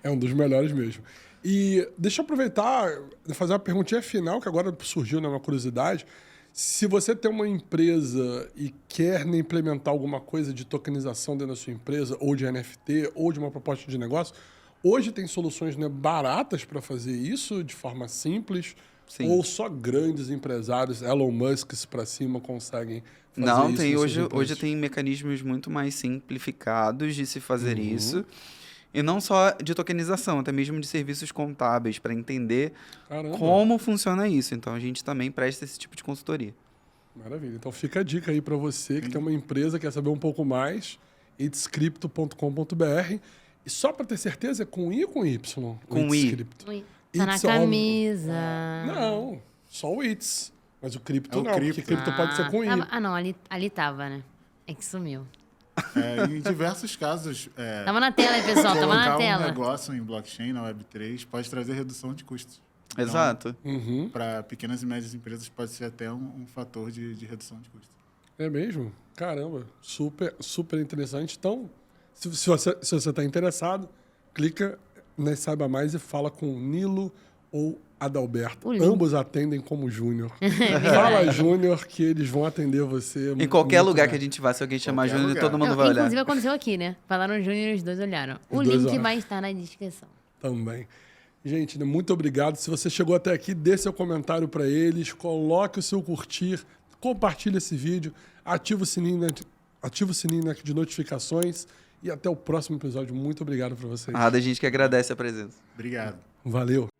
A: É um dos melhores mesmo. E deixa eu aproveitar e fazer uma perguntinha final, que agora surgiu, né, uma curiosidade. Se você tem uma empresa e quer implementar alguma coisa de tokenização dentro da sua empresa, ou de NFT, ou de uma proposta de negócio, hoje tem soluções, né, baratas para fazer isso de forma simples,
C: Sim.
A: ou só grandes empresários, Elon Musk para cima, conseguem fazer
C: Não,
A: isso?
C: tem,
A: nas suas
C: hoje
A: empresas?
C: tem mecanismos muito mais simplificados de se fazer isso. E não só de tokenização, até mesmo de serviços contábeis, para entender
A: Caramba.
C: como funciona isso. Então, a gente também presta esse tipo de consultoria.
A: Maravilha. Então fica a dica aí para você que tem uma empresa, quer saber um pouco mais, itscrypto.com.br. E só para ter certeza, é com I ou com Y?
C: Com
A: o
C: I.
A: Itscrypto.
D: Ui, tá na
A: It's, óbvio.
D: camisa.
A: Não, só o It's. Mas o cripto
B: É o
A: não,
B: cripto.
A: porque cripto pode ser com I.
D: Não, ali tava, né? É que sumiu.
B: Em diversos casos,
D: Tava na tela aí, pessoal, tava na
B: colocar um
D: tela.
B: negócio em blockchain, na Web3, pode trazer redução de custos.
C: Exato.
A: Uhum.
B: Para pequenas e médias empresas pode ser até um fator de redução de custos.
A: É mesmo? Caramba, super, super interessante. Então, se você está interessado, clica na Saiba Mais e fala com Nilo ou Adalberto.
D: O link.
A: Ambos atendem como Júnior. Fala Júnior que eles vão atender você.
C: Em qualquer
A: muito
C: lugar
A: bem.
C: que a gente vá, se alguém chamar
B: Qualquer
C: Júnior,
B: lugar.
C: todo mundo
D: Não,
C: vai olhar.
D: inclusive aconteceu aqui, né? Falaram Júnior e os dois olharam. O
A: Os dois
D: link
A: olham.
D: vai estar na descrição.
A: Também. Gente, muito obrigado. Se você chegou até aqui, dê seu comentário para eles, coloque o seu curtir, compartilhe esse vídeo, ativa o sininho de notificações e até o próximo episódio. Muito obrigado para vocês.
C: A gente que agradece a presença.
B: Obrigado.
A: Valeu.